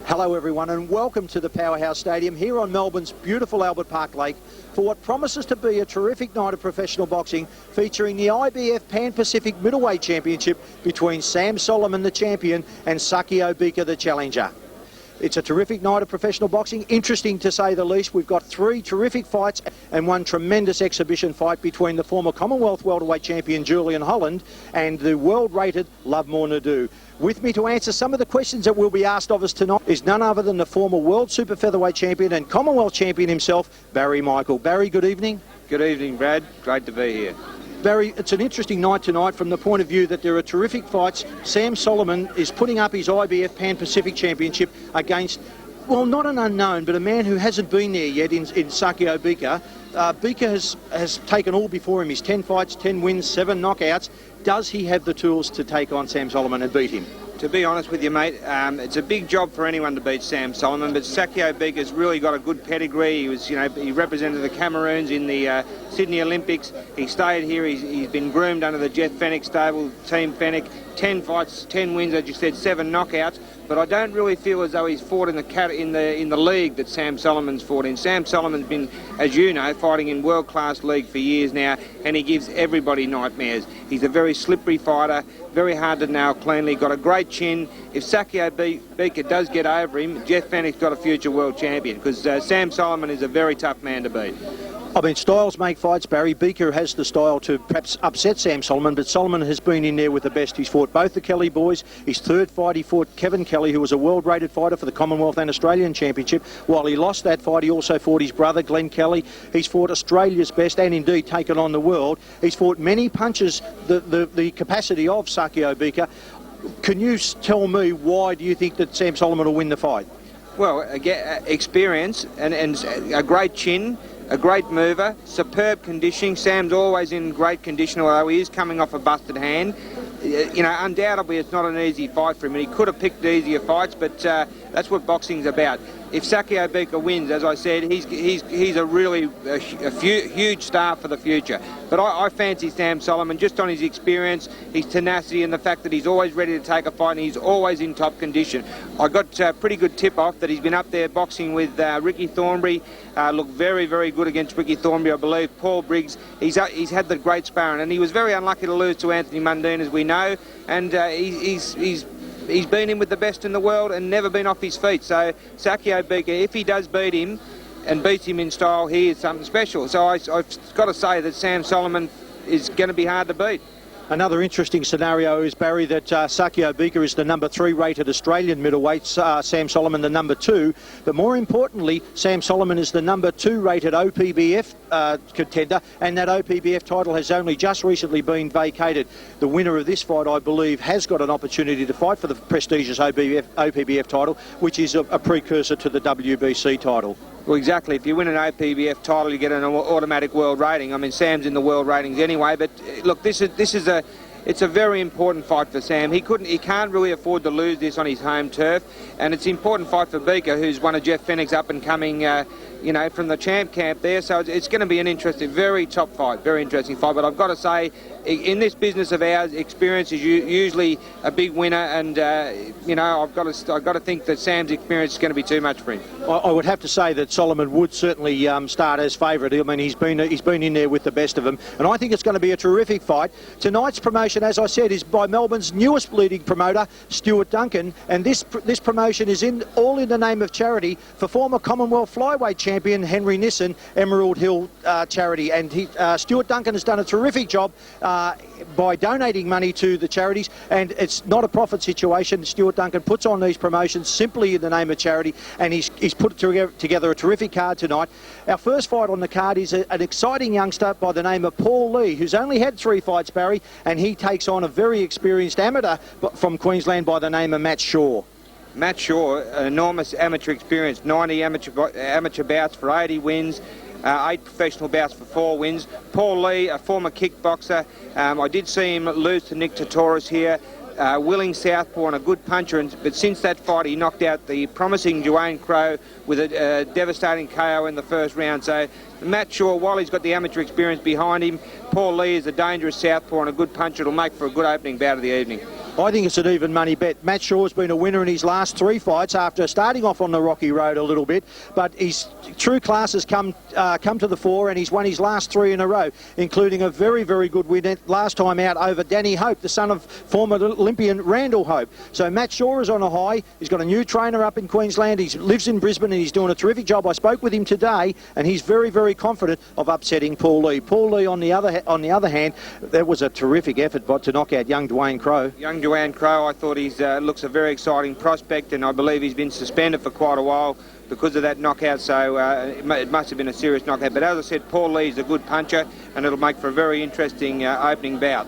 Hello everyone and welcome to the Powerhouse Stadium here on Melbourne's beautiful Albert Park Lake for what promises to be a terrific night of professional boxing featuring the IBF Pan-Pacific Middleweight Championship between Sam Soliman, the champion, and Sakio Bika, the challenger. It's a terrific night of professional boxing, interesting to say the least. We've got three terrific fights and one tremendous exhibition fight between the former Commonwealth welterweight champion Julian Holland and the world-rated Lovemore Ndou. With me to answer some of the questions that will be asked of us tonight is none other than the former world super featherweight champion and Commonwealth champion himself, Barry Michael. Barry, good evening. Good evening, Brad. Great to be here. Barry, it's an interesting night tonight from the point of view that there are terrific fights. Sam Soliman is putting up his IBF Pan-Pacific Championship against, well, not an unknown, but a man who hasn't been there yet in Sakio Bika. Bika has taken all before him. He's 10 fights, 10 wins, 7 knockouts. Does he have the tools to take on Sam Soliman and beat him? To be honest with you, mate, it's a big job for anyone to beat Sam Soliman, but Sakio Bika's really got a good pedigree. He was, he represented the Cameroons in the Sydney Olympics. He stayed here. He's been groomed under the Jeff Fennick stable, Team Fennick. 10 fights, 10 wins, as you said, 7 knockouts. But I don't really feel as though he's fought in the league that Sam Soliman's fought in. Sam Soliman's been, as you know, fighting in world-class league for years now, and he gives everybody nightmares. He's a very slippery fighter, very hard to nail cleanly, got a great chin. If Sakio Bika does get over him, Jeff Fennick's got a future world champion, because Sam Soliman is a very tough man to beat. I mean, styles make fights, Barry. Bika has the style to perhaps upset Sam Soliman, but Soliman has been in there with the best. He's fought both the Kelly boys. His third fight, he fought Kevin Kelly, who was a world-rated fighter for the Commonwealth and Australian Championship. While he lost that fight, he also fought his brother, Glenn Kelly. He's fought Australia's best and indeed taken on the world. He's fought many punches, the capacity of Sakio Bika. Can you tell me why do you think that Sam Soliman will win the fight? Well, again, experience and a great chin, a great mover, superb conditioning. Sam's always in great condition, although he is coming off a busted hand. Undoubtedly it's not an easy fight for him, and he could have picked easier fights, but that's what boxing's about. If Sakio Bika wins, as I said, he's a really huge star for the future. But I fancy Sam Soliman just on his experience, his tenacity, and the fact that he's always ready to take a fight and he's always in top condition. I got a pretty good tip-off that he's been up there boxing with Ricky Thornberry. Looked very, very good against Ricky Thornberry, I believe. Paul Briggs, he's had the great sparring, and he was very unlucky to lose to Anthony Mundine, as we know, and he's been in with the best in the world and never been off his feet. So Sakio Bika, if he does beat him and beats him in style, he is something special. So I've got to say that Sam Soliman is going to be hard to beat. Another interesting scenario is, Barry, that Sakio Bika is the number 3 rated Australian middleweight, Sam Soliman the number 2. But more importantly, Sam Soliman is the number 2 rated OPBF contender, and that OPBF title has only just recently been vacated. The winner of this fight, I believe, has got an opportunity to fight for the prestigious OPBF title, which is a precursor to the WBC title. Well, exactly. If you win an OPBF title, you get an automatic world rating. I mean, Sam's in the world ratings anyway. But look, it's a very important fight for Sam. He can't really afford to lose this on his home turf, and it's an important fight for Bika, who's one of Jeff Fennick's up and coming, from the champ camp there. So it's going to be an interesting, very top fight, very interesting fight. But I've got to say, in this business of ours, experience is usually a big winner, and I've got to think that Sam's experience is going to be too much for him. I would have to say that Soliman would certainly start as favourite. I mean, he's been in there with the best of them, and I think it's going to be a terrific fight. Tonight's promotion, as I said, is by Melbourne's newest leading promoter, Stuart Duncan, and this promotion is all in the name of charity for former Commonwealth flyweight champion Henry Nissen, Emerald Hill charity, and Stuart Duncan has done a terrific job by donating money to the charities, and it's not a profit situation. Stuart Duncan puts on these promotions simply in the name of charity, and he's put together a terrific card tonight. Our first fight on the card is an exciting youngster by the name of Paul Lee, who's only had 3 fights, Barry, and he takes on a very experienced amateur from Queensland by the name of Matt Shaw. Matt Shaw, enormous amateur experience, 90 amateur bouts for 80 wins. 8 professional bouts for 4 wins. Paul Lee, a former kickboxer. I did see him lose to Nick Tatoris here. Willing southpaw and a good puncher, but since that fight he knocked out the promising Dwayne Crowe with a devastating KO in the first round. So Matt Shaw, while he's got the amateur experience behind him, Paul Lee is a dangerous southpaw and a good puncher. It'll make for a good opening bout of the evening. I think it's an even money bet. Matt Shaw's been a winner in his last 3 fights after starting off on the rocky road a little bit, but his true class has come to the fore, and he's won his last 3 in a row, including a very, very good win last time out over Danny Hope, the son of former Olympian Randall Hope. So Matt Shaw is on a high. He's got a new trainer up in Queensland. He lives in Brisbane, and he's doing a terrific job. I spoke with him today, and he's very, very confident of upsetting Paul Lee. Paul Lee, on the other hand, that was a terrific effort to knock out young Dwayne Crowe. Young Dwayne Crowe, I thought he looks a very exciting prospect, and I believe he's been suspended for quite a while because of that knockout, so it must have been a serious knockout. But as I said, Paul Lee's a good puncher, and it'll make for a very interesting opening bout.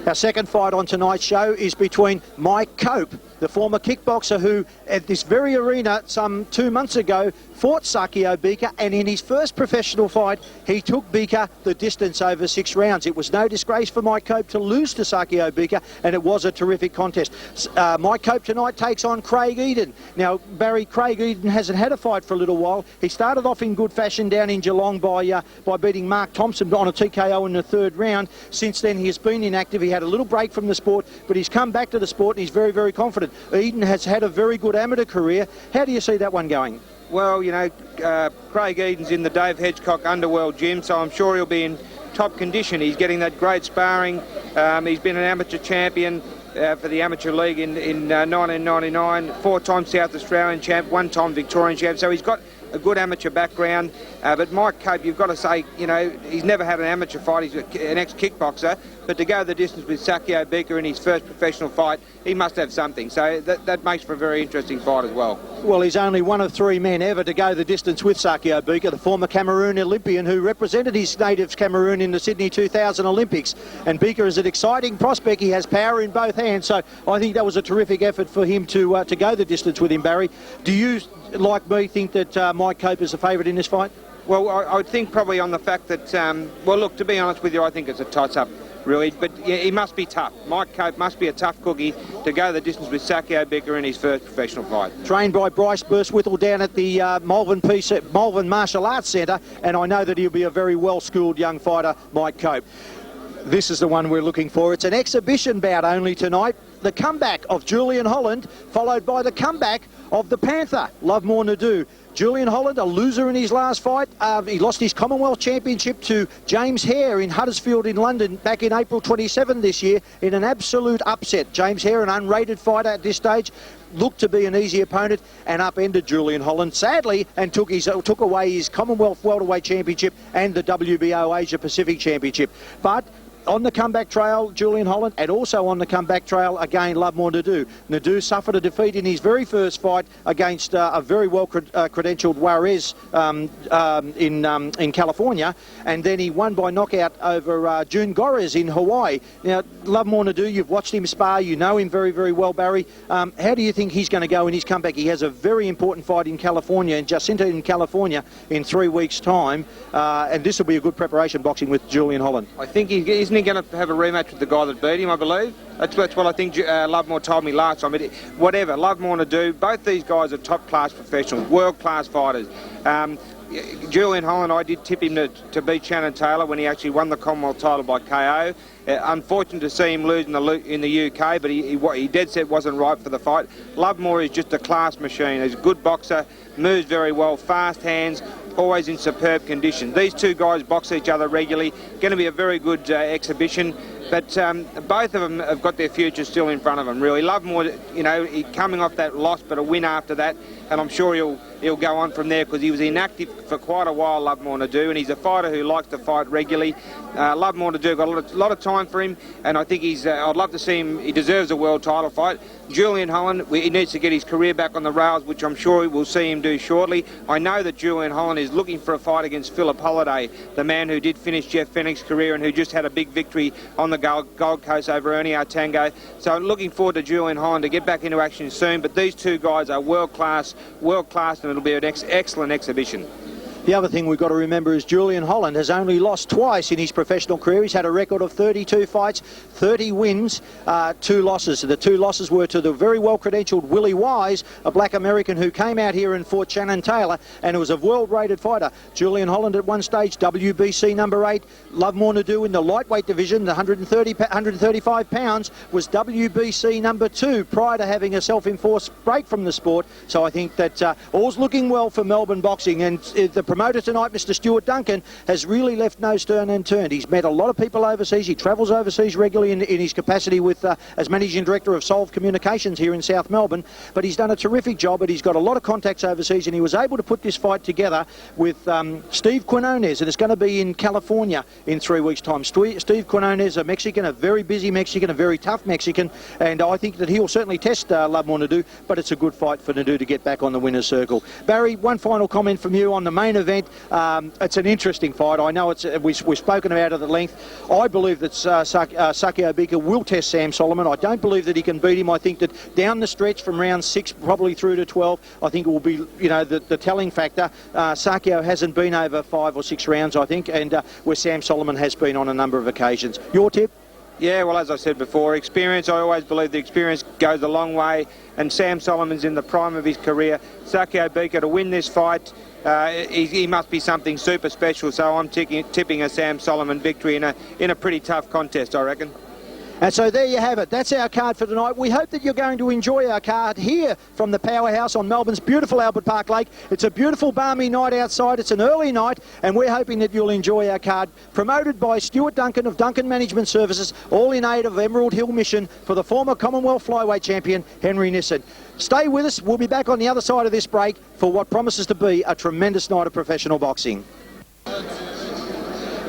Our second fight on tonight's show is between Mike Cope, the former kickboxer who, at this very arena some 2 months ago, fought Sakio Bika, and in his first professional fight, he took Bika the distance over 6 rounds. It was no disgrace for Mike Cope to lose to Sakio Bika, and it was a terrific contest. Mike Cope tonight takes on Craig Eden. Now, Barry, Craig Eden hasn't had a fight for a little while. He started off in good fashion down in Geelong by beating Mark Thompson on a TKO in the 3rd round. Since then, he has been inactive. He had a little break from the sport, but he's come back to the sport, and he's very, very confident. Eden has had a very good amateur career. How do you see that one going? Well, you know, Craig Eden's in the Dave Hedgecock Underworld gym, so I'm sure he'll be in top condition. He's getting that great sparring. He's been an amateur champion for the Amateur League in 1999, 4-time South Australian champ, 1-time Victorian champ, so he's got a good amateur background. But Mike Cope, you've got to say, you know, he's never had an amateur fight. He's an ex-kickboxer, but to go the distance with Sakio Bika in his first professional fight, he must have something. So that makes for a very interesting fight as well. Well, he's only one of 3 men ever to go the distance with Sakio Bika, the former Cameroon Olympian who represented his native Cameroon in the Sydney 2000 Olympics. And Bika is an exciting prospect. He has power in both hands, so I think that was a terrific effort for him to go the distance with him, Barry. Do you, like me, think that Mike Cope is a favourite in this fight? Well, I would think probably on the fact that, well, look, to be honest with you, I think it's a toss-up, really. But yeah, he must be tough. Mike Cope must be a tough cookie to go the distance with Sakio Bika in his first professional fight. Trained by Bryce Burstwithel down at the Melbourne Martial Arts Centre, and I know that he'll be a very well-schooled young fighter, Mike Cope. This is the one we're looking for. It's an exhibition bout only tonight. The comeback of Julian Holland, followed by the comeback of the Panther, Lovemore Ndou. Julian Holland, a loser in his last fight. He lost his Commonwealth Championship to James Hare in Huddersfield in London back in April 27 this year in an absolute upset. James Hare, an unrated fighter at this stage, looked to be an easy opponent and upended Julian Holland, sadly, and took away his Commonwealth Welterweight Championship and the WBO Asia Pacific Championship. But on the comeback trail, Julian Holland, and also on the comeback trail, again, Lovemore Ndou. Ndou suffered a defeat in his very first fight against a very well-credentialed Juarez in California, and then he won by knockout over June Gores in Hawaii. Now, Lovemore Ndou, you've watched him spar, you know him very, very well, Barry. How do you think he's going to go in his comeback? He has a very important fight in California, in Jacinto in California, in 3 weeks' time, and this will be a good preparation boxing with Julian Holland. I think isn't he going to have a rematch with the guy that beat him, I believe? That's what I think Lovemore told me last time. Whatever, Lovemore Ndou, both these guys are top-class professionals, world-class fighters. Julian Holland, I did tip him to beat Shannon Taylor when he actually won the Commonwealth title by KO. Unfortunate to see him lose in the UK, but he dead set wasn't right for the fight. Lovemore is just a class machine. He's a good boxer, moves very well, fast hands, always in superb condition. These two guys box each other regularly. Going to be a very good exhibition. But both of them have got their future still in front of them, really. Lovemore, you know, coming off that loss, but a win after that, and I'm sure he'll go on from there because he was inactive for quite a while, Lovemore Ndou, and he's a fighter who likes to fight regularly. Lovemore Ndou got a lot of time for him, and I think I'd love to see him. He deserves a world title fight. Julian Holland, he needs to get his career back on the rails, which I'm sure we'll see him do shortly. I know that Julian Holland is looking for a fight against Philip Holliday, the man who did finish Jeff Fennick's career and who just had a big victory on the Gold Coast over Ernie Artango. So I'm looking forward to Julian Holland to get back into action soon, but these two guys are world class, and it'll be an excellent exhibition. The other thing we've got to remember is Julian Holland has only lost twice in his professional career. He's had a record of 32 fights, 30 wins, 2 losses. The 2 losses were to the very well-credentialed Willie Wise, a black American who came out here and fought Shannon Taylor, and who was a world-rated fighter. Julian Holland at one stage, WBC number 8. Lovemore Ndou in the lightweight division, the 135 pounds, was WBC number 2 prior to having a self-enforced break from the sport. So I think that all's looking well for Melbourne boxing, and the promoter tonight, Mr. Stuart Duncan, has really left no stone unturned. He's met a lot of people overseas. He travels overseas regularly in his capacity with as managing director of Solve Communications here in South Melbourne, but he's done a terrific job, and he's got a lot of contacts overseas, and he was able to put this fight together with Steve Quinones, and it's going to be in California in 3 weeks' time. Steve Quinones, a Mexican, a very busy Mexican, a very tough Mexican, and I think that he'll certainly test Lovemore Ndou, but it's a good fight for Ndou to get back on the winner's circle. Barry, one final comment from you on the main event. It's an interesting fight. I know we've spoken about it at length. I believe that Sakio Bika will test Sam Soliman. I don't believe that he can beat him. I think that down the stretch from round 6 probably through to 12, I think it will be, you know, the telling factor. Sakio hasn't been over 5 or 6 rounds, I think, and where Sam Soliman has been on a number of occasions. Your tip? Yeah, well, as I said before, experience, I always believe the experience goes a long way, and Sam Soliman's in the prime of his career. Sakio Bika to win this fight, he must be something super special, so I'm tipping a Sam Soliman victory in a pretty tough contest, I reckon. And so there you have it. That's our card for tonight. We hope that you're going to enjoy our card here from the Powerhouse on Melbourne's beautiful Albert Park Lake. It's a beautiful balmy night outside. It's an early night, and we're hoping that you'll enjoy our card, promoted by Stuart Duncan of Duncan Management Services, all in aid of Emerald Hill Mission for the former Commonwealth Flyweight Champion, Henry Nissen. Stay with us. We'll be back on the other side of this break for what promises to be a tremendous night of professional boxing.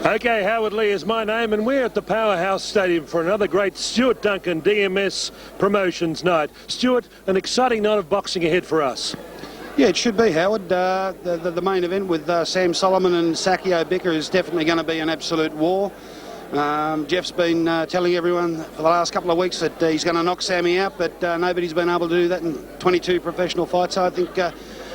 Okay, Howard Lee is my name, and we're at the Powerhouse Stadium for another great Stuart Duncan DMS Promotions night. Stuart, an exciting night of boxing ahead for us. Yeah, it should be, Howard. The main event with Sam Soliman and Sakio Bika is definitely going to be an absolute war. Jeff's been telling everyone for the last couple of weeks that he's going to knock Sammy out, but nobody's been able to do that in 22 professional fights. So I think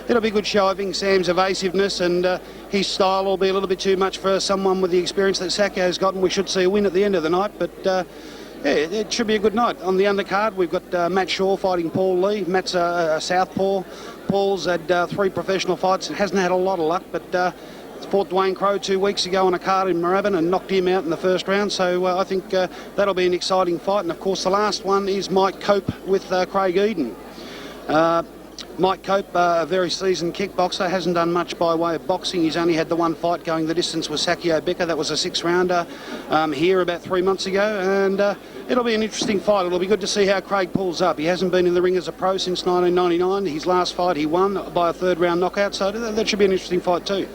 it'll be a good show. I think Sam's evasiveness and his style will be a little bit too much for someone with the experience that Sakio's got, and we should see a win at the end of the night. But yeah, it should be a good night. On the undercard, we've got Matt Shaw fighting Paul Lee. Matt's a southpaw. Paul's had 3 professional fights and hasn't had a lot of luck, but fought Dwayne Crowe 2 weeks ago on a card in Moorabbin and knocked him out in the first round. So I think that'll be an exciting fight. And of course, the last one is Mike Cope with Craig Eden. Mike Cope, a very seasoned kickboxer, hasn't done much by way of boxing. He's only had the one fight going the distance with Sakio Bika. That was a 6-rounder here about 3 months ago, and it'll be an interesting fight. It'll be good to see how Craig pulls up. He hasn't been in the ring as a pro since 1999. His last fight he won by a 3rd-round knockout, so that should be an interesting fight too.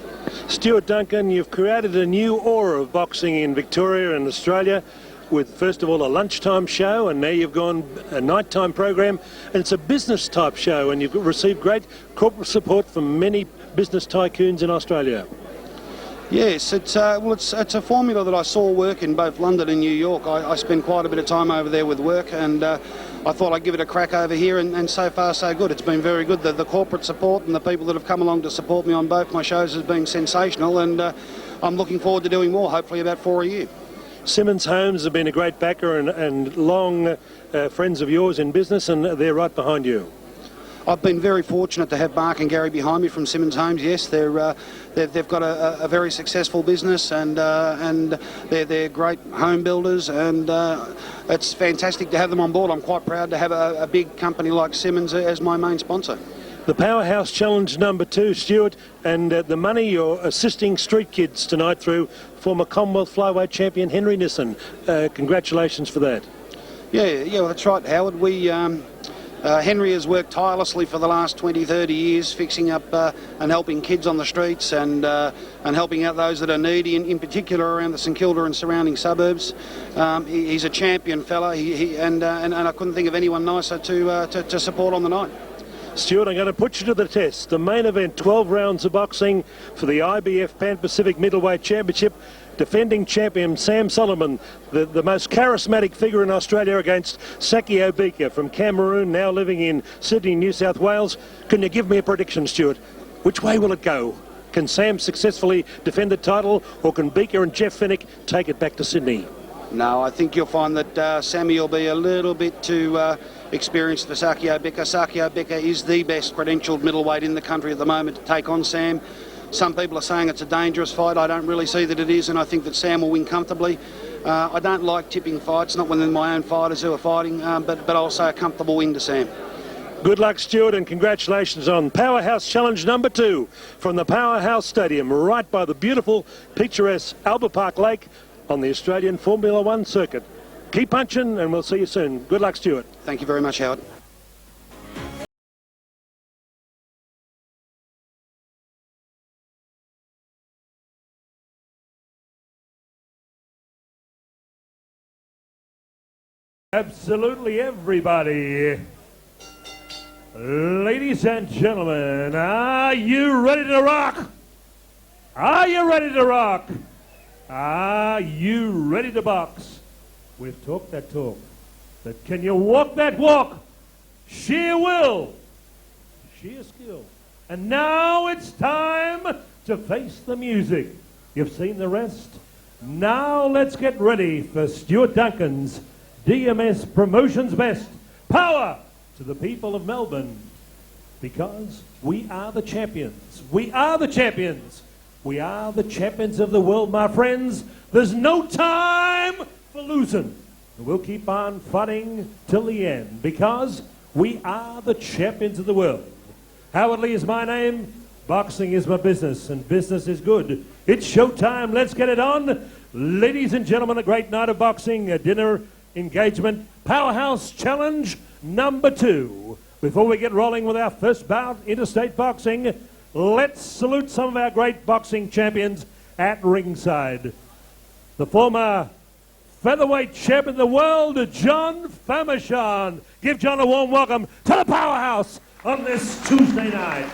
Stuart Duncan, you've created a new aura of boxing in Victoria and Australia, with first of all a lunchtime show, and now you've gone a nighttime program, and it's a business type show, and you've received great corporate support from many business tycoons in Australia. Yes, it's a formula that I saw work in both London and New York. I spent quite a bit of time over there with work, and I thought I'd give it a crack over here, and so far so good. It's been very good. The corporate support and the people that have come along to support me on both my shows has been sensational, and I'm looking forward to doing more, hopefully about 4 a year. Simmons Homes have been a great backer and long friends of yours in business, and they're right behind you. I've been very fortunate to have Mark and Gary behind me from Simmons Homes. Yes, they've got a very successful business, and they're great home builders, and it's fantastic to have them on board. I'm quite proud to have a big company like Simmons as my main sponsor. The Powerhouse Challenge number 2, Stuart, and the money you're assisting street kids tonight through former Commonwealth Flyweight Champion Henry Nissen. Congratulations for that. Yeah, well, that's right, Howard. Henry has worked tirelessly for the last 20-30 years, fixing up and helping kids on the streets and helping out those that are needy, in particular around the St Kilda and surrounding suburbs. He's a champion fella, and I couldn't think of anyone nicer to support on the night. Stuart, I'm going to put you to the test. The main event, 12 rounds of boxing for the IBF Pan Pacific Middleweight Championship. Defending champion Sam Soliman, the most charismatic figure in Australia, against Sakio Bika from Cameroon, now living in Sydney, New South Wales. Can you give me a prediction, Stuart? Which way will it go? Can Sam successfully defend the title, or can Bika and Jeff Fennick take it back to Sydney? No, I think you'll find that Sammy will be a little bit too experienced for Sakio Bika. Sakio Bika is the best credentialed middleweight in the country at the moment to take on Sam. Some people are saying it's a dangerous fight. I don't really see that it is, and I think that Sam will win comfortably. I don't like tipping fights, not within my own fighters who are fighting, but I'll say a comfortable win to Sam. Good luck, Stuart, and congratulations on Powerhouse Challenge number 2 from the Powerhouse Stadium, right by the beautiful, picturesque Albert Park Lake on the Australian Formula One circuit. Keep punching, and we'll see you soon. Good luck, Stuart. Thank you very much, Howard. Absolutely everybody. Ladies and gentlemen, are you ready to rock? Are you ready to rock? Are you ready to box? We've talked that talk, but can you walk that walk? Sheer will, sheer skill. And now it's time to face the music. You've seen the rest. Now let's get ready for Stuart Duncan's DMS Promotions Best. Power to the people of Melbourne, because we are the champions. We are the champions. We are the champions of the world, my friends. There's no time for losing. We'll keep on fighting till the end, because we are the champions of the world. Howard Lee is my name. Boxing is my business, and business is good. It's showtime. Let's get it on. Ladies and gentlemen, a great night of boxing, a dinner engagement, Powerhouse Challenge number 2. Before we get rolling with our first bout, interstate boxing, let's salute some of our great boxing champions at ringside. The former featherweight champion of the world, John Famechon. Give John a warm welcome to the Powerhouse on this Tuesday night.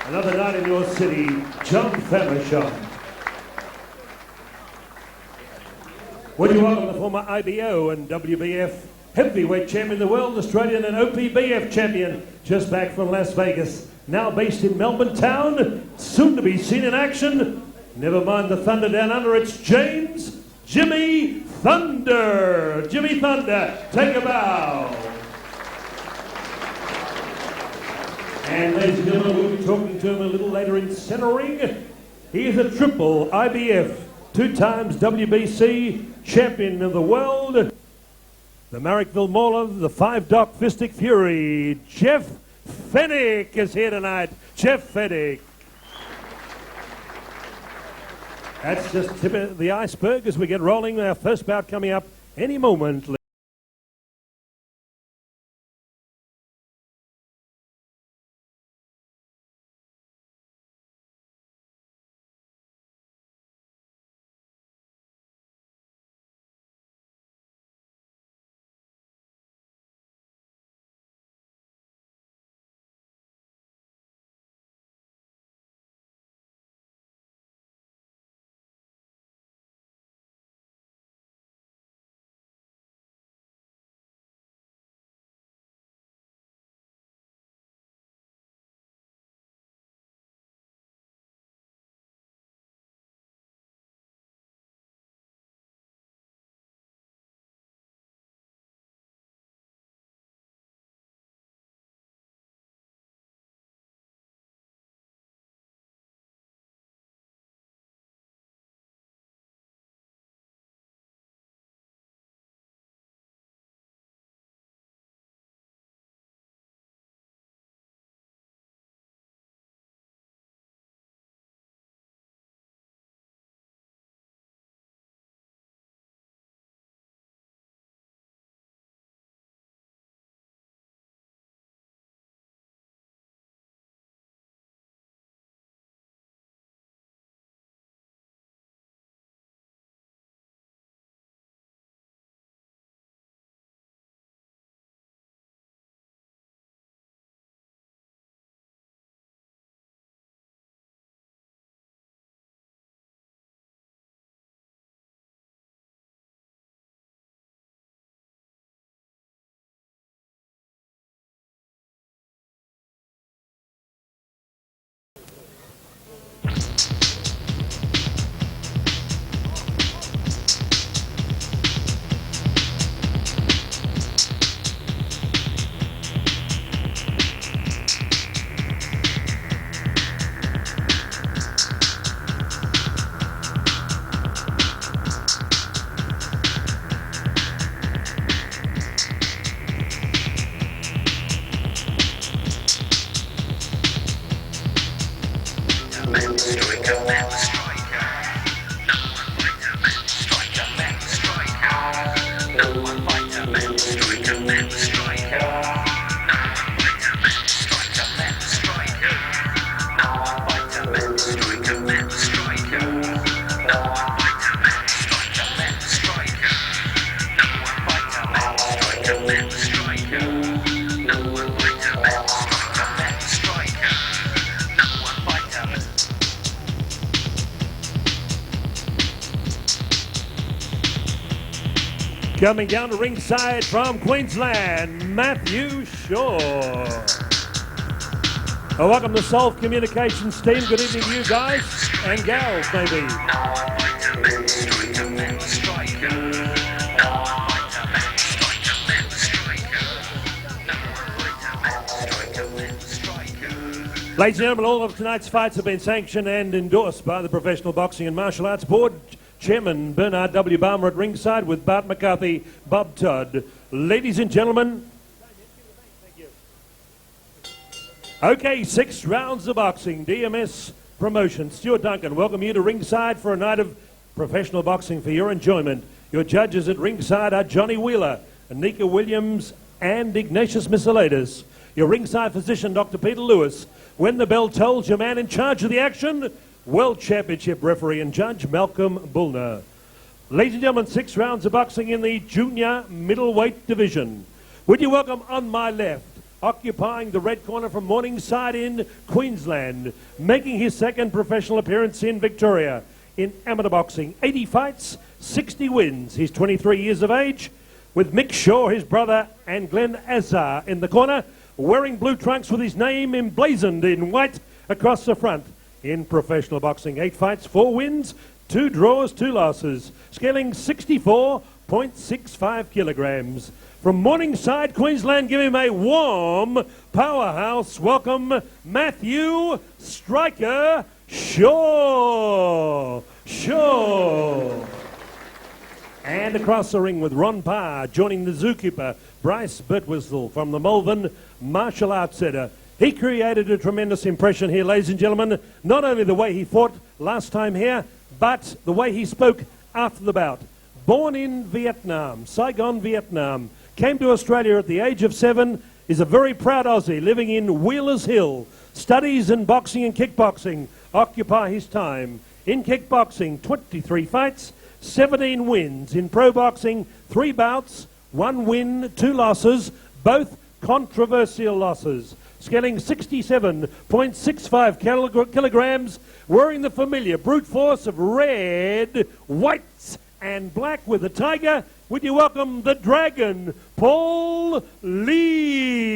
Another night in your city, John Famechon. Would you welcome the former IBO and WBF heavyweight champion of the world, Australian and OPBF champion, just back from Las Vegas, now based in Melbourne town, soon to be seen in action. Never mind the thunder down under, it's James Jimmy Thunder. Jimmy Thunder, take a bow. And ladies and gentlemen, we'll be talking to him a little later in centering. He is a triple IBF, 2 times WBC champion of the world. The Marrickville Mauler, the 5-Dock Fistic Fury, Jeff Fennick is here tonight. Jeff Fennick. That's just tip of the iceberg as we get rolling. Our first bout coming up any moment. Coming down to ringside from Queensland, Matthew Shaw. Welcome to Solve Communications team. Good evening to you guys and gals, maybe. Ladies and gentlemen, all of tonight's fights have been sanctioned and endorsed by the Professional Boxing and Martial Arts Board. Chairman Bernard W. Balmer at ringside with Bart McCarthy, Bob Todd. Ladies and gentlemen, okay, 6 rounds of boxing, DMS promotion. Stuart Duncan, welcome you to ringside for a night of professional boxing for your enjoyment. Your judges at ringside are Johnny Wheeler, Anika Williams and Ignatius Miscellatus. Your ringside physician, Dr. Peter Lewis. When the bell tolls, your man in charge of the action, World Championship referee and judge Malcolm Bullner. Ladies and gentlemen, 6 rounds of boxing in the junior middleweight division. Would you welcome on my left, occupying the red corner from Morningside in Queensland, making his second professional appearance in Victoria in amateur boxing. 80 fights, 60 wins. He's 23 years of age, with Mick Shaw, his brother, and Glenn Azar in the corner, wearing blue trunks with his name emblazoned in white across the front. In professional boxing, 8 fights, 4 wins, 2 draws, 2 losses, scaling 64.65 kilograms. From Morningside, Queensland, give him a warm powerhouse welcome, Matthew Striker Shaw. And across the ring with Ron Parr, joining the zookeeper, Bryce Birtwistle from the Melbourne Martial Arts Centre. He created a tremendous impression here, ladies and gentlemen. Not only the way he fought last time here, but the way he spoke after the bout. Born in Vietnam, Saigon, Vietnam, came to Australia at the age of 7, is a very proud Aussie living in Wheelers Hill. Studies in boxing and kickboxing occupy his time. In kickboxing, 23 fights, 17 wins. In pro boxing, 3 bouts, 1 win, 2 losses, both controversial losses. Scaling 67.65 kilograms, wearing the familiar brute force of red, whites and black with the tiger. Would you welcome the Dragon, Paul Lee.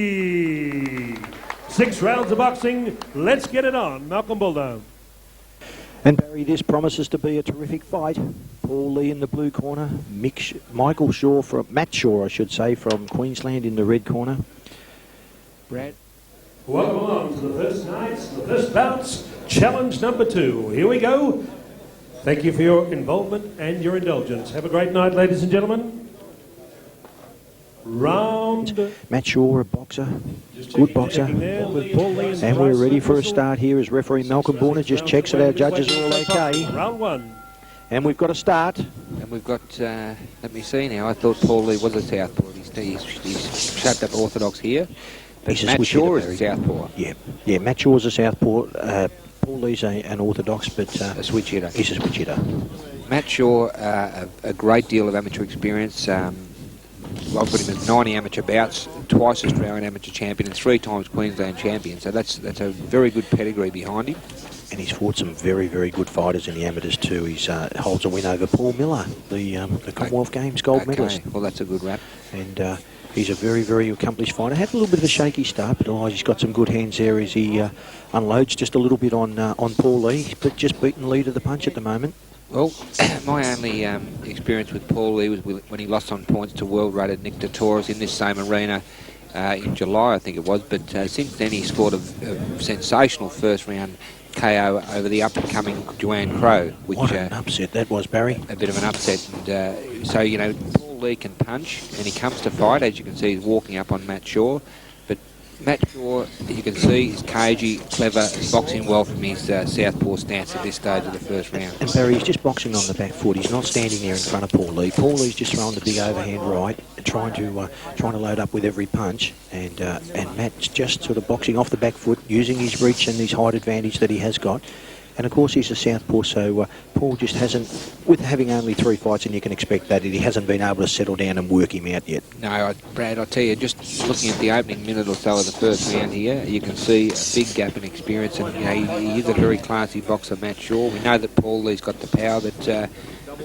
6 rounds of boxing. Let's get it on. Malcolm Bullner. And Barry, this promises to be a terrific fight. Paul Lee in the blue corner, Matt Shaw, I should say, from Queensland in the red corner. Brad. Welcome along to the first nights, the first bouts, challenge number 2. Here we go. Thank you for your involvement and your indulgence. Have a great night, ladies and gentlemen. Round. Matt Shaw, a boxer, good boxer. And we're ready for a start here as referee Malcolm Bullner just checks that our judges are all okay. Round 1. And we've got a start. And we've got, let me see now, I thought Paul Lee was a southpaw. He's shaped up orthodox here. But Matt Shaw is a southpaw. Yeah, Matt Shaw's a southpaw. Paul Lee's an orthodox, but a switch hitter. He's a switch hitter. Matt Shaw, a great deal of amateur experience. I've got him at 90 amateur bouts, twice Australian amateur champion, and 3 times Queensland champion. So that's a very good pedigree behind him. And he's fought some very, very good fighters in the amateurs too. He holds a win over Paul Miller, the Commonwealth Games gold medalist. Well, that's a good rap. And he's a very, very accomplished fighter. Had a little bit of a shaky start, but he's got some good hands there as he unloads just a little bit on Paul Lee, but just beating Lee to the punch at the moment. Well, my only experience with Paul Lee was when he lost on points to world-rated Nick Torres in this same arena in July, I think it was. But since then, he scored a sensational first-round KO over the up-and-coming Joanne Crow. Which, what an upset that was, Barry. A bit of an upset. And, so, you know, Paul Lee can punch, and he comes to fight. As you can see, he's walking up on Matt Shaw. But Matt Shaw, as you can see, is cagey, clever, boxing well from his southpaw stance at this stage of the first round. And Barry, he's just boxing on the back foot. He's not standing there in front of Paul Lee. Paul Lee's just throwing the big overhand right and trying to load up with every punch. And Matt's just sort of boxing off the back foot, using his reach and his height advantage that he has got. And of course he's a southpaw, so Paul just hasn't, with having only 3 fights, and you can expect that, he hasn't been able to settle down and work him out yet. No, Brad, I tell you, just looking at the opening minute or so of the first round here, you can see a big gap in experience, and you know he is a very classy boxer, Matt Shaw. We know that Paul Lee's got the power, but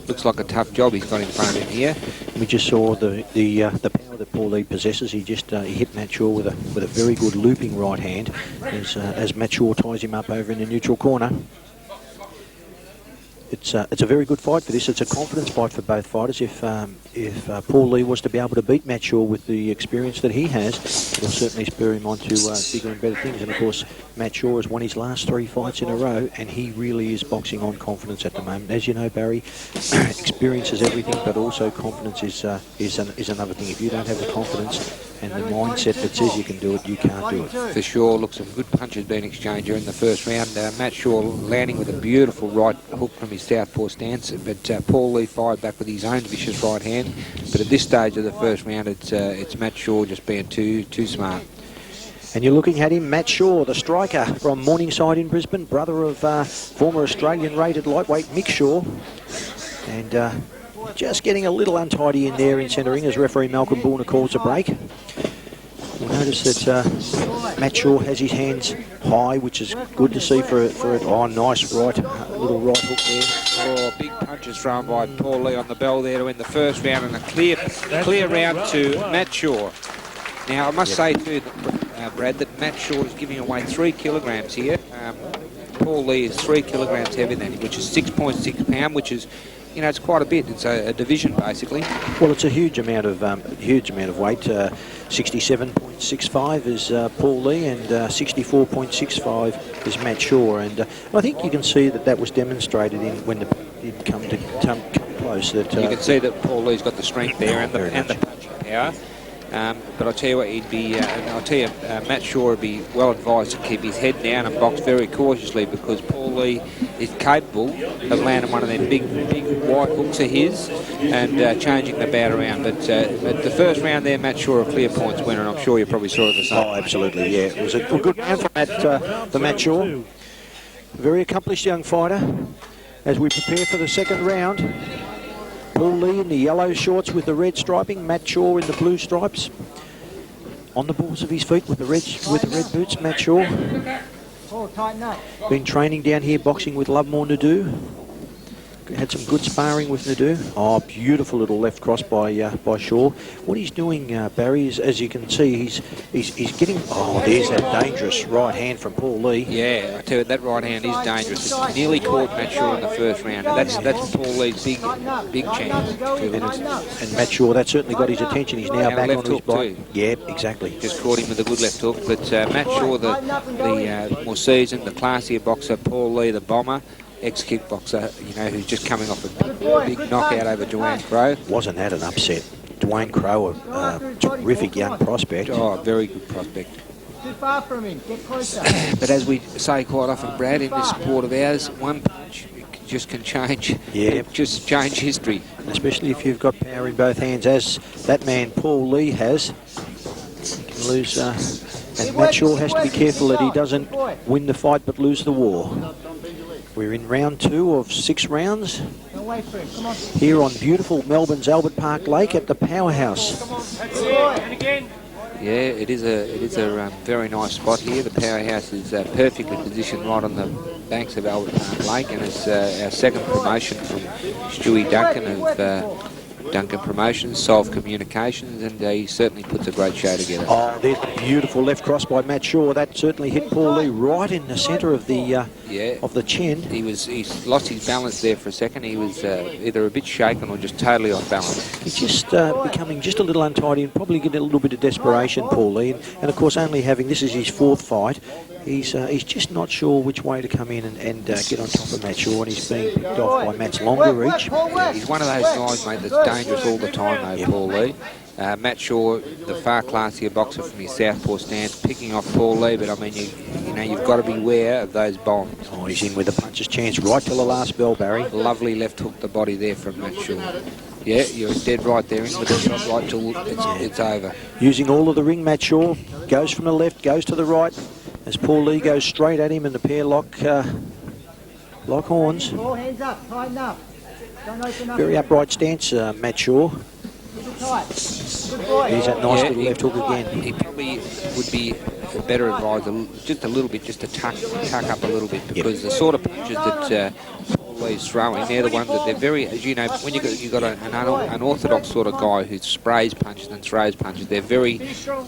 looks like a tough job he's got in front of him here. We just saw the power that Paul Lee possesses. He just he hit Matt Shaw with a very good looping right hand as Matt Shaw ties him up over in the neutral corner. It's a very good fight for this. It's a confidence fight for both fighters. If Paul Lee was to be able to beat Matt Shaw with the experience that he has, it'll certainly spur him on to bigger and better things. And of course, Matt Shaw has won his last 3 fights in a row, and he really is boxing on confidence at the moment. As you know, Barry, experience is everything, but also confidence is another thing. If you don't have the confidence and the mindset that says you can do it, you can't do it. For sure, look, some good punches being exchanged here in the first round. Matt Shaw landing with a beautiful right hook from his southpaw stance, but Paul Lee fired back with his own vicious right hand. But at this stage of the first round, it's Matt Shaw just being too smart. And you're looking at him, Matt Shaw, the striker from Morningside in Brisbane, brother of former Australian rated lightweight Mick Shaw. And just getting a little untidy in there in centering as referee Malcolm Bullner calls a break. You'll notice that Matt Shaw has his hands high, which is good to see for it. Oh, nice little right hook there. Oh, big punches thrown by Paul Lee on the bell there to win the first round, and a clear round to Matt Shaw. Now, I must say too, Brad, that Matt Shaw is giving away 3 kilograms here. Paul Lee is 3 kilograms heavier than him, which is 6.6 pound, which is, you know, it's quite a bit. It's a division basically. Well, it's a huge amount of weight. 67.65 is Paul Lee, and 64.65 is Matt Shaw. And I think you can see that was demonstrated when it come close. That you can see that Paul Lee's got the strength there and the punching power. But I'll tell you what, Matt Shaw would be well advised to keep his head down and box very cautiously, because Paul Lee is capable of landing one of them big wide hooks of his and changing the bout around. But the first round there, Matt Shaw a clear points winner, and I'm sure you probably saw it the same. Oh, absolutely, yeah. It was a good round for Matt Shaw. A very accomplished young fighter. As we prepare for the second round, Paul Lee in the yellow shorts with the red striping, Matt Shaw in the blue stripes. On the balls of his feet with the red boots, Matt Shaw. Been training down here boxing with Lovemore Ndou. Had some good sparring with Ndou. Oh, beautiful little left cross by Shaw. What he's doing, Barry, is, as you can see, he's getting. Oh, there's that dangerous right hand from Paul Lee. Yeah, I tell you, that right hand is dangerous. It nearly caught Matt Shaw in the first round. And that's Paul Lee's big chance. And Matt Shaw, that certainly got his attention. He's now back on his bike. Yeah, exactly. Just caught him with a good left hook. But Matt Shaw, the more seasoned, the classier boxer, Paul Lee, the bomber, ex-kickboxer, you know, who's just coming off a big knockout over Julian. Wasn't that an upset? Dwayne Crowe, a terrific young prospect. Oh, very good prospect. Too far from him. Get closer. But as we say quite often, Brad, in this sport of ours, one punch just can change. Yeah, just change history. Especially if you've got power in both hands, as that man Paul Lee has. He can lose, and Matt Shaw has to be careful that he doesn't win the fight but lose the war. We're in round 2 of 6 rounds here on beautiful Melbourne's Albert Park Lake at the Powerhouse. Yeah, it is a very nice spot here. The Powerhouse is perfectly positioned right on the banks of Albert Park Lake, and it's our second promotion from Stewie Duncan of Duncan Promotions, Solve Communications, and he certainly puts a great show together. Oh, there's a beautiful left cross by Matt Shaw. That certainly hit Paul Lee right in the centre of the chin. He lost his balance there for a second. He was either a bit shaken or just totally off balance. He's just becoming just a little untidy and probably getting a little bit of desperation, Paul Lee. And of course, only having this is his 4th fight. He's just not sure which way to come in and get on top of Matt Shaw, and he's being picked off by Matt's longer reach. Yeah, he's one of those guys, mate, that's dangerous all the time, though, Paul Lee. Matt Shaw, the far classier boxer from his southpaw stance, picking off Paul Lee, but I mean, you've got to beware of those bombs. Oh, he's in with a puncher's chance right till the last bell, Barry. Lovely left hook the body there from Matt Shaw. Yeah, you're dead right there, in with the shot right till it's over. Using all of the ring, Matt Shaw goes from the left, goes to the right, as Paul Lee goes straight at him, and the pair lock horns. Hands up, tighten up. Don't open up. Very upright stance, Matt Shaw. Here's that nice little left hook again. He probably would be better advised just a little bit, just to tuck up a little bit, because the sort of punches that Paul Lee's throwing, they're the ones that they're very, as you know, when you've got an unorthodox sort of guy who sprays punches and throws punches, they're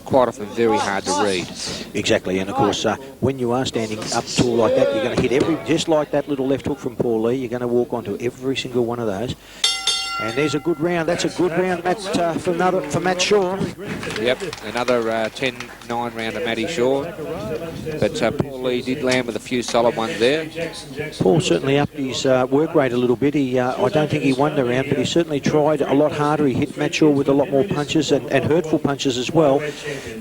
quite often very hard to read. Exactly, and of course, when you are standing up tall like that, you're going to hit just like that little left hook from Paul Lee, you're going to walk onto every single one of those. And there's a good round. That's a good round, Matt, for Matt Shaw. Yep, another 10-9 round of Matty Shaw. But Paul Lee did land with a few solid ones there. Paul certainly upped his work rate a little bit. I don't think he won the round, but he certainly tried a lot harder. He hit Matt Shaw with a lot more punches and hurtful punches as well.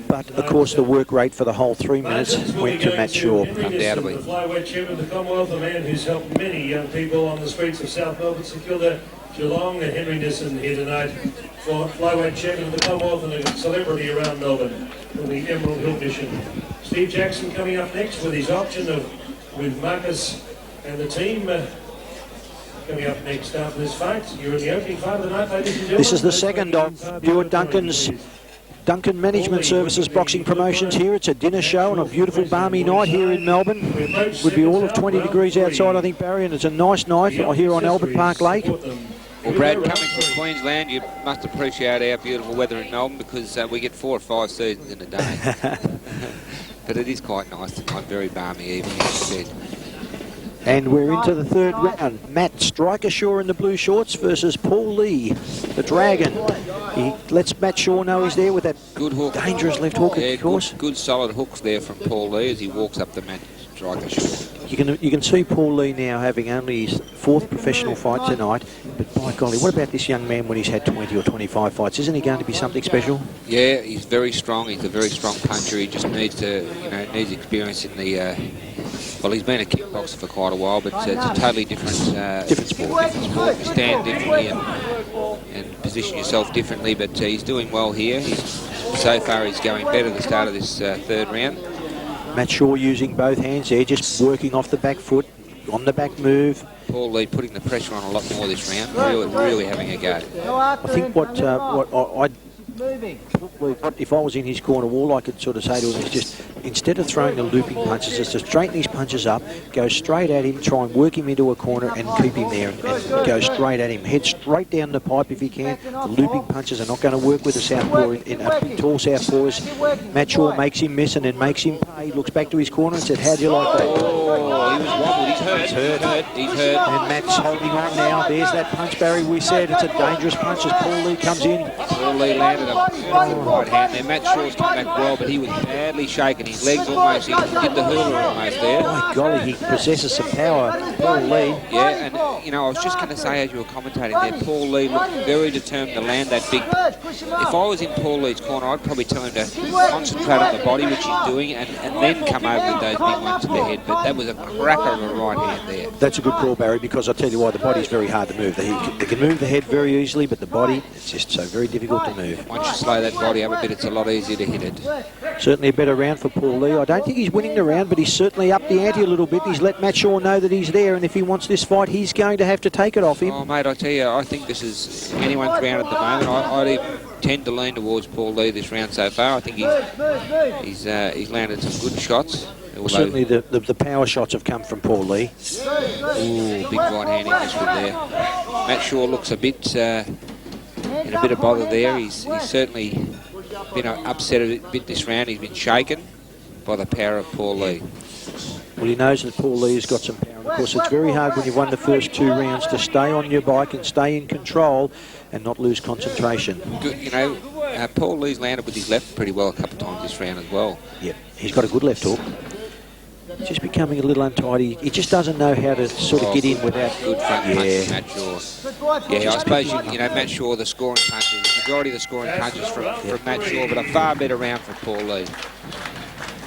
But, of course, the work rate for the whole 3 minutes went to Matt Shaw. Undoubtedly. The flyweight champion of the Commonwealth, a man who's helped many young people on the streets of South Melbourne, Sakio, Geelong and Henry Nissen here tonight. Flyweight champion of the Commonwealth and a celebrity around Melbourne from the Emerald Hill Mission. Steve Jackson coming up next with his option with Marcus and the team. Coming up next after this fight. You're in the opening fight of the night, ladies and gentlemen. This is the second of Stuart Duncan's Duncan Management Services Boxing Promotions here. It's a dinner show on a beautiful balmy night here in Melbourne. It would be all of 20 degrees outside, I think, Barry, and it's a nice night here on Albert Park Lake. Well, Brad, coming from Queensland, you must appreciate our beautiful weather in Melbourne because we get 4 or 5 seasons in a day. But it is quite nice tonight, very balmy evening, as you said. And we're into the third round. Matt Striker Shaw in the blue shorts versus Paul Lee, the Dragon. He lets Matt Shaw know he's there with that good hook, dangerous left hook, of course. Good solid hooks there from Paul Lee as he walks up to Matt Striker Shaw. You can see Paul Lee now having only his 4th professional fight tonight. But by golly, what about this young man when he's had 20 or 25 fights? Isn't he going to be something special? Yeah, he's very strong. He's a very strong puncher. He just needs needs experience in the. Well, he's been a kickboxer for quite a while, but it's a totally different sport. You stand differently and position yourself differently, but he's doing well here. So far, he's going better at the start of this third round. Matt Shaw using both hands there, just working off the back foot, on the back move. Paul Lee putting the pressure on a lot more this round, really having a go. I think what if I was in his corner, all I could sort of say to him is just, instead of throwing the looping punches, is to straighten his punches up, go straight at him, try and work him into a corner and keep him there and go straight at him. Head straight down the pipe if he can. The looping punches are not going to work with a southpaw, tall southpaws. Matt Shaw makes him miss and then makes him pay. Looks back to his corner and said, "How do you like that?" Oh, he was wobbled. He's hurt. He's hurt. And Matt's holding on now. There's that punch, Barry. We said it's a dangerous punch as Paul Lee comes in. Paul Lee landed a right hand there. Matt Shaw's come back well, but he was badly shaken. His legs almost, he did the hula almost there. My golly, he possesses some power, Paul Lee. Yeah, and I was just going to say as you were commentating there, Paul Lee looked very determined to land that big punch. If I was in Paul Lee's corner, I'd probably tell him to concentrate on the body, which he's doing, and then come over with those big ones to the head. But that was a cracker of a right hand there. That's a good call, Barry, because I'll tell you why, the body's very hard to move. They can move the head very easily, but the body, it's just so very difficult to move. Once you slow that body up a bit, it's a lot easier to hit it. Certainly a better round for Paul Lee. I don't think he's winning the round, but he's certainly upped the ante a little bit. He's let Matt Shaw know that he's there, and if he wants this fight, he's going to have to take it off him. Oh, mate, I tell you, I think this is anyone's round at the moment. I'd even tend to lean towards Paul Lee this round so far. I think he's landed some good shots. Well, certainly the power shots have come from Paul Lee. Ooh, big right hand in this one there. Matt Shaw looks a bit in a bit of bother there. He's certainly been upset a bit this round. He's been shaken by the power of Paul Lee. Well, he knows that Paul Lee has got some power. And of course, it's very hard when you've won the first 2 rounds to stay on your bike and stay in control and not lose concentration. Good, Paul Lee's landed with his left pretty well a couple of times this round as well. Yeah, he's got a good left hook. Just becoming a little untidy. He just doesn't know how to sort of get in without... Good front punches, Matt Shaw. Yeah, I suppose, Matt Shaw, the scoring punches, the majority of the scoring punches from Matt Shaw, but a far better round from Paul Lee.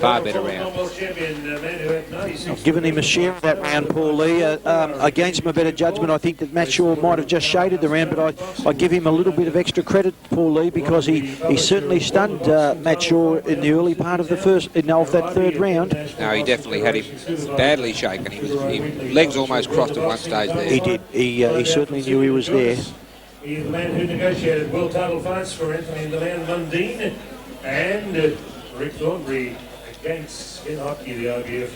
Far better round. I've given him a share of that round, Paul Lee. Against my better judgment, I think that Matt Shaw might have just shaded the round, but I give him a little bit of extra credit, Paul Lee, because he certainly stunned Matt Shaw in the early part of the of that third round. No, he definitely had him badly shaken. His legs almost crossed at one stage there. He did. He certainly knew he was there. He is the man who negotiated world title fights for Anthony and Deland Mundine and Rick Thornbury against Ken Hockey, the IBF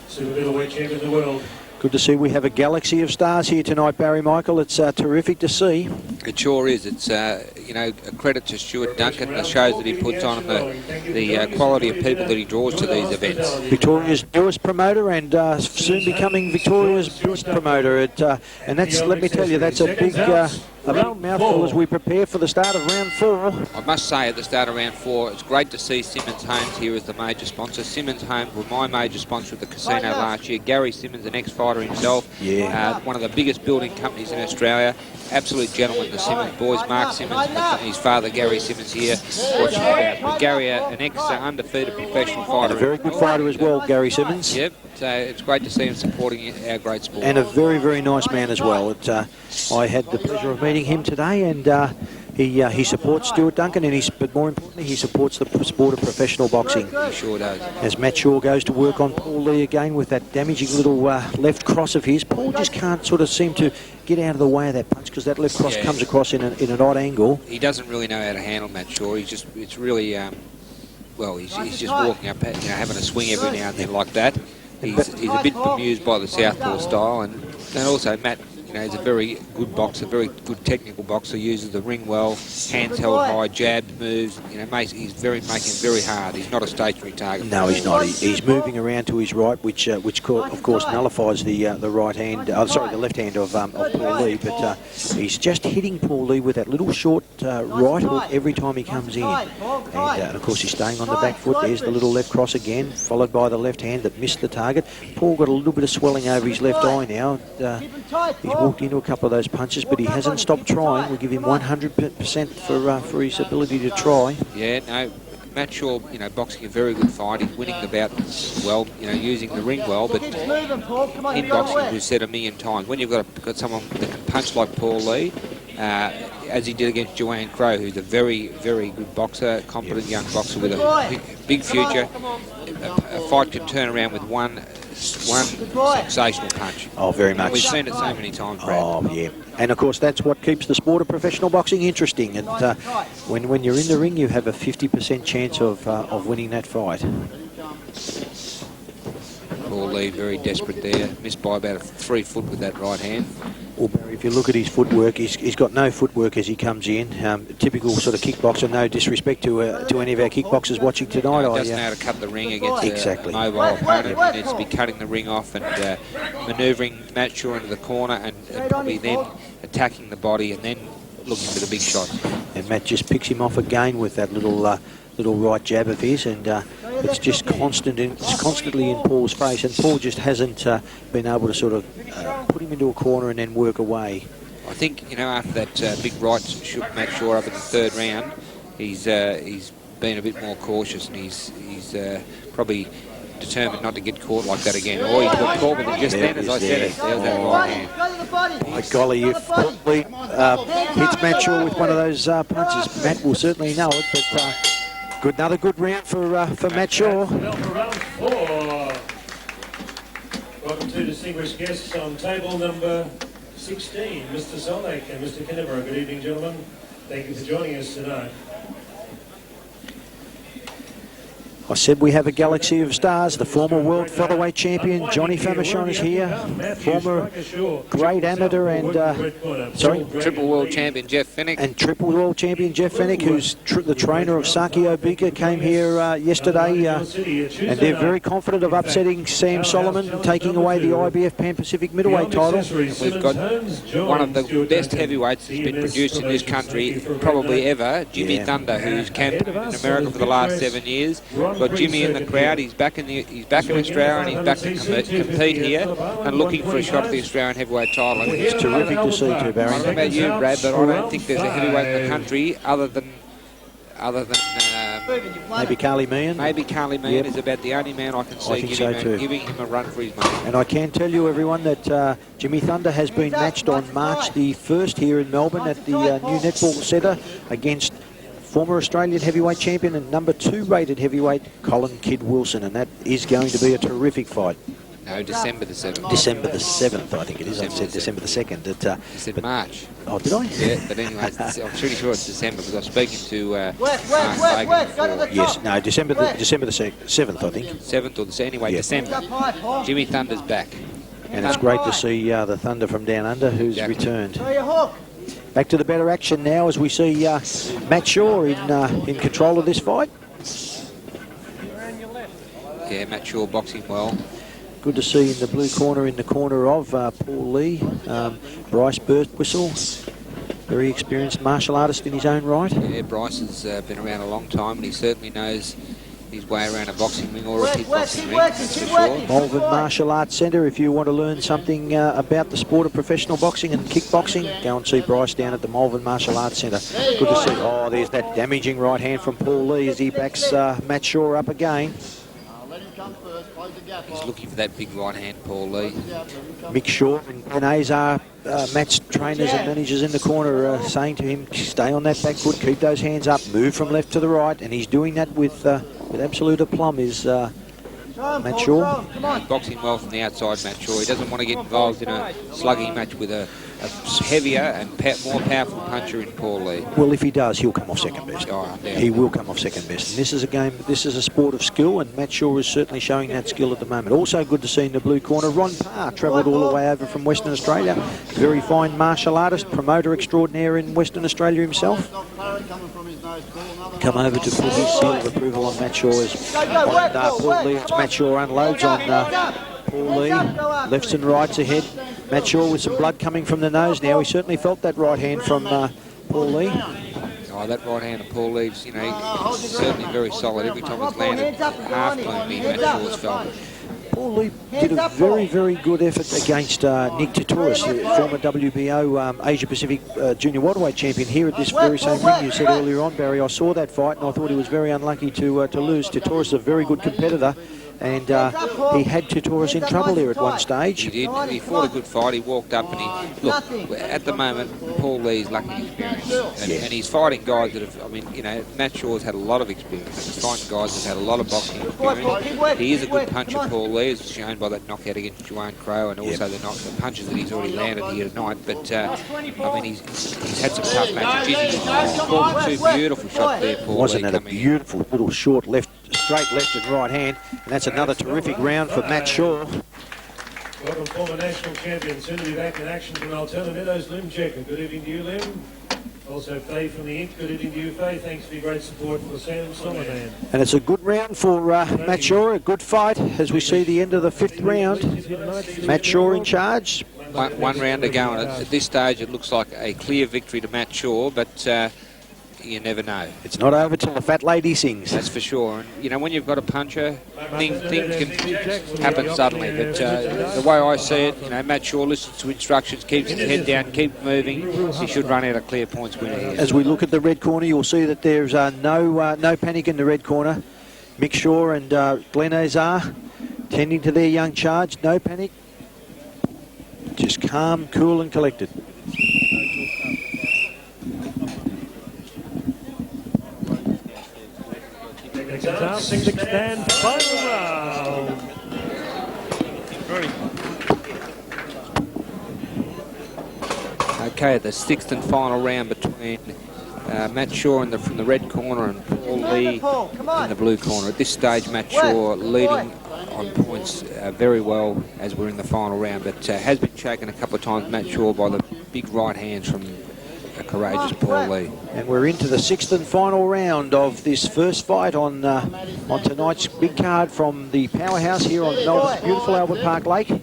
super middleweight champion of the world. Good to see we have a galaxy of stars here tonight, Barry Michael. It's terrific to see. It sure is. It's you know, a credit to Stuart Duncan, the shows that he puts on, and the quality of people that he draws to these events. Victoria's newest promoter and soon becoming Victoria's best promoter. And that's, let me tell you, that's a big mouthful as we prepare for the start of round 4. I must say, at the start of round 4, it's great to see Simmons Homes here as the major sponsor. Simmons Homes were my major sponsor at the casino last year. Gary Simmons, an ex-fighter himself, one of the biggest building companies in Australia. Absolute gentleman, the Simmons boys. Mark Simmons and his father, Gary Simmons, here watching about. Gary, an ex-undefeated professional fighter. A very good fighter as well, Gary Simmons. Yep, so it's great to see him supporting our great sport. And a very, very nice man as well. I had the pleasure of meeting him today, and he supports Stuart Duncan, but more importantly, he supports the sport of professional boxing. He sure does. As Matt Shaw goes to work on Paul Lee again with that damaging little left cross of his, Paul just can't sort of seem to get out of the way of that punch because that left cross comes across in an odd angle. He doesn't really know how to handle Matt Shaw. It's really, well, he's just walking up, having a swing every now and then like that. He's a bit bemused by the southpaw style, and also Matt, he's a very good boxer, very good technical boxer, uses the ring well, hands held high, jab moves, he's making it very hard. He's not a stationary target. No, he's not. He's moving around to his right, which of course nullifies the right hand, the left hand of Paul Lee, but he's just hitting Paul Lee with that little short right hook every time he comes in. And of course he's staying on the back foot. There's the little left cross again, followed by the left hand that missed the target. Paul got a little bit of swelling over his left eye now. He's walked into a couple of those punches, but he hasn't stopped trying. We'll give him 100% for his ability to try. Yeah, no, Matt Shaw, boxing a very good fight. He's winning the bout well, using the ring well, but in boxing, we've said a million times, when you've got someone that can punch like Paul Lee, as he did against Joanne Crow, who's a very, very good boxer, competent young boxer with a big future, a fight can turn around with one sensational punch. Oh, very much. And we've seen it so many times, Brad. Oh, yeah. And of course, that's what keeps the sport of professional boxing interesting. And when you're in the ring, you have a 50% chance of winning that fight. Paul Lee very desperate there. Missed by about 3 foot with that right hand. Well, Barry, if you look at his footwork, he's got no footwork as he comes in. Typical sort of kickboxer. No disrespect to any of our kickboxers watching tonight. He doesn't know how to cut the ring against a mobile opponent. He needs to be cutting the ring off and manoeuvring Matt Shaw into the corner and probably then attacking the body and then looking for the big shot. And Matt just picks him off again with that little right jab of his, and it's just constantly in Paul's face, and Paul just hasn't been able to sort of put him into a corner and then work away. I think after that big right shook Matt Shaw up in the 3rd round, he's been a bit more cautious, and he's probably determined not to get caught like that again. Or he got caught with it just then, as I said it. There's that right hand. My golly, if probably hits Matt Shaw with one of those punches, Matt will certainly know it, but another good round for Matt Shaw. Round 4. Welcome to distinguished guests on table number 16, Mr. Solak and Mr. Kinneborough. Good evening, gentlemen. Thank you for joining us tonight. I said we have a galaxy of stars. The former world featherweight champion Johnny Famechon is here. Former great amateur and triple world champion Jeff Fennick. And triple world champion Jeff Fennick, who's the trainer of Sakio Bika, came here yesterday, and they're very confident of upsetting Sam Soliman, taking away the IBF Pan Pacific middleweight title. We've got one of the best heavyweights that's been produced in this country, probably ever, Jimmy Thunder, who's camped in America for the last 7 years. Got Jimmy in the crowd. He's back in Australia, and he's back to compete here and looking for a shot at the Australian heavyweight title. It's terrific to see too, Barry. I don't know about you, Brad, but I don't think there's a heavyweight in the country other than maybe Carly Meehan. Maybe Carly Meehan is about the only man I can see giving him a run for his money. And I can tell you, everyone, that Jimmy Thunder has been matched on March the 1st here in Melbourne at the new Netball Centre against former Australian heavyweight champion and number 2 rated heavyweight Colin Kid Wilson, and that is going to be a terrific fight. No, December the 7th. December the 7th, I think it is. I said December the 2nd. You said March. Oh, did I? Yeah, but anyway, I'm pretty sure it's December because I was speaking to Mark Fagan before. Yes, no, December the 7th, I think. 7th or the anyway, December. Jimmy Thunder's back. And it's great to see the Thunder from down under who's returned. Throw your hook. Back to the better action now as we see Matt Shaw in control of this fight. Yeah, Matt Shaw boxing well. Good to see in the blue corner, in the corner of Paul Lee, Bryce Birtwhistle, very experienced martial artist in his own right. Yeah, Bryce has been around a long time, and he certainly knows his way around a boxing ring or a kickboxing ring, that's for sure. Melbourne Martial Arts Centre, if you want to learn something about the sport of professional boxing and kickboxing, go and see Bryce down at the Melbourne Martial Arts Centre. Good to see. Oh, there's that damaging right hand from Paul Lee as he backs Matt Shaw up again. He's looking for that big right hand, Paul Lee. Mick Shaw and Ben Azar, Matt's trainers and managers in the corner, saying to him, stay on that back foot, keep those hands up, move from left to the right, and he's doing that with absolute aplomb, is Matt Shaw. He's boxing well from the outside, Matt Shaw. He doesn't want to get involved in a slugging match with a heavier and more powerful puncher in Paul Lee. Well, if he does, he'll come off second best. Oh, yeah. He will come off second best. And this is a game, this is a sport of skill, and Matt Shaw is certainly showing that skill at the moment. Also good to see in the blue corner, Ron Parr, travelled all the way over from Western Australia. Very fine martial artist, promoter extraordinaire in Western Australia himself. Come over to put his seal of approval on Matt Shaw as Paul Lee, Matt Shaw unloads on Paul Lee, lefts and rights ahead. Matt Shaw with some blood coming from the nose now. He certainly felt that right hand from Paul Lee. Oh, that right hand of Paul Lee's, he's certainly very solid. Every time it's landed half clean, Matt Shaw's felt it. Paul Lee did a very, very good effort against Nick Tatoris, the former WBO Asia Pacific Junior Welterweight champion, here at this very same ring. You said earlier on, Barry, I saw that fight and I thought he was very unlucky to lose. Tatoris is a very good competitor, and he had Tatoris in trouble here at one stage. He did. He fought a good fight. He walked up and he... Look, at the moment, Paul Lee's lucky experience. And he's fighting guys that have... Matt Shaw's had a lot of experience. He's fighting guys that have had a lot of boxing experience. He is a good puncher, Paul Lee, as shown by that knockout against Julian Crow, and also the punches that he's already landed here tonight. But, he's had some tough matches. He's fought two beautiful shots there, Paul Lee. Wasn't that a beautiful little short left, straight left and right hand? And that's another terrific round for Matt Shaw. Welcome, former national champion, soon to be back in action from Alternatives, Lim Checker. Good evening to you, Lim. Also, Faye from the Ink. Good evening to you, Faye. Thanks for your great support for Sam Soliman. And it's a good round for Matt Shaw, a good fight as we see the end of the fifth round. Matt Shaw in charge. One round to go, and at this stage it looks like a clear victory to Matt Shaw, but you never know. It's not over till the fat lady sings. That's for sure. And when you've got a puncher, things can happen suddenly. But the way I see it, Matt Shaw listens to instructions, keeps his head down, keeps moving. He should run out a clear points winner here. As we look at the red corner, you'll see that there's no panic in the red corner. Mick Shaw and Glenn Azar tending to their young charge. No panic. Just calm, cool and collected. Sixth and final round. Okay, the sixth and final round between Matt Shaw from the red corner and Paul Lee in the blue corner. At this stage, Matt Shaw leading on points very well as we're in the final round, but has been shaken a couple of times, Matt Shaw, by the big right hands from a courageous Paul Lee. And we're into the sixth and final round of this first fight on tonight's big card from the Powerhouse here on Melbourne's beautiful Albert Park Lake. And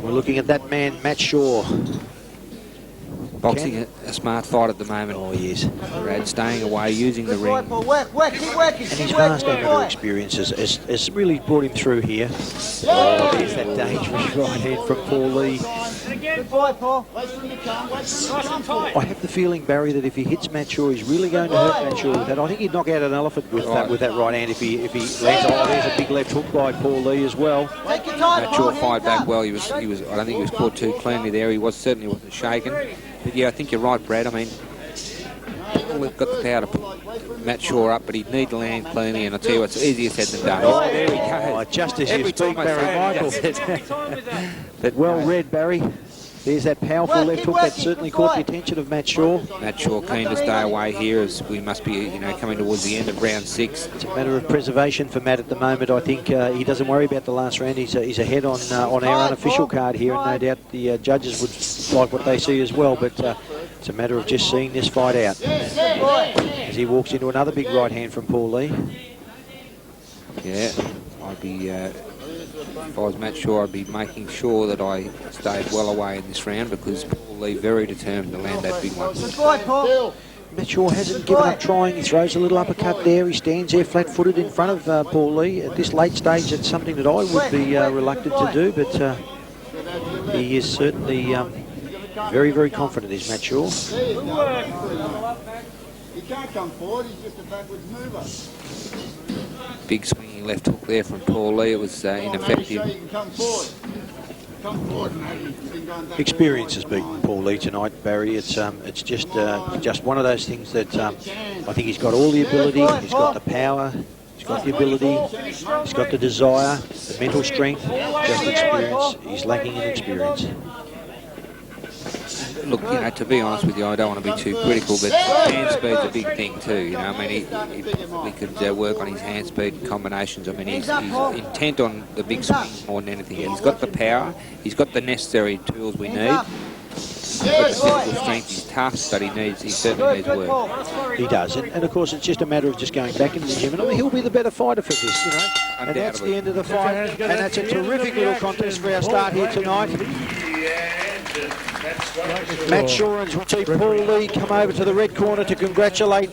we're looking at that man, Matt Shaw. Boxing a smart fight at the moment. Oh, he is. Brad staying away, using the ring. And his vast amateur experience has really brought him through here. Oh, there's that dangerous right hand from Paul Lee. Good boy, Paul. I have the feeling, Barry, that if he hits Matt Shaw, he's really going to hurt Matt Shaw with that. I think he'd knock out an elephant with that right hand if he lands. Oh, there's a big left hook by Paul Lee as well. Matt Shaw fired back well. He was. I don't think he was caught too cleanly there. He certainly wasn't shaken. But yeah, I think you're right, Brad. I mean, we've got the power to put Matt Shaw up, but he'd need to land cleanly, and I'll tell you what, it's easier said than done. Oh, there he goes. Just as you speak, Barry Michael. But well read, Barry. There's that powerful left hook that certainly caught the attention of Matt Shaw. Matt Shaw keen to stay away here as we must be, coming towards the end of round 6. It's a matter of preservation for Matt at the moment. I think he doesn't worry about the last round. He's ahead on our unofficial card here, and no doubt the judges would like what they see as well. But it's a matter of just seeing this fight out as he walks into another big right hand from Paul Lee. Yeah, I'd be. If I was Matt Shaw, I'd be making sure that I stayed well away in this round because Paul Lee very determined to land that big one. Matt Shaw hasn't given up trying. He throws a little uppercut there. He stands there flat-footed in front of Paul Lee. At this late stage, it's something that I would be reluctant to do, but he is certainly very, very confident, is Matt Shaw. He can't come forward, he's just a backwards mover. Big swinging left hook there from Paul Lee. It was ineffective. Experience has beaten Paul Lee tonight, Barry. It's just one of those things that I think he's got all the ability, he's got the power, he's got the ability, he's got the desire, the mental strength, just experience. He's lacking in experience. Look, to be honest with you, I don't want to be too critical, but hand speed's a big thing too. I mean, we could work on his hand speed and combinations. I mean, he's intent on the big swings more than anything else. He's got the power, he's got the necessary tools we need. But the physical strength is tough, but he certainly needs work. He does, and of course it's just a matter of just going back into the gym, and he'll be the better fighter for this, And that's the end of the fight, and that's a terrific little contest for our start here tonight. Matt Shaw and see Paul Lee come over to the red corner to congratulate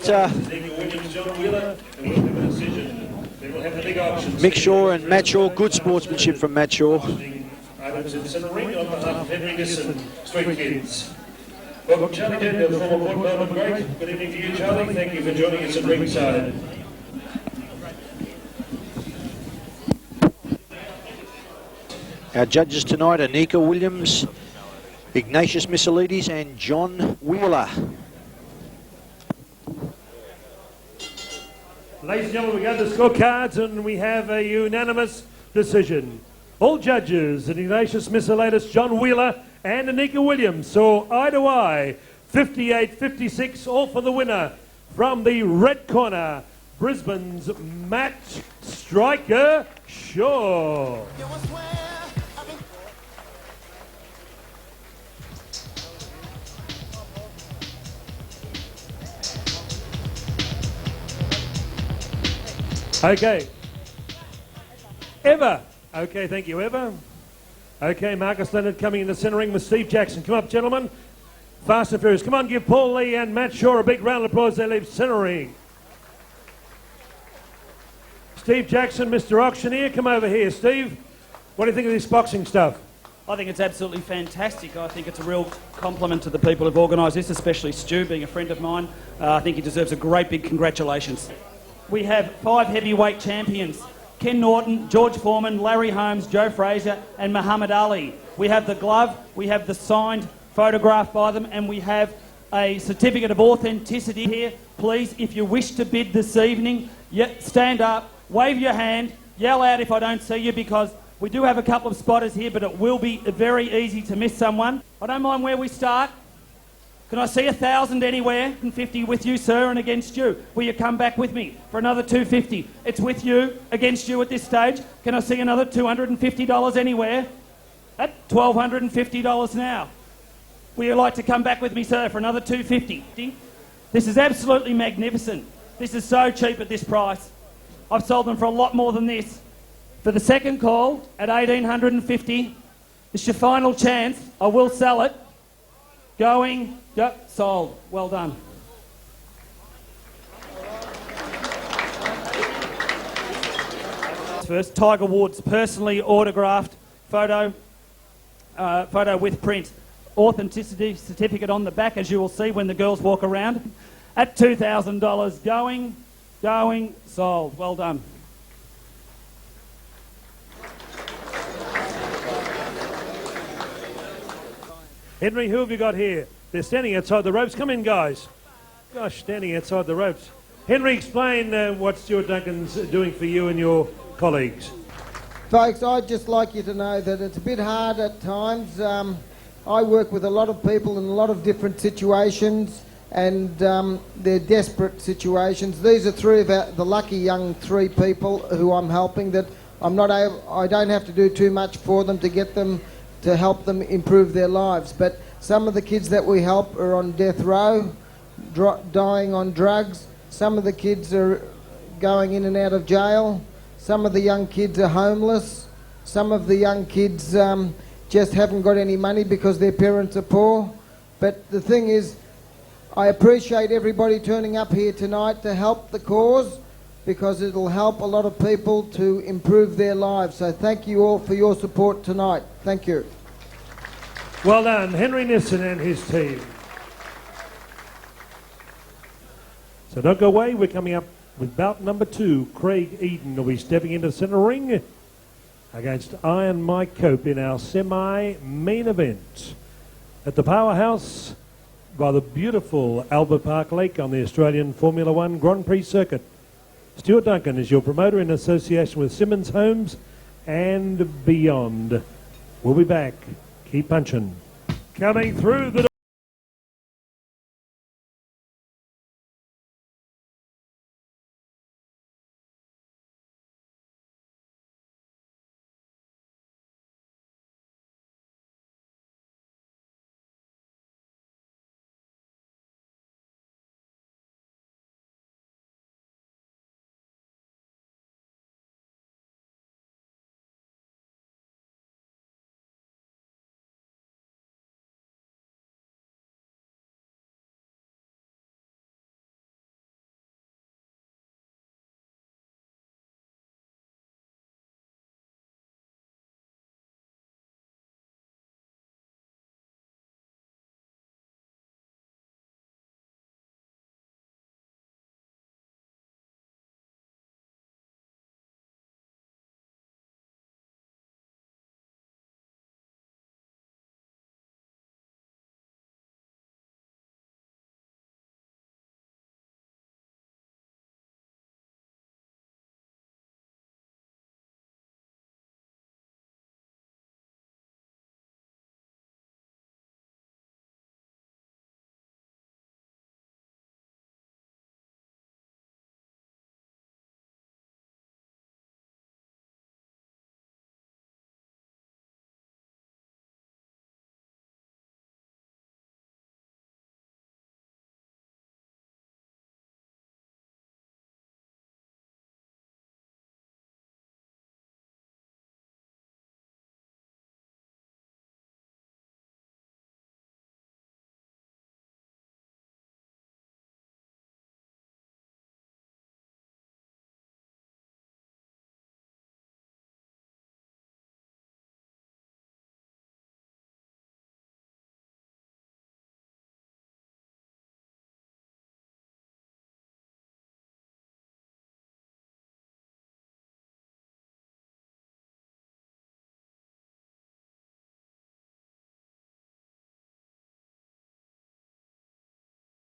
Mick Shaw and Matt Shaw. Good sportsmanship from Matt Shaw. Welcome, Charlie Daniel, the former Port Melbourne great. Good evening to you, Charlie. Thank you for joining us at ringside. Our judges tonight are Nika Williams, Ignatius Missilides and John Wheeler. Ladies and gentlemen, we got the scorecards and we have a unanimous decision. All judges, Ignatius Missilides, John Wheeler and Nika Williams saw eye to eye, 58-56, all for the winner. From the red corner, Brisbane's Matt Striker Shaw. Okay. Eva. Okay, thank you, Eva. Okay, Marcus Leonard coming in the centre ring with Steve Jackson. Come up, gentlemen. Fast and furious. Come on, give Paul Lee and Matt Shaw a big round of applause. They leave centre ring. Steve Jackson, Mr. Auctioneer, come over here. Steve, what do you think of this boxing stuff? I think it's absolutely fantastic. I think it's a real compliment to the people who've organised this, especially Stu, being a friend of mine. I think he deserves a great big congratulations. We have 5 heavyweight champions: Ken Norton, George Foreman, Larry Holmes, Joe Frazier and Muhammad Ali. We have the glove, we have the signed photograph by them, and we have a certificate of authenticity here. Please, if you wish to bid this evening, stand up, wave your hand, yell out if I don't see you, because we do have a couple of spotters here, but it will be very easy to miss someone. I don't mind where we start. Can I see 1,000 anywhere? 50 with you, sir, and against you. Will you come back with me for another 250? It's with you, against you at this stage. Can I see another $250 anywhere? At $1,250 now. Will you like to come back with me, sir, for another 250? This is absolutely magnificent. This is so cheap at this price. I've sold them for a lot more than this. For the second call at $1,850, it's your final chance. I will sell it. Going, yep, sold. Well done. First, Tiger Woods personally autographed photo with print. Authenticity certificate on the back, as you will see when the girls walk around. At $2,000. Going, sold. Well done. Henry, who have you got here? They're standing outside the ropes. Come in, guys. Gosh, standing outside the ropes. Henry, explain what Stuart Duncan's doing for you and your colleagues. Folks, I'd just like you to know that it's a bit hard at times. I work with a lot of people in a lot of different situations, and they're desperate situations. These are three of the lucky young three people who I'm helping that I don't have to do too much for them to get them to help them improve their lives. But some of the kids that we help are on death row, dying on drugs. Some of the kids are going in and out of jail. Some of the young kids are homeless. Some of the young kids just haven't got any money because their parents are poor. But the thing is, I appreciate everybody turning up here tonight to help the cause, because it'll help a lot of people to improve their lives. So thank you all for your support tonight. Thank you. Well done, Henry Nissen and his team. So don't go away. We're coming up with bout number 2. Craig Eden will be stepping into the centre ring against Iron Mike Cope in our semi-main event at the Powerhouse by the beautiful Albert Park Lake on the Australian Formula One Grand Prix circuit. Stuart Duncan is your promoter in association with Simmons Homes and Beyond. We'll be back. Keep punching. Coming through the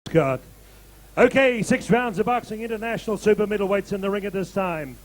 Scott. Okay, 6 rounds of boxing, international super middleweights in the ring at this time.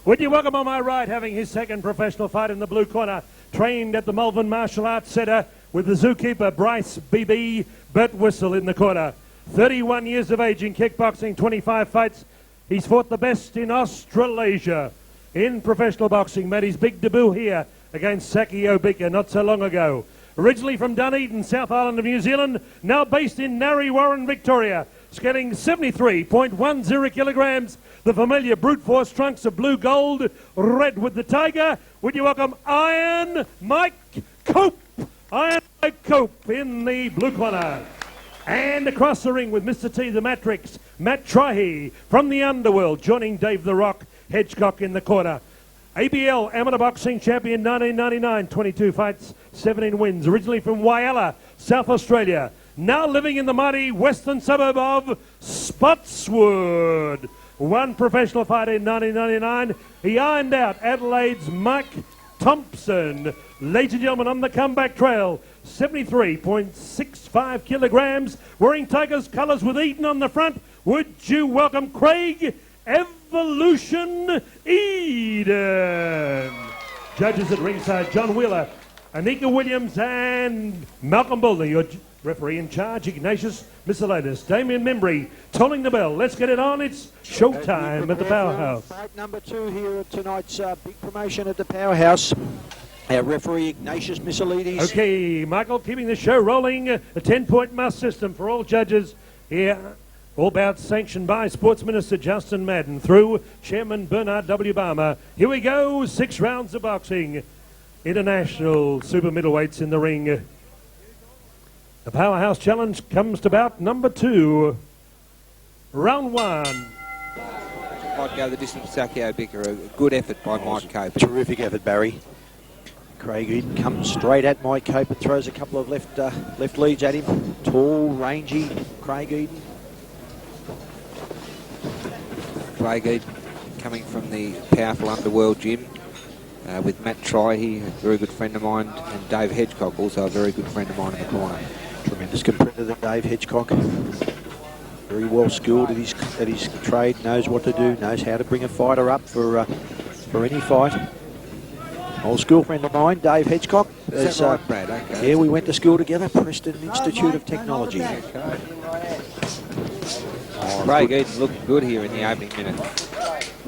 Would you welcome on my right, having his second professional fight in the blue corner, trained at the Melbourne Martial Arts Centre with the zookeeper Bryce BB Bert Whistle in the corner. 31 years of age in kickboxing, 25 fights. He's fought the best in Australasia. In professional boxing, made his big debut here against Sakio Bika not so long ago. Originally from Dunedin, South Island of New Zealand, now based in Narre Warren, Victoria. Scaling 73.10 kilograms, the familiar brute force trunks of blue gold, red with the tiger. Would you welcome Iron Mike Cope? Iron Mike Cope in the blue corner. And across the ring with Mr. T, the Matrix, Matt Trihey from the Underworld, joining Dave the Rock Hedgecock in the corner. ABL Amateur Boxing Champion 1999, 22 fights, 17 wins. Originally from Whyalla, South Australia. Now living in the mighty western suburb of Spotswood. One professional fight in 1999. He ironed out Adelaide's Mike Thompson. Ladies and gentlemen, on the comeback trail, 73.65 kilograms, wearing Tigers colours with Eden on the front. Would you welcome Craig Evolution Eden? Judges at ringside, John Wheeler, Anika Williams and Malcolm Boulder, your referee in charge, Ignatius Miscellaneous, Damien Membry, tolling the bell. Let's get it on. It's showtime at the Powerhouse. Fight number 2 here at tonight's big promotion at the Powerhouse. Our referee, Ignatius Miscellaneous. Okay, Michael, keeping the show rolling. A 10-point must system for all judges here. All bouts sanctioned by Sports Minister Justin Madden through Chairman Bernard W. Barmer. Here we go, 6 rounds of boxing. International super middleweights in the ring. The Powerhouse Challenge comes to bout number 2. Round 1. Might go the distance, Sakio Bika. A good effort by Mike Cope. Terrific effort, Barry. Craig Eden comes straight at Mike Cope and throws a couple of left leads at him. Tall, rangy Craig Eden. Craig Eden coming from the powerful Underworld gym with Matt Tryhe, a very good friend of mine, and Dave Hedgecock, also a very good friend of mine in the corner. Tremendous competitor, Dave Hedgecock. Very well skilled at his trade, knows what to do, knows how to bring a fighter up for any fight. Old school friend of mine, Dave Hedgecock. Is that right, Brad? Okay. Yeah, we went to school together, Preston Institute of Technology. Okay. Craig Eden looked good here in the opening minute.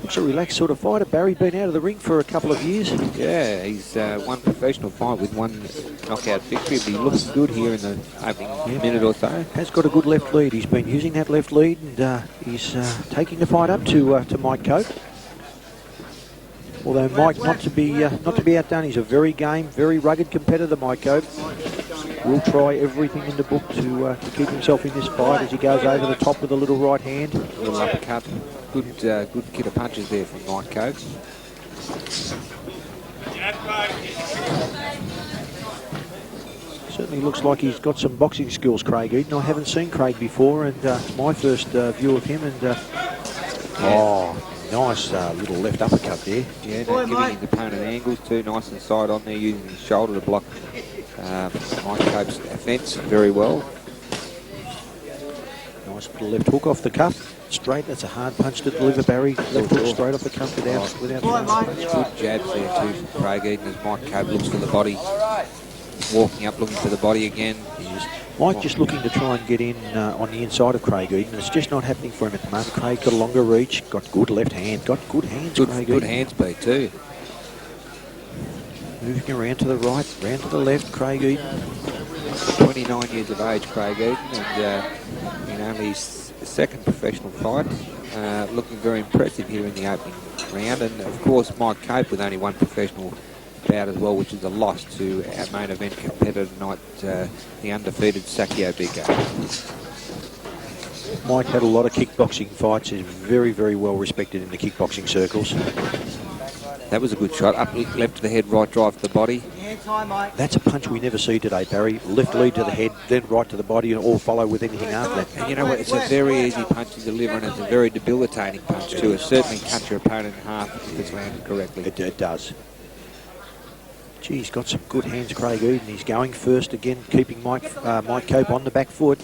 Looks a relaxed sort of fighter. Barry been out of the ring for a couple of years. Yeah, he's won professional fight with 1 knockout victory, but he looks good here in the opening minute or so. Has got a good left lead. He's been using that left lead, and he's taking the fight up to Mike Cope. Although Mike, not to be outdone, he's a very game, very rugged competitor, Mike Cope. Will try everything in the book to keep himself in this fight as he goes over the top with a little right hand. A little uppercut. Good kit of punches there from Mike Cope. Certainly looks like he's got some boxing skills, Craig Eden. I haven't seen Craig before, and it's my first view of him. And nice little left uppercut there. Yeah, giving his opponent angles too. Nice and side on there, using his shoulder to block Mike Cope's offence very well. Nice little left hook off the cuff. Straight, that's a hard punch to deliver, Barry. Left hook straight off the cuff without punch. Good jabs there too from Craig Eden as Mike Cope looks for the body. Walking up, looking for the body again. Mike just looking to try and get in on the inside of Craig Eden. It's just not happening for him at the moment. Craig got a longer reach, got good left hand, got good hands, Craig Good Eden. hand speed too. Moving around to the right, round to the left, Craig Eden. 29 years of age, Craig Eden, and in only his second professional fight. Looking very impressive here in the opening round. And of course, Mike Cope with only 1 professional bout as well, which is a loss to our main event competitor tonight, the undefeated Sakio Bika. Mike had a lot of kickboxing fights. He's very, very well respected in the kickboxing circles. That was a good shot. Up, left to the head, right drive to the body. That's a punch we never see today, Barry. Left lead to the head, then right to the body, and all follow with anything after that. And you know what? It's a very easy punch to deliver, and it's a very debilitating punch too. It certainly cuts your opponent in half if it's landed correctly. It does. Gee, he's got some good hands, Craig Eden. He's going first again, keeping Mike Cope on the back foot.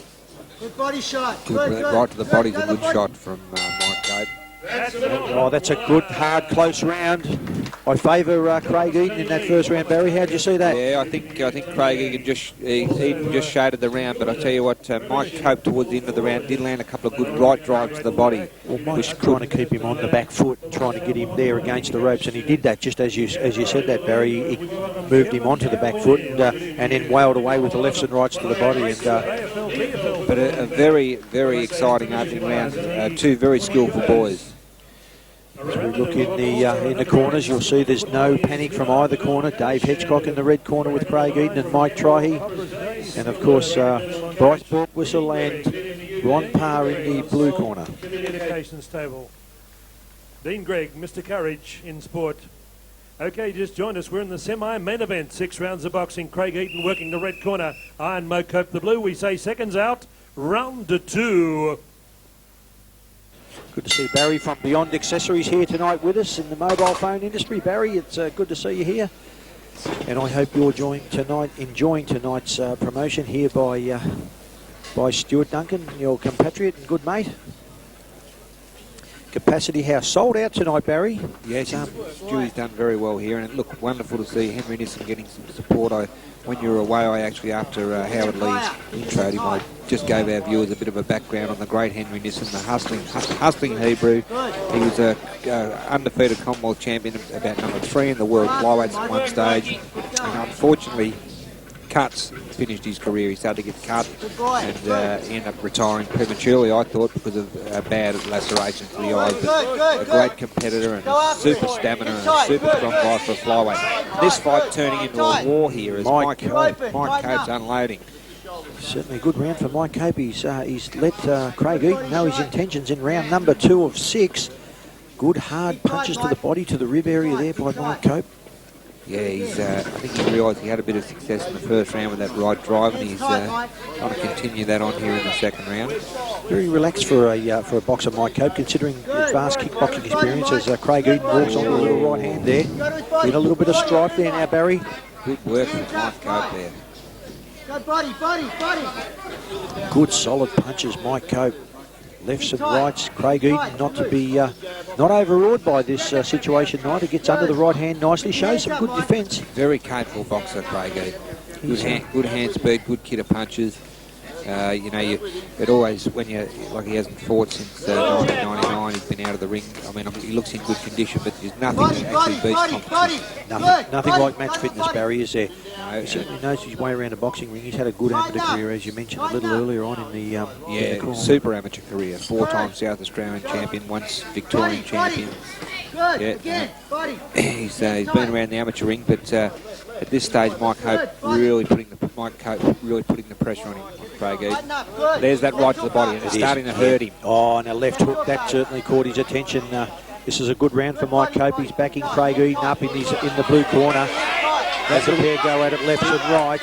Good body shot. Right to the body's a good shot from Mike Cope. Oh, that's a good, hard, close round. I favour Craig Eden in that first round. Barry, how did you see that? Yeah, I think Craig Eden just shaded the round, but I tell you what, Mike Cope towards the end of the round did land a couple of good right drives to the body. Well, Mike's trying to keep him on the back foot, trying to get him there against the ropes, and he did that just as you said that, Barry. He moved him onto the back foot and then wailed away with the lefts and rights to the body. And but a very, very exciting opening round. 2 very skillful boys. As we look in the corners, you'll see there's no panic from either corner. Dave Hedgecock in the red corner with Craig Eden and Mike Tryhe. And of course, Bryce Borkwhistle and Ron Parr in the blue corner. Communications table. Dean Gregg, Mr. Courage in sport. Okay, just joined us. We're in the semi-main event. 6 rounds of boxing. Craig Eden working the red corner. Iron Mo Cope the blue. We say seconds out. Round 2. Good to see Barry from Beyond Accessories here tonight with us in the mobile phone industry. Barry, it's good to see you here. And I hope you're enjoying tonight's promotion here by Stuart Duncan, your compatriot and good mate. Capacity House sold out tonight, Barry. Yes, Julie's done very well here, and it looked wonderful to see Henry Nissen getting some support. When you were away, I actually, after Howard Lee's intro, I just gave our viewers a bit of a background on the great Henry Nissen, the hustling Hebrew. He was a undefeated Commonwealth champion, about number 3 in the world flyweights at one stage, and unfortunately, cuts finished his career. He started to get cut and ended up retiring prematurely, I thought, because of bad lacerations to the eyes. But a great competitor and super stamina and a super strong guy for a flyweight. This fight turning into a war here as Mike Cope's unloading. Certainly a good round for Mike Cope. He's let Craig Eaton know his intentions in round number 2 of 6. Good hard punches to the body, to the rib area there by Mike Cope. Yeah, I think he realised he had a bit of success in the first round with that right drive, and he's trying to continue that on here in the second round. Very relaxed for a boxer, Mike Cope, considering his vast kickboxing experience, as Craig Eaton walks on the little right hand there. With a little bit of strife there now, Barry. Good work from Mike Cope there. Good solid punches, Mike Cope. Lefts and rights. Craig Eaton not to be not overawed by this situation tonight. He gets under the right hand nicely, shows some good defence. Very capable boxer, Craig Eaton. Good hand speed, good kit of punches. It always, when he hasn't fought since 1999, he's been out of the ring. I mean, he looks in good condition, but there's nothing that actually beats competition. Nothing like match fitness, Barry, is there? No, he certainly knows his way around a boxing ring. He's had a good amateur career, as you mentioned a little earlier on in the super amateur career. 4-time South Australian champion, once Victorian champion. He's been around the amateur ring, but at this stage, Mike Cope really putting the pressure on him, Craig Eaton. There's that right to the body, and it's starting to hurt him. Oh, and a left hook, that certainly caught his attention. This is a good round for Mike Cope. He's backing Craig Eaton up in the blue corner. As the pair go at it, left and right.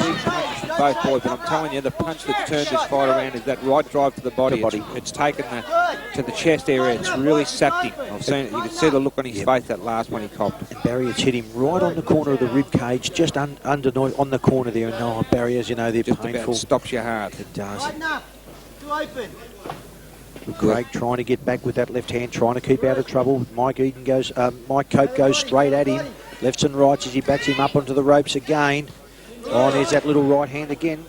Both boys, but I'm telling you, the punch that turned this fight around is that right drive to the body. It's taken to the chest area. It's really sapped him. I've seen it. You can see the look on his face, that last one he copped. And Barry, it's hit him right on the corner of the rib cage, just on the corner there. And Barry, as you know, they're just painful. About stops your heart. It does. Craig trying to get back with that left hand, trying to keep out of trouble. Mike Cope goes straight at him. Lefts and rights as he backs him up onto the ropes again. Oh, and there's that little right hand again.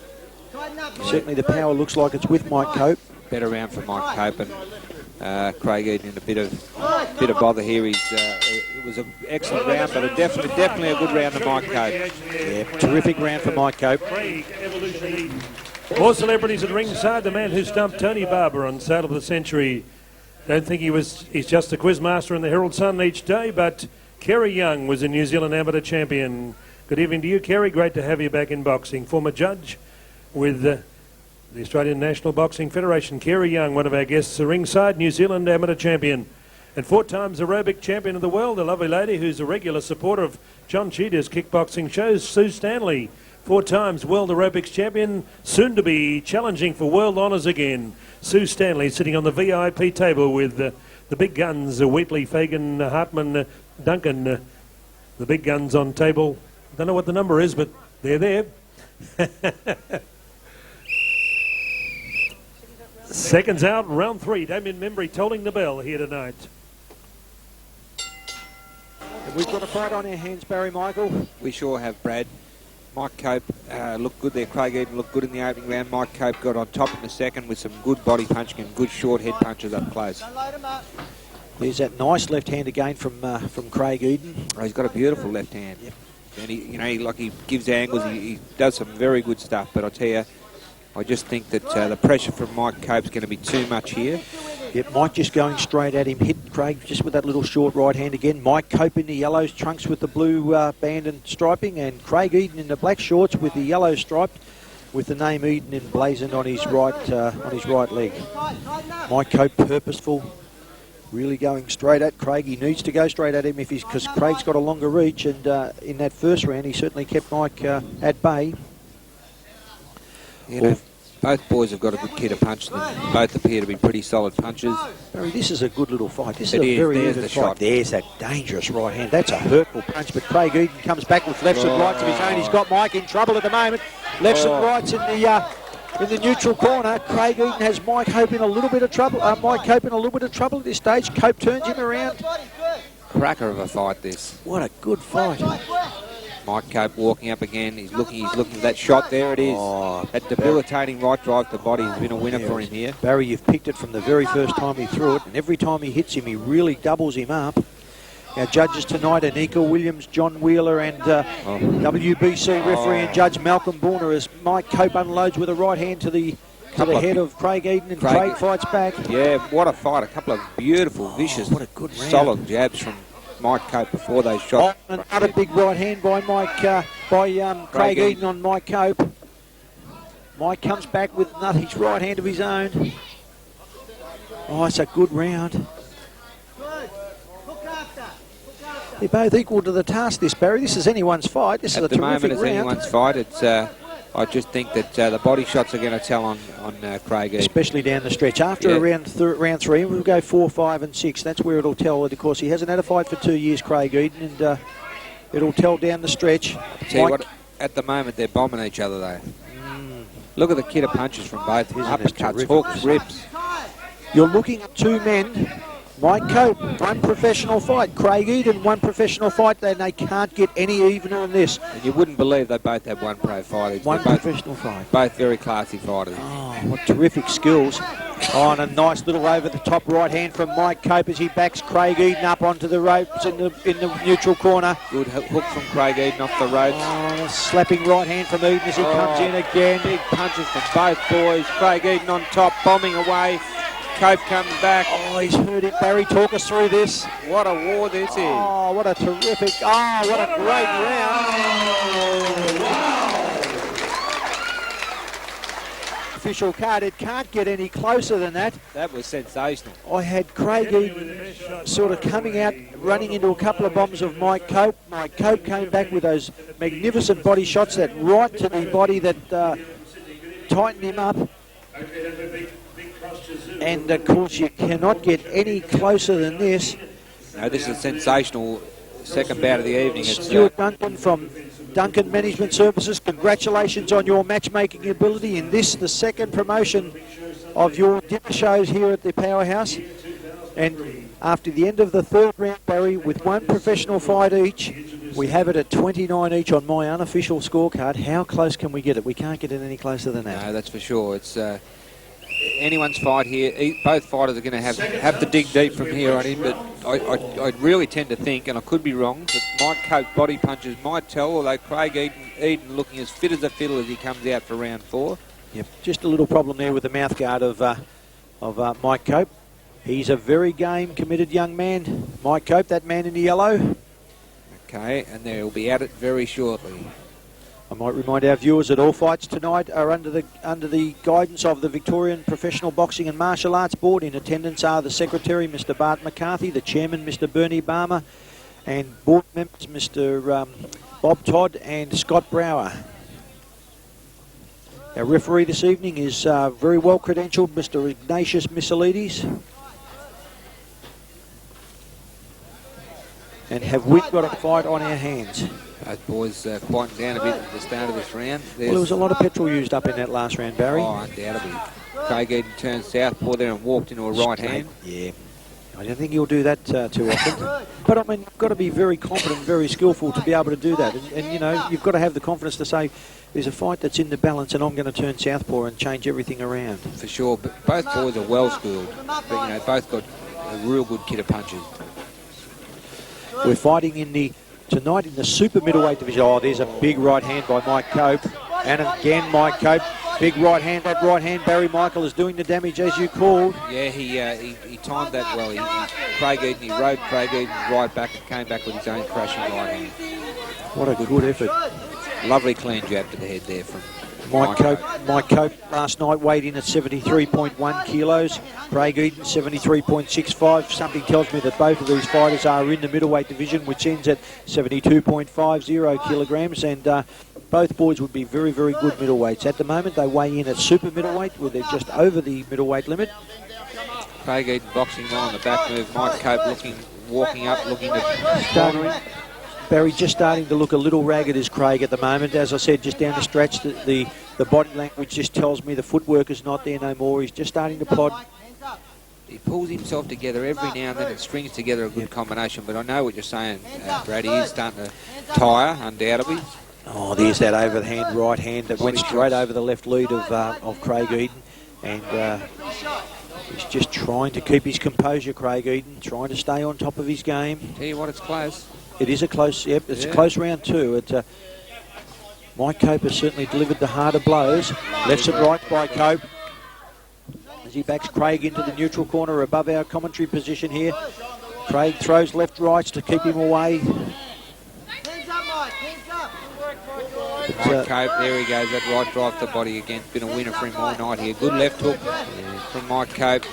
Certainly the power looks like it's with Mike Cope. Better round for Mike Cope, and Craig Eaton in a bit of bother here. It was an excellent round, but definitely a good round to Mike Cope. Yeah, terrific round for Mike Cope. More celebrities at ringside. The man who stumped Tony Barber on Sale of the Century. Don't think he's just a quizmaster in the Herald Sun each day, but Kerry Young was a New Zealand amateur champion. Good evening to you, Kerry. Great to have you back in boxing. Former judge with the Australian National Boxing Federation. Kerry Young, one of our guests at ringside, New Zealand amateur champion. And 4 times aerobic champion of the world, a lovely lady who's a regular supporter of John Cheetah's kickboxing shows, Sue Stanley. 4 times world aerobics champion, soon to be challenging for world honours again. Sue Stanley sitting on the VIP table with the big guns, Wheatley, Fagan, Hartman, Duncan, the big guns on table. Don't know what the number is, but they're there. Seconds out, round 3. Damien Membry tolling the bell here tonight. We've got a fight on our hands, Barry Michael. We sure have, Brad. Mike Cope looked good there. Craig Eaton looked good in the opening round. Mike Cope got on top in the second with some good body punching and good short head punches up close. There's that nice left hand again from Craig Eaton. Oh, he's got a beautiful left hand. Yep. And he gives angles. He does some very good stuff. But I tell you, I just think that the pressure from Mike Cope's going to be too much here. Yep, Mike just going straight at him. Hit Craig just with that little short right hand again. Mike Cope in the yellow trunks with the blue band and striping, and Craig Eaton in the black shorts with the yellow stripe, with the name Eden emblazoned on his right leg. Mike Cope purposeful, really going straight at Craig. He needs to go straight at him because Craig's got a longer reach, and in that first round he certainly kept Mike at bay. You know, both boys have got a good kit of punch. Both appear to be pretty solid punches. Barry, this is a good little fight. This is a very even fight. There's that dangerous right hand. That's a hurtful punch, but Craig Eaton comes back with lefts and rights of his own. He's got Mike in trouble at the moment. Lefts and rights in the In the neutral corner, Craig Eden has Mike Cope in a little bit of trouble. Mike Cope in a little bit of trouble at this stage. Cope turns him around. Cracker of a fight, this. What a good fight. Mike Cope walking up again. He's looking for that shot. There it is. Oh, that debilitating right drive to the body has been a winner for him here. Barry, you've picked it from the very first time he threw it, and every time he hits him, he really doubles him up. Our judges tonight are Anika Williams, John Wheeler, and WBC referee and judge Malcolm Borner as Mike Cope unloads with a right hand to the head of Craig Eden, and Craig fights back. Yeah, what a fight. A couple of beautiful, vicious, what a good round. Solid jabs from Mike Cope before they shot. Another big right hand by Craig Eden on Mike Cope. Mike comes back with his right hand of his own. Oh, it's a good round. They're both equal to the task, this, Barry. This is anyone's fight. This is a terrific round. At the moment, it's anyone's fight. It's, I just think that the body shots are going to tell on Craig Eden. Especially down the stretch. After round 3, we'll go 4, 5 and 6. That's where it'll tell. Of course, he hasn't had a fight for 2 years, Craig Eden, and it'll tell down the stretch. Tell you what, at the moment, they're bombing each other, though. Look at the kit of punches from both. Uppercuts, hooks, rips. You're looking at two men. Mike Cope, one professional fight. Craig Eden, one professional fight. And they can't get any evener than this. And you wouldn't believe they both have one pro fight. One professional fight. Both very classy fighters. Oh, what terrific skills. Oh, and a nice little over-the-top right hand from Mike Cope as he backs Craig Eden up onto the ropes in the neutral corner. Good hook from Craig Eden off the ropes. Oh, slapping right hand from Eden as he comes in again. Big punches from both boys. Craig Eden on top, bombing away. Cope comes back. Oh, he's hurt it. Barry, talk us through this. What a war this is. Oh, what a terrific... Oh, what a great round. Wow. Official card, it can't get any closer than that. That was sensational. I had Craig Eden sort of coming out, running into a couple of bombs of Mike Cope. Mike Cope came back with those magnificent body shots, that right to the body that tightened him up. And of course you cannot get any closer than this. No, this is a sensational second bout of the evening. Stuart Duncan from Duncan Management Services, congratulations on your matchmaking ability in this, the second promotion of your dinner shows here at the Powerhouse. And after the end of the third round, Barry, with one professional fight each, we have it at 29 each on my unofficial scorecard. How close can we get it? We can't get it any closer than that. No, that's for sure. It's anyone's fight here. Both fighters are going to have to dig deep from here on in, but I really tend to think, and I could be wrong, that Mike Cope body punches might tell, although Craig Eden looking as fit as a fiddle as he comes out for round 4. Yep, just a little problem there with the mouth guard of Mike Cope. He's a very game, committed young man. Mike Cope, that man in the yellow. Okay, and they'll be at it very shortly. I might remind our viewers that all fights tonight are under the guidance of the Victorian Professional Boxing and Martial Arts Board. In attendance are the Secretary, Mr. Bart McCarthy, the Chairman, Mr. Bernie Barmer, and board members, Mr. Bob Todd and Scott Brower. Our referee this evening is very well credentialed, Mr. Ignatius Missilides. And have we got a fight on our hands? Both boys quieting down a bit at the start of this round. Well, there was a lot of petrol used up in that last round, Barry. Oh, undoubtedly. Craig Eden turned southpaw there and walked into a right hand. Yeah. I don't think he'll do that too often. But, I mean, you've got to be very confident, very skillful to be able to do that. And you know, you've got to have the confidence to say, there's a fight that's in the balance and I'm going to turn southpaw and change everything around. For sure. But both boys are well schooled. But, you know, both got a real good kit of punches. We're fighting tonight in the super middleweight division. Oh, there's a big right hand by Mike Cope. And again, Mike Cope, big right hand. That right hand, Barry Michael, is doing the damage as you called. Yeah, he timed that well. He rode Craig Eden right back and came back with his own crashing right hand. What a good effort. Lovely clean jab to the head there from Mike Cope. Mike Cope last night weighed in at 73.1 kilos. Craig Eden 73.65. Something tells me that both of these fighters are in the middleweight division, which ends at 72.50 kilograms. And both boys would be very, very good middleweights. At the moment, they weigh in at super middleweight, where they're just over the middleweight limit. Craig Eden boxing well on the back move. Mike Cope walking up, looking to corner him. Barry just starting to look a little ragged as Craig at the moment. As I said, just down the stretch, the body language just tells me the footwork is not there no more. He's just starting to plod. He pulls himself together every now and then and strings together a good combination. But I know what you're saying, Brad. He is starting to tire, undoubtedly. Oh, there's that overhand right hand that went straight over the left lead of Craig Eden. And he's just trying to keep his composure, Craig Eden, trying to stay on top of his game. Tell you what, it's close. It is a close, yep, it's a close round too. Mike Cope has certainly delivered the harder blows. Lefts and rights by Cope. As he backs Craig into the neutral corner above our commentary position here. Craig throws left rights to keep him away. Mike Cope, there he goes, that right drive to the body again. Been a winner for him all night here. Good left hook from Mike Cope.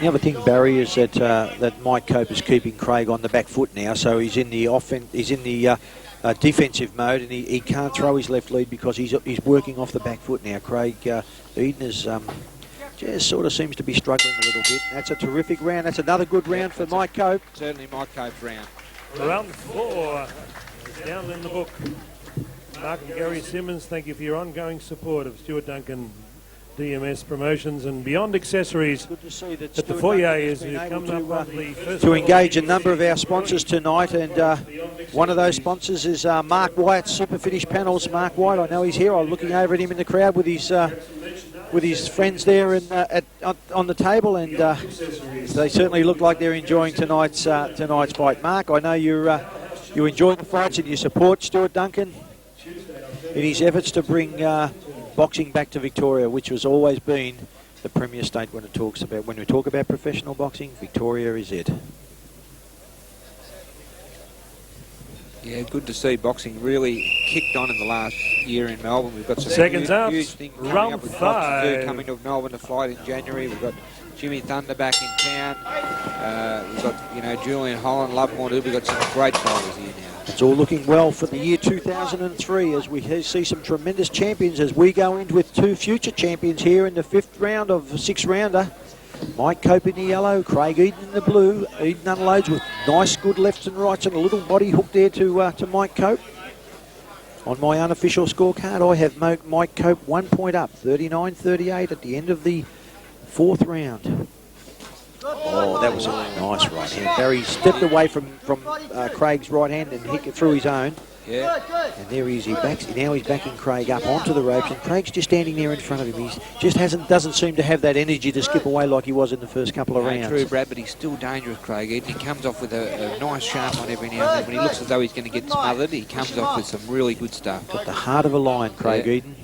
The other thing, Barry, is that that Mike Cope is keeping Craig on the back foot now, so he's in the defensive mode, and he can't throw his left lead because he's working off the back foot now. Craig Eden is just sort of seems to be struggling a little bit. That's a terrific round. That's another good round for Mike Cope. Certainly Mike Cope's round. Round 4 is down in the book. Mark and Gary Simmons, thank you for your ongoing support of Stuart Duncan DMS Promotions and Beyond Accessories. Good to see that at the foyer is coming up on the first to engage a number of our sponsors tonight, and one of those sponsors is Mark White, Super Finish Panels. Mark White, I know he's here. I'm looking over at him in the crowd with his friends there on the table, and they certainly look like they're enjoying tonight's fight. Mark, I know you enjoy the fights and you support Stuart Duncan in his efforts to bring boxing back to Victoria, which has always been the premier state when we talk about professional boxing. Victoria is it. Yeah, good to see boxing really kicked on in the last year in Melbourne. We've got some seconds out. Huge things coming Round up with 5 coming to Melbourne to fight in January. We've got Jimmy Thunder back in town. We've got Julian, Holland, Lovemore. We've got some great fighters here now. It's all looking well for the year 2003 as we see some tremendous champions as we go in with 2 future champions here in the 5th round of a 6-rounder. Mike Cope in the yellow, Craig Eden in the blue. Eden unloads with nice good lefts and rights and a little body hook there to Mike Cope. On my unofficial scorecard, I have Mike Cope 1 point up, 39-38 at the end of the 4th round. Oh, that was a nice right hand. Barry stepped away from Craig's right hand and hit it through his own. Yeah. And there he is. Now he's backing Craig up onto the ropes, and Craig's just standing there in front of him. He just doesn't seem to have that energy to skip away like he was in the first couple of rounds. True, Brad, but he's still dangerous, Craig Eden. He comes off with a nice sharp one every now and then. When he looks as though he's going to get smothered, he comes off with some really good stuff. Got the heart of a lion, Craig Eden.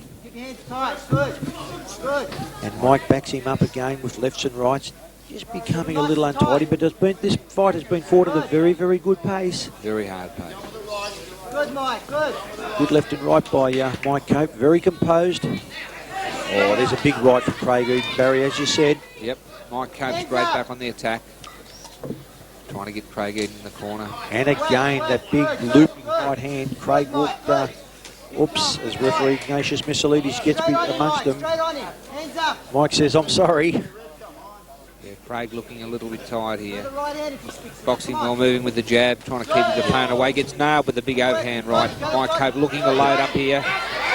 And Mike backs him up again with lefts and rights. Just becoming a little untidy, but this fight has been fought at a very, very good pace. Very hard pace. Good, Mike, good. Good left and right by Mike Cope, very composed. Oh, there's a big right from Craig Eden, Barry, as you said. Yep, Mike Cope's great back on the attack. Trying to get Craig Eden in the corner. And again, that big looping right hand. Craig walked, oops, as referee Ignatius Missilidis gets amongst them. Mike says, I'm sorry. Yeah, Craig looking a little bit tired here. Boxing well, moving with the jab, trying to keep his opponent away. Gets nailed with the big overhand right. Mike Cope looking to load up here.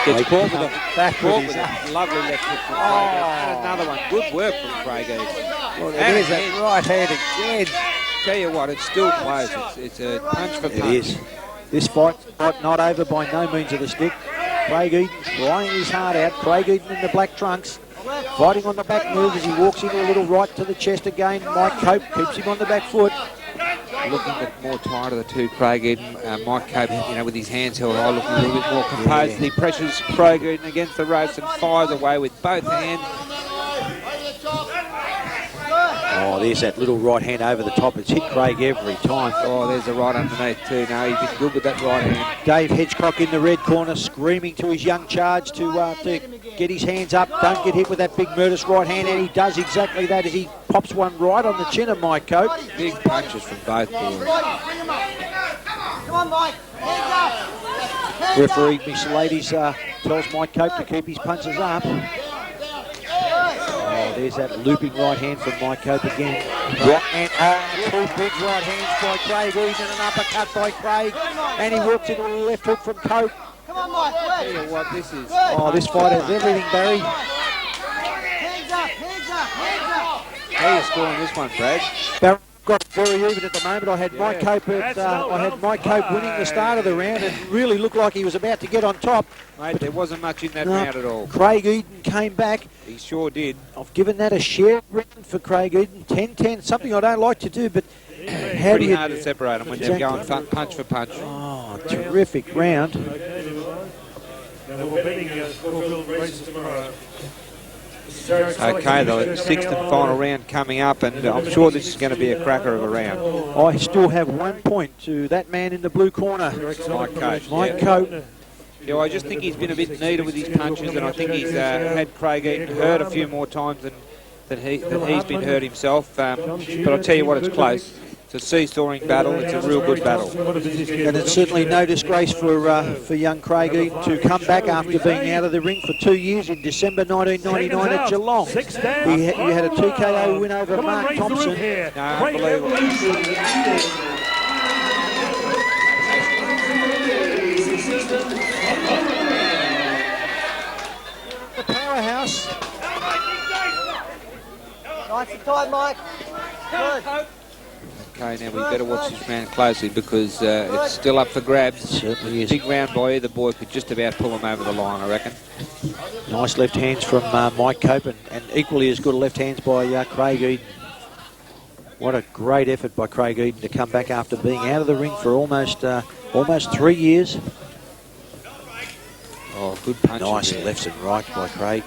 Gets caught with a lovely left hook from Craig. And another one. Good work from Craig. Well, there's that right hand again. Tell you what, it's still close. It's a punch for punch. It is. This fight not over by no means of the stick. Craig Eden trying his heart out. Craig Eden in the black trunks. Fighting on the back move as he walks into a little right to the chest again. Mike Cope keeps him on the back foot. Looking a bit more tired of the two, Craig Eden. Mike Cope, with his hands held high, looking a little bit more composed. He pressures Craig Eden against the ropes and fires away with both hands. Oh, there's that little right hand over the top. It's hit Craig every time. Oh, there's the right underneath too. No, he's been good with that right hand. Dave Hedgecock in the red corner, screaming to his young charge to get his hands up. Don't get hit with that big murderous right hand, and he does exactly that as he pops one right on the chin of Mike Cope. Big punches from both boys. Come on, Mike. Hands up. Referee Missilidis tells Mike Cope to keep his punches up. Oh, There's that looping right hand from Mike Cope again. Right hand, two big right hands by Craig Eden and an uppercut by Craig. And he walks into a left hook from Cope. Come on, Mike. Good. Tell you what, this is... Oh, this fight has everything, Barry. Hands up, hands up, hands up. How are you scoring this one, Brad? Barry got very even at the moment. I had Mike Cope winning the start of the round and really looked like he was about to get on top. Mate, there wasn't much in that round at all. Craig Eden came back. He sure did. I've given that a share round for Craig Eden. 10-10, something I don't like to do, but how Pretty hard to separate them when they're going punch for punch. Oh, terrific round. Okay, the sixth and final round coming up, and I'm sure this is going to be a cracker of a round. I still have 1 point to that man in the blue corner. Mike Cope. Mike Cope. Yeah, I just think he's been a bit neater with his punches, and I think he's had Craig Eaton hurt a few more times than he's been hurt himself. But I'll tell you what, it's close. It's a seesawing battle. It's a real good battle. And it's certainly no disgrace for young Craig Eden to come back after being out of the ring for 2 years in December 1999 at Geelong. He had a 2KO win over Mark Thompson. No, unbelievable. The Powerhouse. Nice and tight, Mike. Good. Okay, now we better watch this round closely because it's still up for grabs. It certainly is. Big round by either boy could just about pull him over the line, I reckon. Nice left hands from Mike Cope and equally as good left hands by Craig Eden. What a great effort by Craig Eden to come back after being out of the ring for almost 3 years. Oh, good punches. Nice there. lefts and rights by Craig.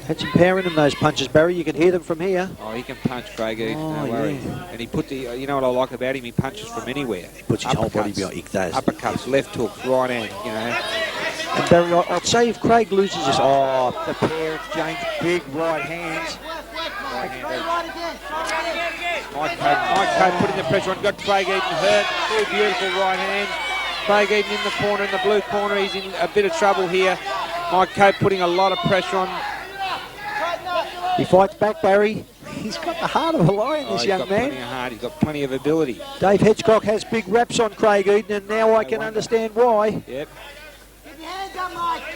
Had some power in them, those punches, Barry. You can hear them from here. Oh, he can punch, Craig Eden, Oh, no worry. yeah. And he put the, you know what I like about him? He punches from anywhere. He puts his whole body behind. He does. Uppercuts, left hooks, right hand, you know. And Barry, I'd say if Craig loses this, the pair exchange big right hands. Mike Cope putting the pressure on, got Craig Eden hurt. Two beautiful right hands. Craig Eden in the corner, in the blue corner. He's in a bit of trouble here. Mike Cope putting a lot of pressure on. He fights back, Barry. He's got the heart of a lion, this young man. He's got plenty of heart. He's got plenty of ability. Dave Hedgecock has big raps on Craig Eden, and now I can understand why. Yep.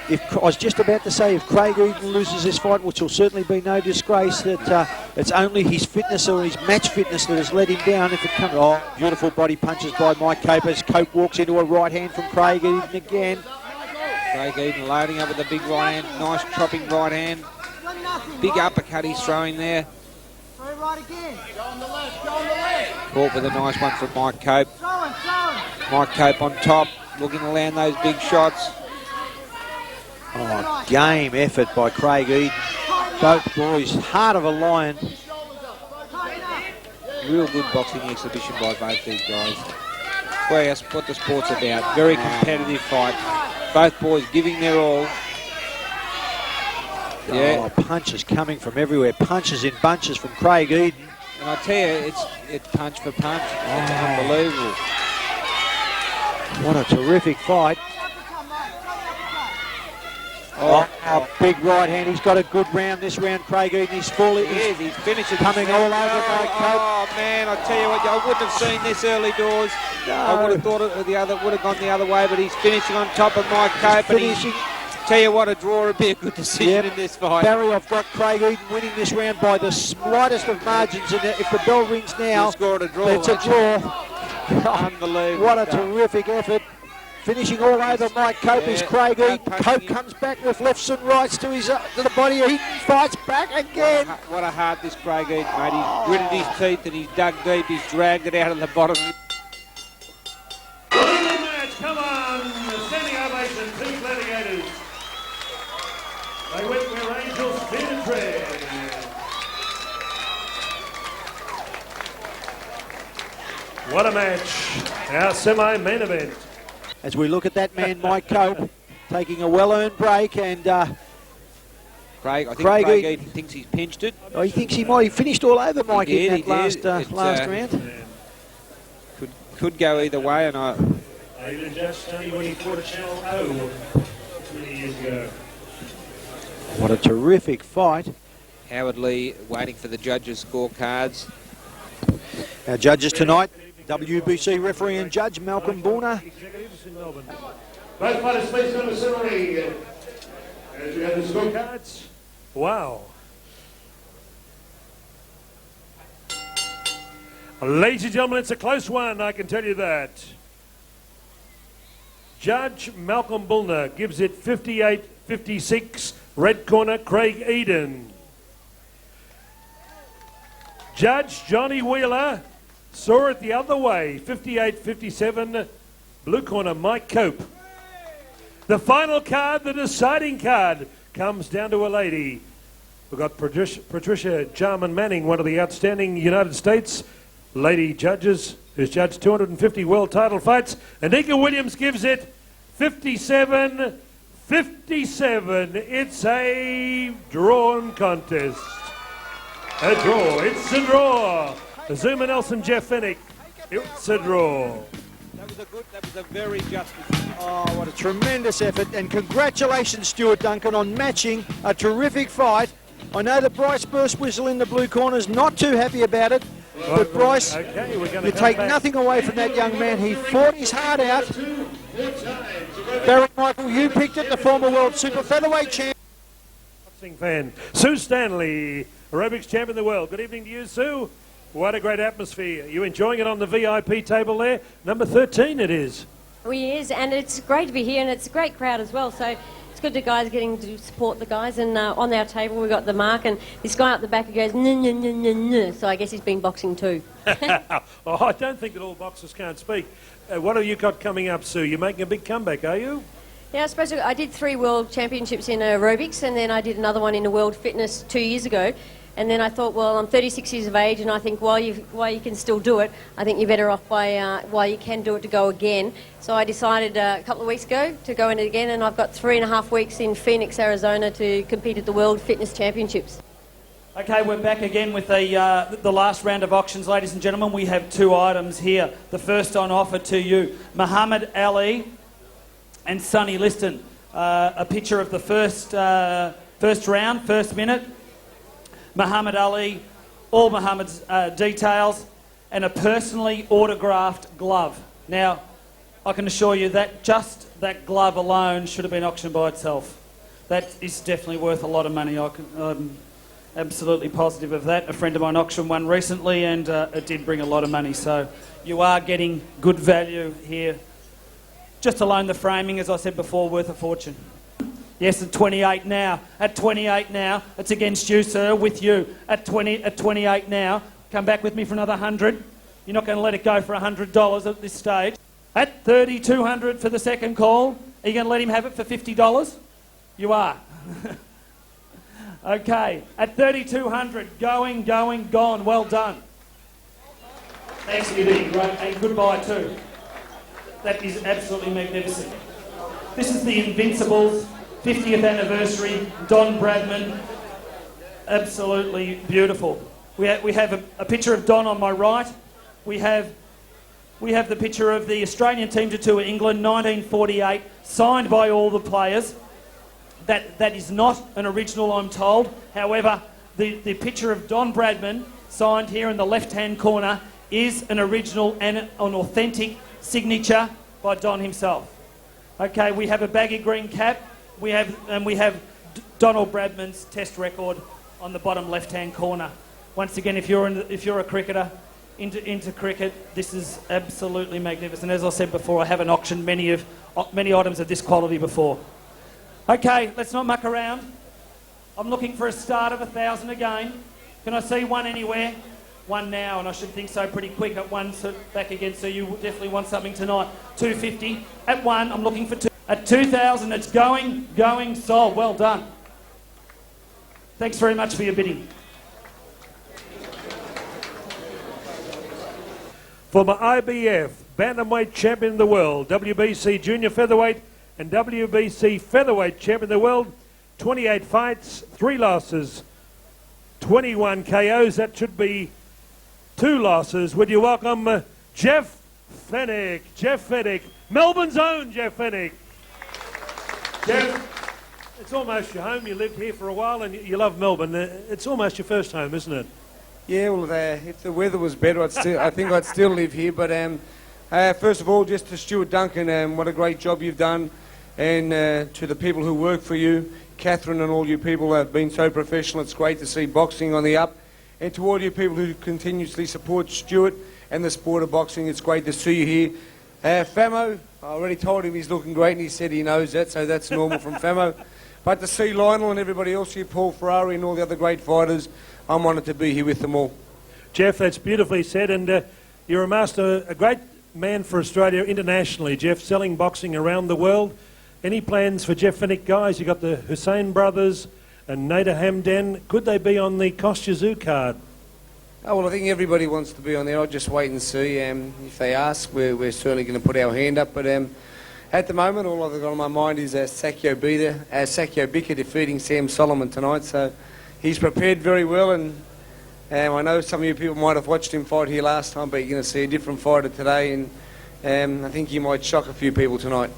I was just about to say, if Craig Eden loses this fight, which will certainly be no disgrace, that it's only his fitness or his match fitness that has let him down. If it comes, beautiful body punches by Mike Cope as Cope walks into a right hand from Craig Eden again. Craig Eden loading up with a big right hand, nice chopping right hand. Big uppercut he's throwing there. Caught with a nice one from Mike Cope. Mike Cope on top, looking to land those big shots. Oh, game effort by Craig Eden. Both boys, heart of a lion. Real good boxing exhibition by both these guys. Boy, that's what the sport's about. Very competitive fight. Both boys giving their all. Yeah. Oh, punches coming from everywhere. Punches in bunches from Craig Eden. And I tell you, it's punch for punch. It's unbelievable. What a terrific fight. Oh, big right hand. He's got a good round this round, Craig Eden. He's fully. He's finishing coming all over Mike Cope. Oh man, I tell you what, I wouldn't have seen this early doors. No. I would have thought it would have gone the other way, but he's finishing on top of Mike Cope. Finishing. Tell you what, a draw would be a good decision in this fight. Barry, I've got Craig Eden winning this round by the slightest of margins, and if the bell rings now, scored a draw. It's a draw. Unbelievable. What a terrific effort. Finishing all over Mike Cope is Craig Eden. Cope comes back with lefts and rights to his to the body. Eden fights back again. What a heart this Craig Eden, mate. He's gritted his teeth and he's dug deep. He's dragged it out of the bottom. Come on, standing ovation, two gladiators. They went where angels fear to tread. What a match. Our semi-main event. As we look at that man, Mike Cope, taking a well-earned break, and Craig Eden thinks he's pinched it. he thinks he might. He finished all over Mike in that last round. Could go either way, and I. Even just only when he fought at Channel O 20 years ago. What a terrific fight. Howard Lee waiting for the judges' scorecards. Our judges tonight, WBC referee and judge Malcolm Borner. Both fighters please come to ceremony. As we have the scorecards. Wow. Ladies and gentlemen, it's a close one, I can tell you that. Judge Malcolm Bullner gives it 58-56. Red corner, Craig Eden. Judge Johnny Wheeler saw it the other way, 58-57. Blue corner, Mike Cope. The final card, the deciding card, comes down to a lady. We've got Patricia Jarman Manning, one of the outstanding United States lady judges, who's judged 250 world title fights. And Nika Williams gives it 57-57. It's a drawn contest. A draw. It's a draw. Zuma Nelson, Jeff Fennick. It's a draw. That was a very just. Oh, what a tremendous effort. And congratulations, Stuart Duncan, on matching a terrific fight. I know that Bryce Burstwhistle in the blue corner is not too happy about it. But Bryce, okay, you take nothing away from that young man. He fought his heart out. Barry Michael, you picked it, the former world super featherweight champion. Boxing fan. Sue Stanley, aerobics champion of the world. Good evening to you, Sue. What a great atmosphere. You enjoying it on the VIP table there? Number 13 it is. We is, and it's great to be here, and it's a great crowd as well. So it's good to guys getting to support the guys. And on our table we've got the mark, and this guy up the back who goes, no. So I guess he's been boxing too. Oh, I don't think that all boxers can't speak. What have you got coming up, Sue? You're making a big comeback, are you? Yeah, I suppose I did 3 world championships in aerobics, and then I did another one in the world fitness 2 years ago. And then I thought, well, I'm 36 years of age, and I think while you can still do it, I think you're better off by while you can do it to go again. So I decided a couple of weeks ago to go in it again, and I've got 3.5 weeks in Phoenix, Arizona, to compete at the World Fitness Championships. Okay, we're back again with the last round of auctions, ladies and gentlemen. We have 2 items here. The first on offer to you, Muhammad Ali and Sonny Liston. A picture of the first round, first minute. Muhammad Ali, all Muhammad's details, and a personally autographed glove. Now, I can assure you that just that glove alone should have been auctioned by itself. That is definitely worth a lot of money. I'm absolutely positive of that. A friend of mine auctioned one recently, and it did bring a lot of money. So you are getting good value here. Just alone the framing, as I said before, worth a fortune. Yes, at 28 now. At 28 now. It's against you, sir, with you. At 28 now. Come back with me for another 100. You're not going to let it go for $100 at this stage. At $3,200 for the second call. Are you going to let him have it for $50? You are. Okay. At $3,200. Going, gone. Well done. Thanks for your bidding, great. And goodbye too. That is absolutely magnificent. This is the Invincibles 50th anniversary, Don Bradman. Absolutely beautiful. We have a picture of Don on my right. We have the picture of the Australian team to tour England, 1948, signed by all the players. That is not an original, I'm told. However, the picture of Don Bradman, signed here in the left-hand corner, is an original and an authentic signature by Don himself. Okay, we have a baggy green cap. We have Donald Bradman's test record on the bottom left-hand corner. Once again, if you're a cricketer into cricket, this is absolutely magnificent. As I said before, I haven't auctioned many items of this quality before. Okay, let's not muck around. I'm looking for a start of 1,000 again. Can I see one anywhere? One now, and I should think so pretty quick at one. So back again, so you definitely want something tonight. 250 at 1. I'm looking for 2. At 2,000, it's going, sold. Well done. Thanks very much for your bidding. Former IBF Bantamweight Champion of the World, WBC Junior Featherweight and WBC Featherweight Champion of the World, 28 fights, 3 losses, 21 KOs. That should be 2 losses. Would you welcome Jeff Fennick? Jeff Fennick, Melbourne's own Jeff Fennick. Jeff, It's almost your home. You lived here for a while and you love Melbourne. It's almost your first home, isn't it? Yeah, well, if the weather was better, I think I'd still live here. But first of all, just to Stuart Duncan, what a great job you've done. And to the people who work for you, Catherine and all you people have been so professional. It's great to see boxing on the up. And to all you people who continuously support Stuart and the sport of boxing, it's great to see you here. Famo, I already told him he's looking great and he said he knows that, so that's normal from Famo. But to see Lionel and everybody else here, Paul Ferrari and all the other great fighters, I'm honoured to be here with them all. Jeff, that's beautifully said, and you're a master, a great man for Australia internationally, Jeff, selling boxing around the world. Any plans for Jeff Finnick guys? You got the Hussein brothers and Nader Hamdan. Could they be on the Kostya card? Oh, well, I think everybody wants to be on there. I'll just wait and see. If they ask, we're certainly going to put our hand up. But at the moment, all I've got on my mind is Sakio Bika defeating Sam Soliman tonight. So he's prepared very well, and I know some of you people might have watched him fight here last time, but you're going to see a different fighter today, and I think he might shock a few people tonight.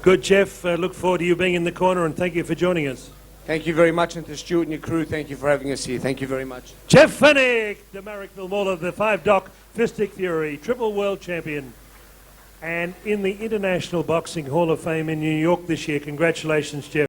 Good, Jeff. Look forward to you being in the corner, and thank you for joining us. Thank you very much, and to Stuart and your crew, thank you for having us here. Thank you very much. Jeff Finnick, the Marrickville Mauler, the 5-Doc Fistic Fury, triple world champion, and in the International Boxing Hall of Fame in New York this year. Congratulations, Jeff.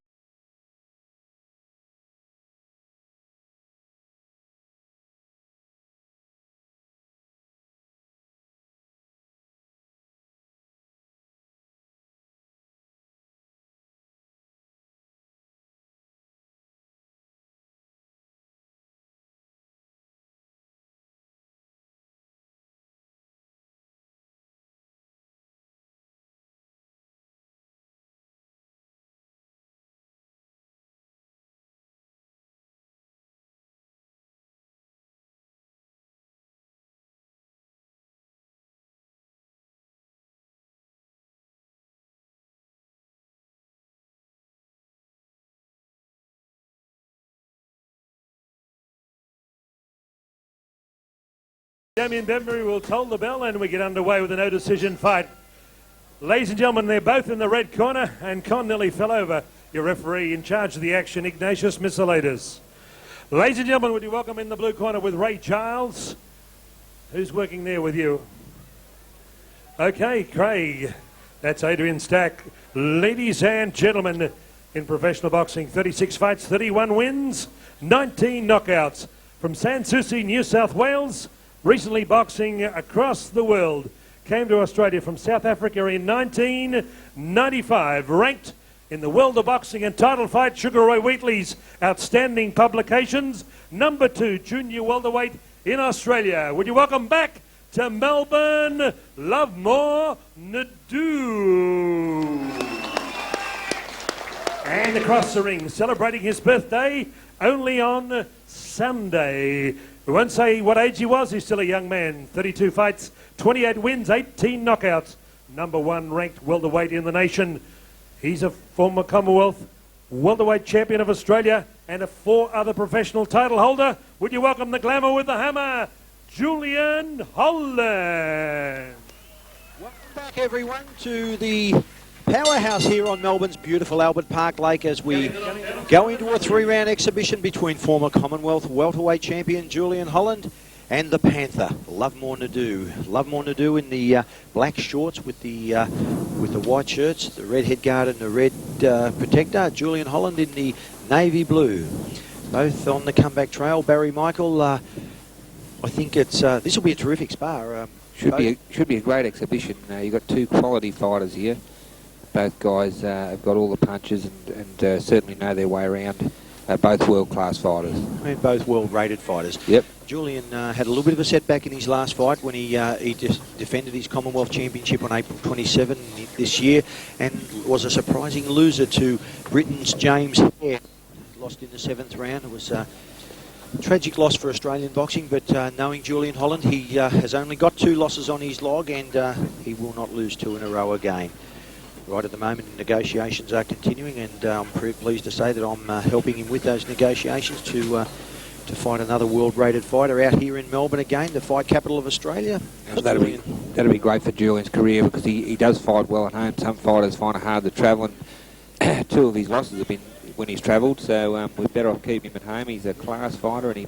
Damien Benbury will toll the bell and we get underway with a no decision fight. Ladies and gentlemen, they're both in the red corner and Con nearly fell over. Your referee in charge of the action, Ignatius Miscellatus. Ladies and gentlemen, would you welcome in the blue corner with Ray Giles? Who's working there with you? Okay, Craig. That's Adrian Stack. Ladies and gentlemen, in professional boxing, 36 fights, 31 wins, 19 knockouts. From Sanssouci, New South Wales, recently boxing across the world. Came to Australia from South Africa in 1995. Ranked in the world of boxing and title fight, Sugar Ray Wheatley's outstanding publications. Number 2 junior welterweight in Australia. Would you welcome back to Melbourne, Lovemore Ndou. And across the ring, celebrating his birthday only on Sunday. We won't say what age he was, he's still a young man. 32 fights, 28 wins, 18 knockouts. Number 1 ranked welterweight in the nation. He's a former Commonwealth welterweight champion of Australia and a 4 other professional title holder. Would you welcome the glamour with the hammer, Julian Holland. Welcome back everyone to the Powerhouse here on Melbourne's beautiful Albert Park Lake as we go into a 3-round exhibition between former Commonwealth welterweight champion Julian Holland and the Panther, Lovemore Ndou. Lovemore Ndou in the black shorts with the white shirts, the red headguard and the red protector. Julian Holland in the navy blue. Both on the comeback trail. Barry Michael, I think it's this will be a terrific spar. Should be a great exhibition. You've got 2 quality fighters here. Both guys have got all the punches and certainly know their way around. Both world-class fighters. And both world-rated fighters. Yep. Julian had a little bit of a setback in his last fight when he just defended his Commonwealth Championship on April 27 this year and was a surprising loser to Britain's James Hare. Lost in the 7th round. It was a tragic loss for Australian boxing, but knowing Julian Holland, he has only got 2 losses on his log and he will not lose 2 in a row again. Right at the moment, negotiations are continuing, and I'm pleased to say that I'm helping him with those negotiations to fight another world-rated fighter out here in Melbourne again, the fight capital of Australia. That'll be great for Julian's career because he does fight well at home. Some fighters find it hard to travel, and 2 of his losses have been when he's travelled, so we're better off keeping him at home. He's a class fighter, and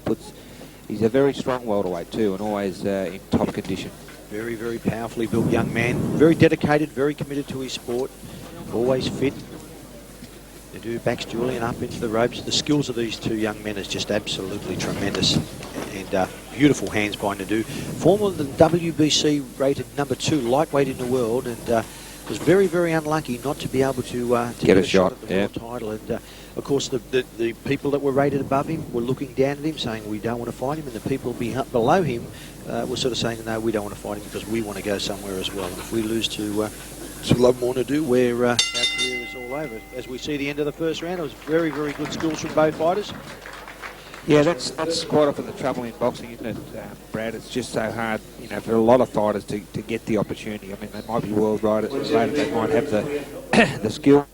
he's a very strong welterweight too, and always in top condition. Very, very powerfully built young man. Very dedicated, very committed to his sport. Always fit. Ndou backs Julian up into the ropes. The skills of these two young men is just absolutely tremendous. And beautiful hands by Ndou. Former the WBC rated #2 lightweight in the world, and was very, very unlucky not to be able to get a shot at the world title. And of course, the people that were rated above him were looking down at him, saying we don't want to fight him, and the people below him were sort of saying, no, we don't want to fight him because we want to go somewhere as well. And if we lose to Lovemore Ndou, where our career is all over. As we see the end of the first round, it was very, very good skills from both fighters. Yeah, that's quite often the trouble in boxing, isn't it, Brad? It's just so hard, for a lot of fighters to get the opportunity. I mean, they might be world rated, they might have the skills,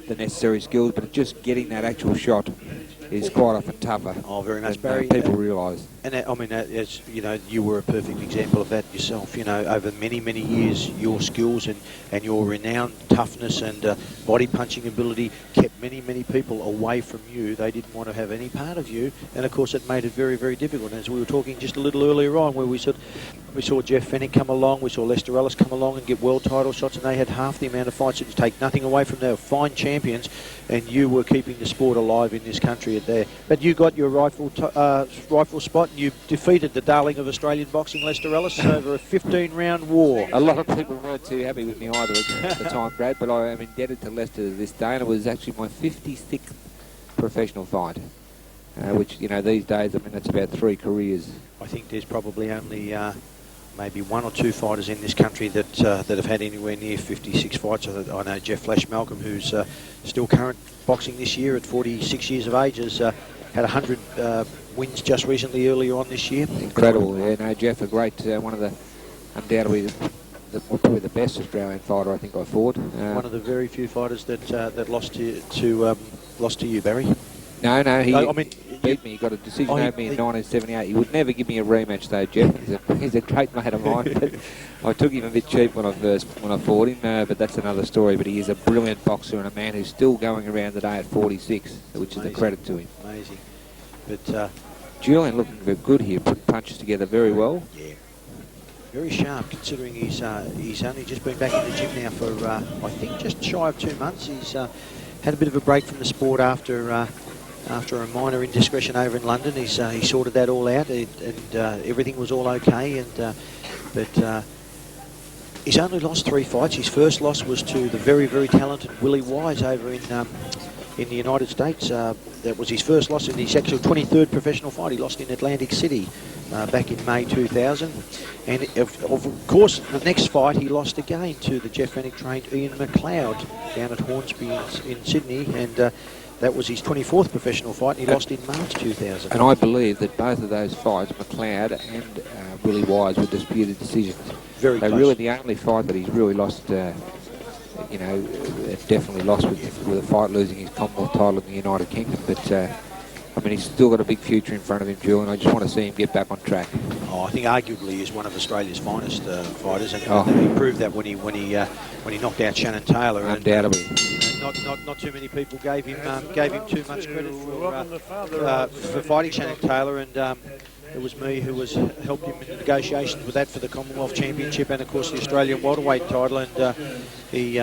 the necessary skills, but just getting that actual shot is quite often tougher. Oh, very much, than Barry. People realise. And I mean, as you were a perfect example of that yourself. Over many, many years, your skills and your renowned toughness and body punching ability kept many, many people away from you. They didn't want to have any part of you, and of course, it made it very, very difficult. And as we were talking just a little earlier on, where we saw Jeff Fennick come along, we saw Lester Ellis come along and get world title shots, and they had half the amount of fights. To take nothing away from their fine champions, and you were keeping the sport alive in this country there. But you got your rightful spot. You defeated the darling of Australian boxing, Lester Ellis, over a 15-round war. A lot of people weren't too happy with me either at the time, Brad, but I am indebted to Lester to this day, and it was actually my 56th professional fight, which, these days, I mean, that's about 3 careers. I think there's probably only maybe 1 or 2 fighters in this country that have had anywhere near 56 fights. I know Jeff Flash Malcolm, who's still current boxing this year at 46 years of age, has had 100 wins just recently earlier on this year. Incredible, yeah. No, Jeff, a great, one of the, undoubtedly, probably the best Australian fighter I think I fought. One of the very few fighters that lost to you, Barry. No, he I mean, beat me. He got a decision over me in 1978. He would never give me a rematch, though, Jeff. He's a great mate of mine. But I took him a bit cheap when I fought him, but that's another story. But he is a brilliant boxer and a man who's still going around today at 46, which is a credit to him. Amazing. But Julian looking very good here, put punches together very well. Yeah. Very sharp, considering he's only just been back in the gym now for I think just shy of 2 months. He's had a bit of a break from the sport after a minor indiscretion over in London. He sorted that all out, and everything was all okay. But he's only lost 3 fights. His first loss was to the very, very talented Willie Wise over in the United States. That was his first loss in his actual 23rd professional fight. He lost in Atlantic City back in May 2000. And of course, the next fight he lost again to the Jeff Fennick trained Ian McLeod down at Hornsby in Sydney. And that was his 24th professional fight, and he lost in March 2000. And I believe that both of those fights, McLeod and Willie Wise, were disputed decisions. Very They're close. really the only fight that he's really lost, definitely lost with a fight losing his Commonwealth title in the United Kingdom. But, I mean, he's still got a big future in front of him, Julian. I just want to see him get back on track. Oh, I think arguably he's one of Australia's finest fighters, and he proved that when he knocked out Shannon Taylor. Undoubtedly. Not too many people gave him too much credit for fighting Shannon Taylor, and it was me who helped him in the negotiations with that for the Commonwealth Championship and of course the Australian welterweight title, and he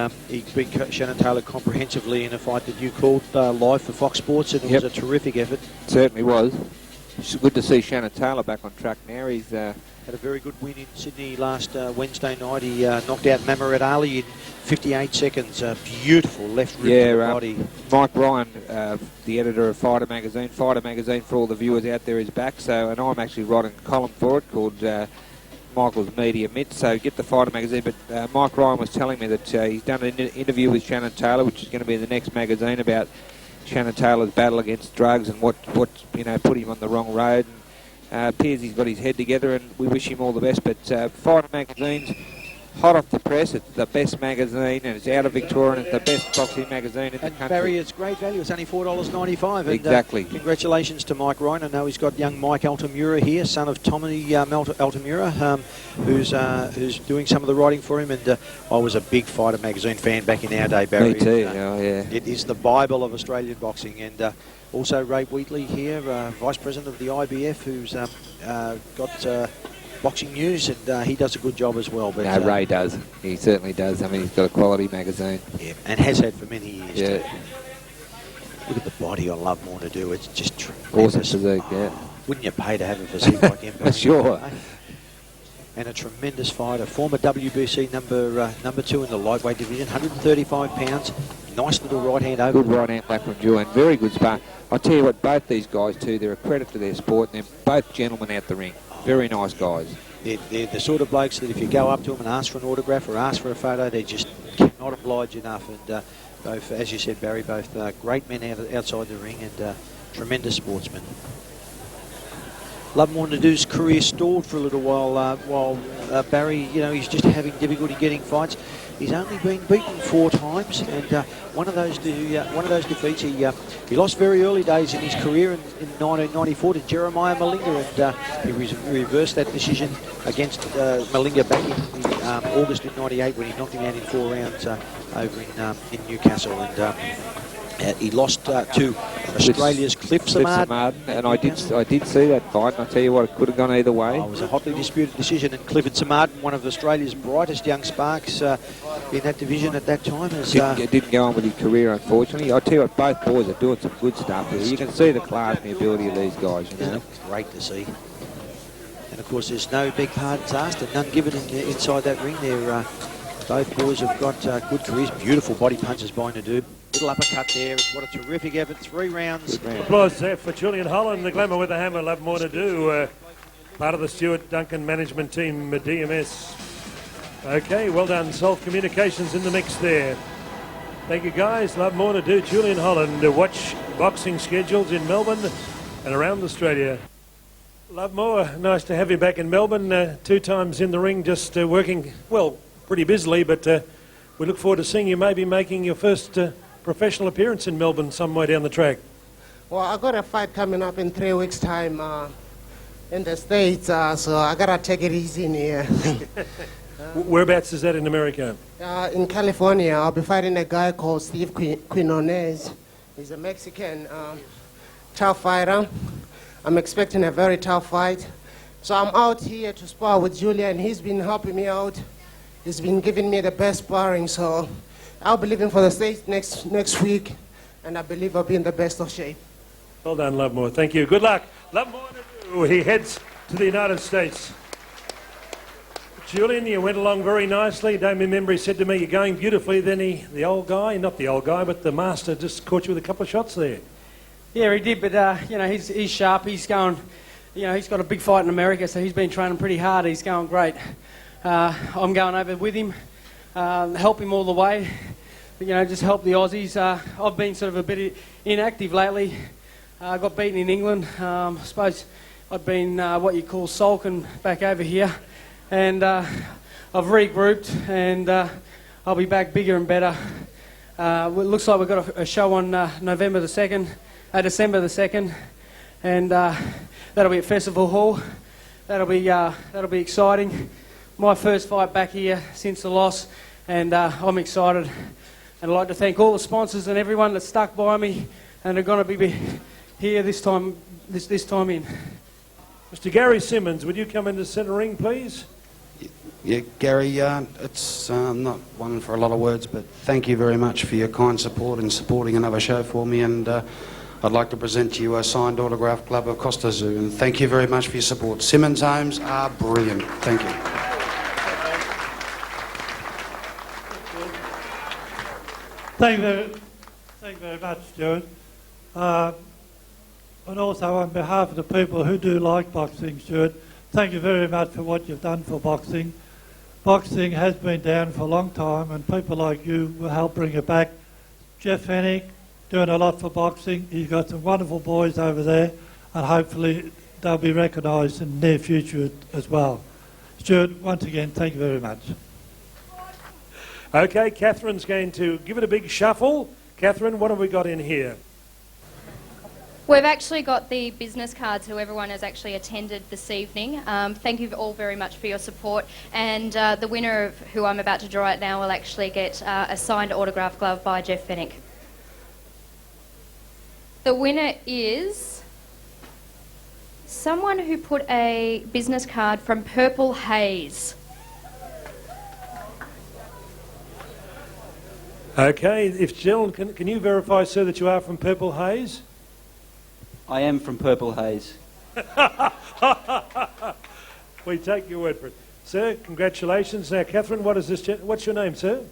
beat Shannon Taylor comprehensively in a fight that you called live for Fox Sports, and it was a terrific effort. It certainly was. It's good to see Shannon Taylor back on track now. He's had a very good win in Sydney last Wednesday night. He knocked out Mamoret Ali in 58 seconds. Beautiful left rib to the body. Mike Ryan, the editor of Fighter Magazine, for all the viewers out there, is back. And I'm actually writing a column for it called Michael's Media Mitt. So get the Fighter Magazine. But Mike Ryan was telling me that he's done an interview with Shannon Taylor, which is going to be in the next magazine, about Shannon Taylor's battle against drugs and what put him on the wrong road. Appears he's got his head together, and we wish him all the best. But Fighter Magazine's hot off the press. It's the best magazine, and it's out of Victoria, and it's the best boxing magazine in the country. Barry, it's great value. It's only $4.95. Exactly. Congratulations to Mike Ryan. I know he's got young Mike Altamura here, son of Tommy Altamura, who's doing some of the writing for him. And I was a big Fighter magazine fan back in our day, Barry. Me too. Yeah. It is the Bible of Australian boxing. And also Ray Wheatley here, Vice President of the IBF, who's got boxing news, and he does a good job as well. But no, Ray does. He certainly does. I mean, he's got a quality magazine. Yeah, and has had for many years. Yeah. Too. Look at the body on Lovemore to do. It's just tremendous. Awesome physique, yeah. Wouldn't you pay to have a physique like him? Sure. And a tremendous fighter. Former WBC number 2 in the lightweight division, 135 pounds. Nice little right hand over. Good right hand back from Julian. Very good spar. I'll tell you what, both these guys too, they're a credit to their sport, and they're both gentlemen out the ring. Very nice guys. They're the sort of blokes that if you go up to them and ask for an autograph or ask for a photo, they just cannot oblige enough. And both, as you said, Barry, both great men outside the ring and tremendous sportsmen. Lovemore Ndou's career stalled for a little while Barry, he's just having difficulty getting fights. He's only been beaten 4 times, and one of those defeats, he lost very early days in his career in 1994 to Jeremiah Malinga, and he reversed that decision against Malinga back in August of '98 when he knocked him out in 4 rounds over in Newcastle, and he lost to Australia's Cliff Samard. And I did see that fight, and I tell you what, it could have gone either way. It was a hotly disputed decision, and Clifford Samard, one of Australia's brightest young sparks in that division at that time. Didn't go on with his career, unfortunately. I tell you what, both boys are doing some good stuff. You can see the class and the ability of these guys. Great to see. And of course, there's no big pardons asked and none given inside that ring there. Both boys have got good careers. Beautiful body punches by Ndou. Little uppercut there. What a terrific effort. 3 rounds. Applause there for Julian Holland, the glamour with the hammer. Lovemore Ndou, part of the Stuart Duncan management team, DMS. Okay, well done. Solve Communications in the mix there. Thank you, guys. Lovemore Ndou, Julian Holland. Watch boxing schedules in Melbourne and around Australia. Lovemore, nice to have you back in Melbourne. 2 times in the ring, just working, well, pretty busily, but we look forward to seeing you maybe making your first professional appearance in Melbourne somewhere down the track. Well, I got a fight coming up in 3 weeks' time in the States, so I gotta take it easy in here. Whereabouts is that in America? In California, I'll be fighting a guy called Steve Quinones. He's a Mexican tough fighter. I'm expecting a very tough fight. So I'm out here to spar with Julian. He's been helping me out. He's been giving me the best sparring, so I'll be leaving for the States next week, and I believe I'll be in the best of shape. Well done, Lovemore. Thank you. Good luck. Lovemore, he heads to the United States. Julian, you went along very nicely. Damien Membry said to me, you're going beautifully. Then the old guy, not the old guy, but the master just caught you with a couple of shots there. Yeah, he did, but, he's sharp. He's going, he's got a big fight in America, so he's been training pretty hard. He's going great. I'm going over with him, help him all the way, just help the Aussies. I've been sort of a bit inactive lately. I got beaten in England. I suppose I've been what you call sulking back over here, and I've regrouped, and I'll be back bigger and better. It looks like we've got a show on December the 2nd, and that'll be at Festival Hall. That'll be exciting. My first fight back here since the loss, and I'm excited. And I'd like to thank all the sponsors and everyone that stuck by me and are going to be here this time in. Mr. Gary Simmons, would you come into centre ring, please? Yeah, Gary, it's not one for a lot of words, but thank you very much for your kind support in supporting another show for me, and I'd like to present to you a signed autograph glove of Costa Zoo, and thank you very much for your support. Simmons homes are brilliant. Thank you. Thank you very much, Stuart. And also on behalf of the people who do like boxing, Stuart, thank you very much for what you've done for boxing. Boxing has been down for a long time, and people like you will help bring it back. Jeff Hennick, doing a lot for boxing. He's got some wonderful boys over there, and hopefully they'll be recognised in the near future as well. Stuart, once again, thank you very much. Okay, Catherine's going to give it a big shuffle. Catherine, what have we got in here? We've actually got the business cards who everyone has actually attended this evening. Thank you all very much for your support. And the winner of who I'm about to draw out now will actually get a signed autograph glove by Jeff Fennick. The winner is someone who put a business card from Purple Haze. Okay, if Jill, can you verify, sir, that you are from Purple Haze? I am from Purple Haze. We take your word for it. Sir, congratulations. Now, Catherine, what's your name, sir?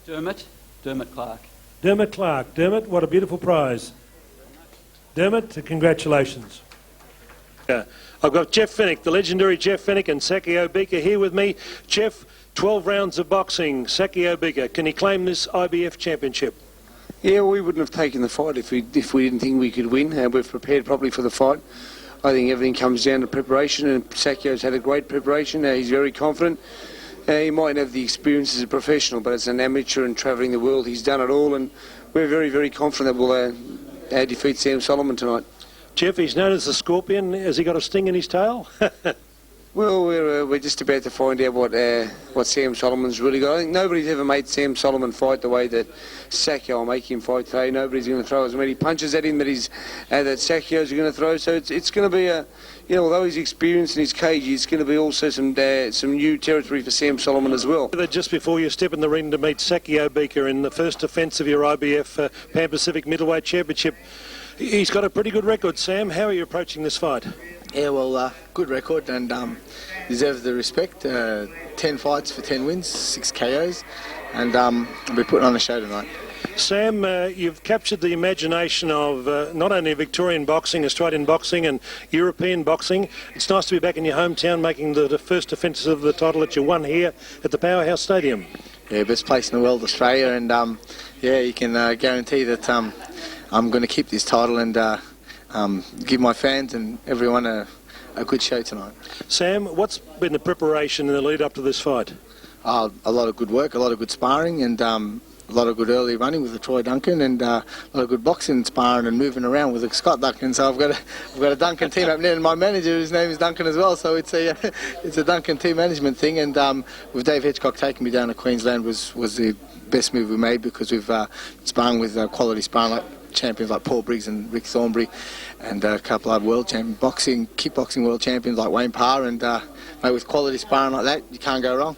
Dermot Clark. Dermot Clark. Dermot, what a beautiful prize. Dermot, congratulations. I've got Jeff Fennick, the legendary Jeff Fennick, and Sakio Bika here with me. Jeff, 12 rounds of boxing. Sakio Bika, can he claim this IBF championship? Yeah, we wouldn't have taken the fight if we didn't think we could win. We've prepared properly for the fight. I think everything comes down to preparation, and Sakio's had a great preparation. He's very confident. He might have the experience as a professional, but as an amateur and travelling the world, he's done it all, and we're very, very confident that we'll defeat Sam Soliman tonight. Jeff, he's known as the Scorpion. Has he got a sting in his tail? Well, we're just about to find out what Sam Soliman's really got. I think nobody's ever made Sam Soliman fight the way that Sakio will make him fight today. Nobody's going to throw as many punches at him that Sakio's going to throw. So it's going to be although he's experienced in his cage, it's going to be also some new territory for Sam Soliman as well. Just before you step in the ring to meet Sakio Bika in the first defence of your IBF Pan Pacific Middleweight Championship, he's got a pretty good record. Sam, how are you approaching this fight? Yeah, well, good record and deserves the respect. 10 fights for 10 wins, 6 KOs, and I'll be putting on a show tonight. Sam, you've captured the imagination of not only Victorian boxing, Australian boxing and European boxing. It's nice to be back in your hometown making the first defence of the title that you won here at the Powerhouse Stadium. Yeah, best place in the world, Australia, and yeah, you can guarantee that I'm going to keep this title and give my fans and everyone a good show tonight. Sam, what's been the preparation in the lead up to this fight? A lot of good work, a lot of good sparring, and a lot of good early running with the Troy Duncan, and a lot of good boxing, sparring and moving around with the Scott Duncan. So I've got a Duncan team up there, and my manager, his name is Duncan as well. So it's a Duncan team management thing. And with Dave Hitchcock taking me down to Queensland was the best move we made, because we've sparring with quality sparring like champions like Paul Briggs and Rick Thornbury, and a couple of world champion kickboxing world champions like Wayne Parr, and mate, with quality sparring like that, you can't go wrong.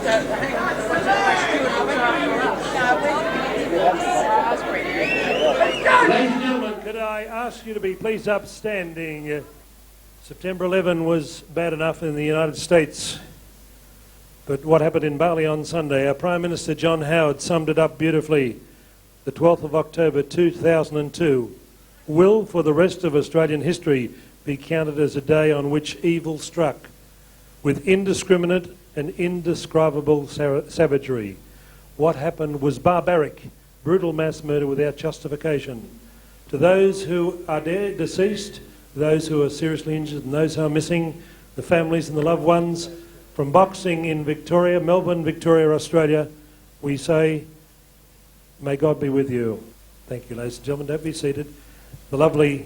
Ladies and gentlemen, could I ask you to be please upstanding? September 11 was bad enough in the United States, but what happened in Bali on Sunday, our Prime Minister John Howard summed it up beautifully. The 12th of October 2002 will, for the rest of Australian history, be counted as a day on which evil struck with indiscriminate and indescribable savagery. What happened was barbaric, brutal mass murder without justification. To those who are dead, deceased, those who are seriously injured and those who are missing, the families and the loved ones, from boxing in Victoria, Melbourne, Victoria, Australia, we say, may God be with you. Thank you, ladies and gentlemen. Don't be seated. The lovely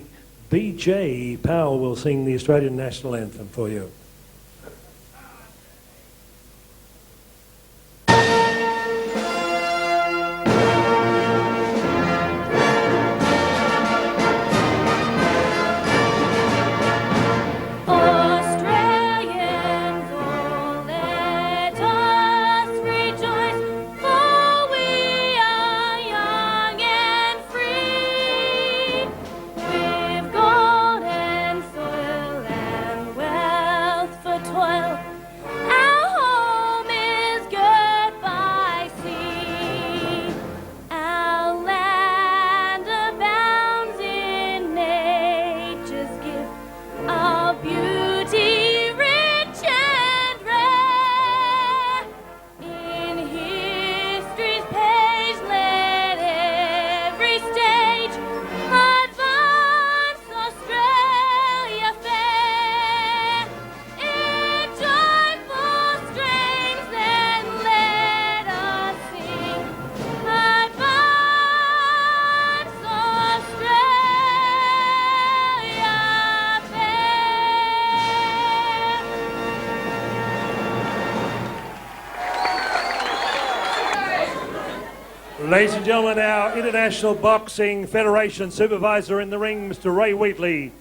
B.J. Powell will sing the Australian National Anthem for you. Ladies and gentlemen, our International Boxing Federation Supervisor in the ring, Mr. Ray Wheatley,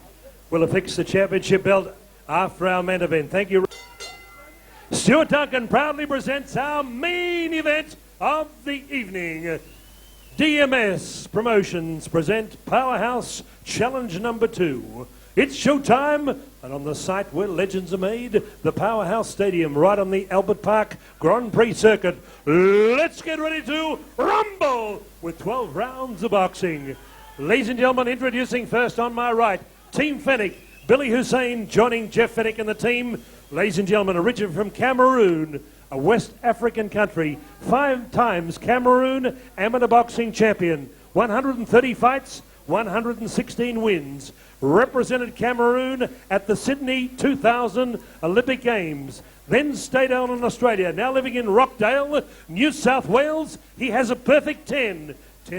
will affix the championship belt after our main event. Thank you. Stuart Duncan proudly presents our main event of the evening. DMS Promotions present Powerhouse Challenge number 2. It's showtime, and on the site where legends are made, the Powerhouse Stadium, right on the Albert Park Grand Prix circuit. Let's get ready to rumble with 12 rounds of boxing. Ladies and gentlemen, introducing first on my right, Team Fennick, Billy Hussein joining Jeff Fennick and the team. Ladies and gentlemen, originated from Cameroon, a West African country, 5 times Cameroon amateur boxing champion, 130 fights, 116 wins, represented Cameroon at the Sydney 2000 Olympic Games, then stayed on in Australia, now living in Rockdale, New South Wales. He has a perfect 10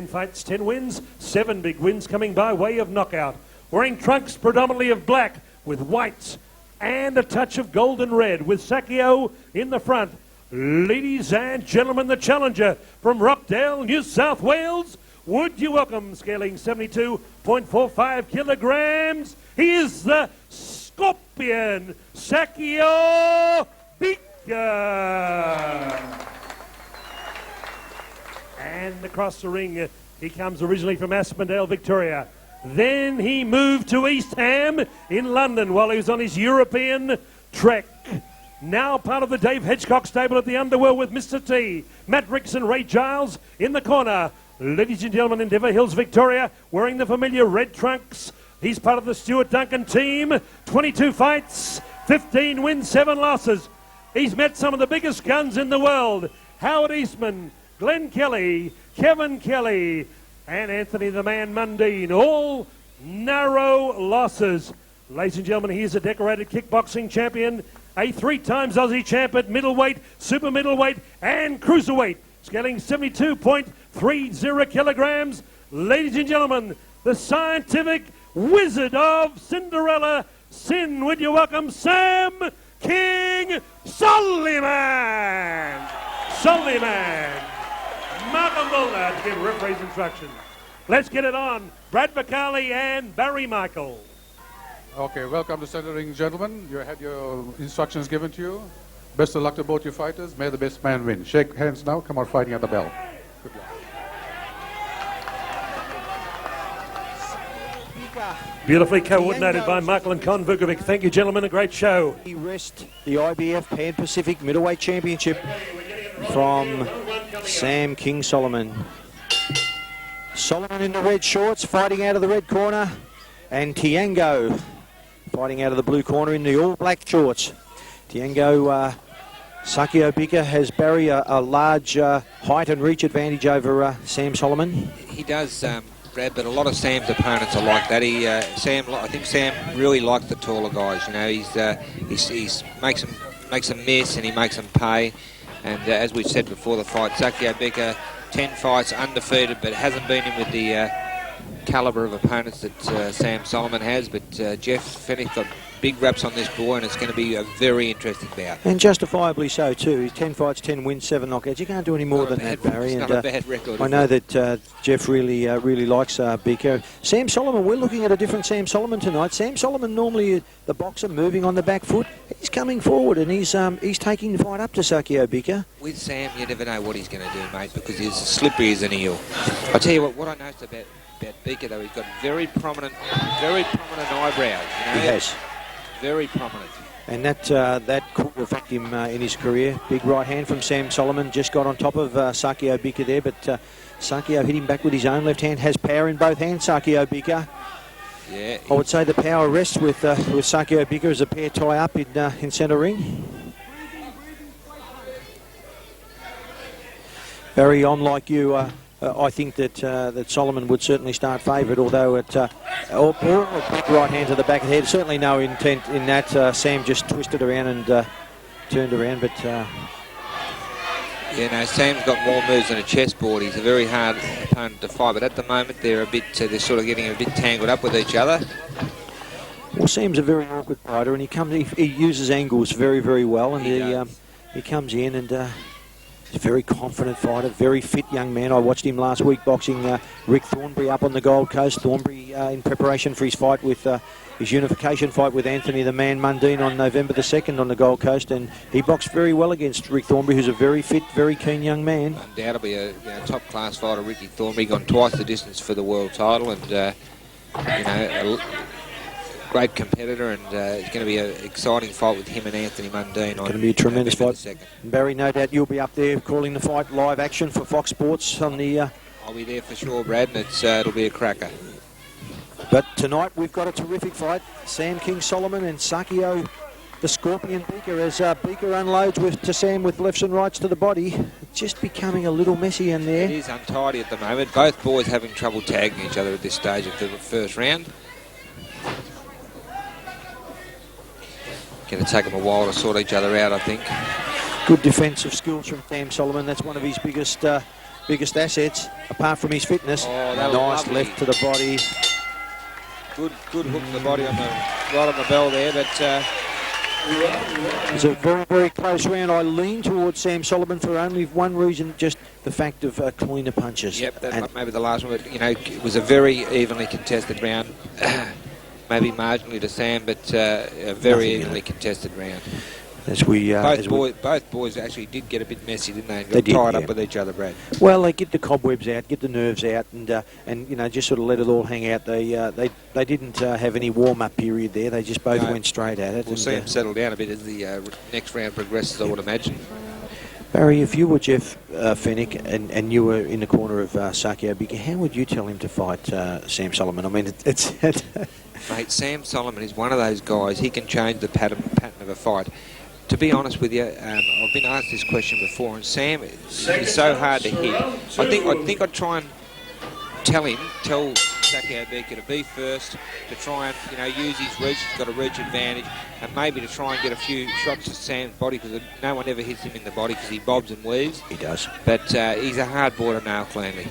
fights, 10 wins, 7 big wins coming by way of knockout. Wearing trunks predominantly of black with whites and a touch of gold and red, with Sakio in the front. Ladies and gentlemen, the challenger from Rockdale, New South Wales, would you welcome, scaling 72.45 kilograms, he is the Scorpion, Sakio Bika. And across the ring, he comes originally from Aspendale, Victoria. Then he moved to East Ham in London while he was on his European trek. Now part of the Dave Hedgecock stable at the Underworld with Mr. T, Matt Ricks and Ray Giles in the corner. Ladies and gentlemen, Endeavour Hills, Victoria, wearing the familiar red trunks. He's part of the Stuart Duncan team. 22 fights, 15 wins, 7 losses. He's met some of the biggest guns in the world. Howard Eastman, Glenn Kelly, Kevin Kelly, and Anthony the Man Mundine. All narrow losses. Ladies and gentlemen, he is a decorated kickboxing champion, a 3 times Aussie champ at middleweight, super middleweight, and cruiserweight, scaling 72.30 kilograms. Ladies and gentlemen, the scientific wizard of Cinderella Sin, would you welcome Sam King Soliman. Soliman. Malcolm Mulder to give referee's instructions. Let's get it on. Brad Bacali and Barry Michael. Okay, welcome to Center Ring, gentlemen. You had your instructions given to you. Best of luck to both you fighters. May the best man win. Shake hands now. Come on, fighting at the bell. Good luck. Beautifully coordinated by Michael and Con Vukovic. Thank you, gentlemen. A great show. He rests the IBF Pan Pacific Middleweight Championship from Sam King Soliman. Soliman in the red shorts, fighting out of the red corner, and Tiango fighting out of the blue corner in the all-black shorts. Tiango, Sakio Bika has Barry a large height and reach advantage over Sam Soliman. He does, Brad, but a lot of Sam's opponents are like that. I think Sam really likes the taller guys. You know, he's makes them miss and he makes them pay. And as we've said before the fight, Sakio Bika, 10 fights, undefeated, but hasn't been in with the calibre of opponents that Sam Soliman has. But Jeff Fennick got big raps on this boy, and it's going to be a very interesting bout. And justifiably so too. He's 10 fights, 10 wins, 7 knockouts. You can't do any more than that, Barry. It's not a bad record. I know that Jeff really likes Bika. Sam Soliman, we're looking at a different Sam Soliman tonight. Sam Soliman, normally the boxer moving on the back foot. He's coming forward and he's taking the fight up to Sakio Bika. With Sam, you never know what he's going to do, mate, because he's as slippery as an eel. I tell you what I noticed about Bika, though, he's got very prominent eyebrows. You know? He has. Very prominent. And that could affect him in his career. Big right hand from Sam Soliman. Just got on top of Sakio Bika there, but Sakio hit him back with his own left hand. Has power in both hands, Sakio Bika. Yeah. I would say the power rests with Sakio Bika as a pair tie up in centre ring. Barry, I'm like you. I think that Soliman would certainly start favourite, although a big right hand to the back of the head. Certainly no intent in that. Sam just twisted around and turned around, but... Yeah, no, Sam's got more moves than a chessboard. He's a very hard opponent to fight, but at the moment they're they're sort of getting a bit tangled up with each other. Well, Sam's a very awkward fighter, and he uses angles very, very well, and he comes in and he's a very confident fighter, very fit young man. I watched him last week boxing Rick Thornbury up on the Gold Coast. Thornbury in preparation for his fight with his unification fight with Anthony the Man Mundine on November the 2nd on the Gold Coast, and he boxed very well against Rick Thornbury, who's a very fit, very keen young man. Undoubtedly a top-class fighter, Ricky Thornbury, gone twice the distance for the world title, and a great competitor, and it's going to be an exciting fight with him and Anthony Mundine. It's going to be a tremendous fight. Barry, no doubt you'll be up there calling the fight live action for Fox Sports on the... I'll be there for sure, Brad, and it'll be a cracker. But tonight we've got a terrific fight. Sam King Soliman and Sakio the Scorpion Bika, as Bika unloads to Sam with lefts and rights to the body. Just becoming a little messy in there. It is untidy at the moment. Both boys having trouble tagging each other at this stage of the first round. Going to take them a while to sort each other out, I think. Good defensive skills from Sam Soliman. That's one of his biggest assets, apart from his fitness. Oh, that nice was left to the body. Good hook to the body right on the bell there, but it's a very, very close round. I lean towards Sam Soliman for only one reason, just the fact of cleaner punches. Yep, that might be the last one, but it was a very evenly contested round. Maybe marginally to Sam, but a very evenly contested round. Both boys actually did get a bit messy, didn't they? Got tied up with each other, Brad. Well, they get the cobwebs out, get the nerves out, and just sort of let it all hang out. They didn't have any warm-up period there. They just both went straight at it. We'll see them settle down a bit as the next round progresses, I would imagine. Barry, if you were Jeff Fennick and you were in the corner of Sakio Bika, how would you tell him to fight Sam Soliman? I mean, it's Mate, Sam Soliman is one of those guys. He can change the pattern of a fight. To be honest with you, I've been asked this question before, and Sam is so hard to hit. I think I'd try and tell Sakio Bika to be first, to try and use his reach. He's got a reach advantage, and maybe to try and get a few shots to Sam's body, because no one ever hits him in the body because he bobs and weaves. He does. But he's a hard boy to nail cleanly.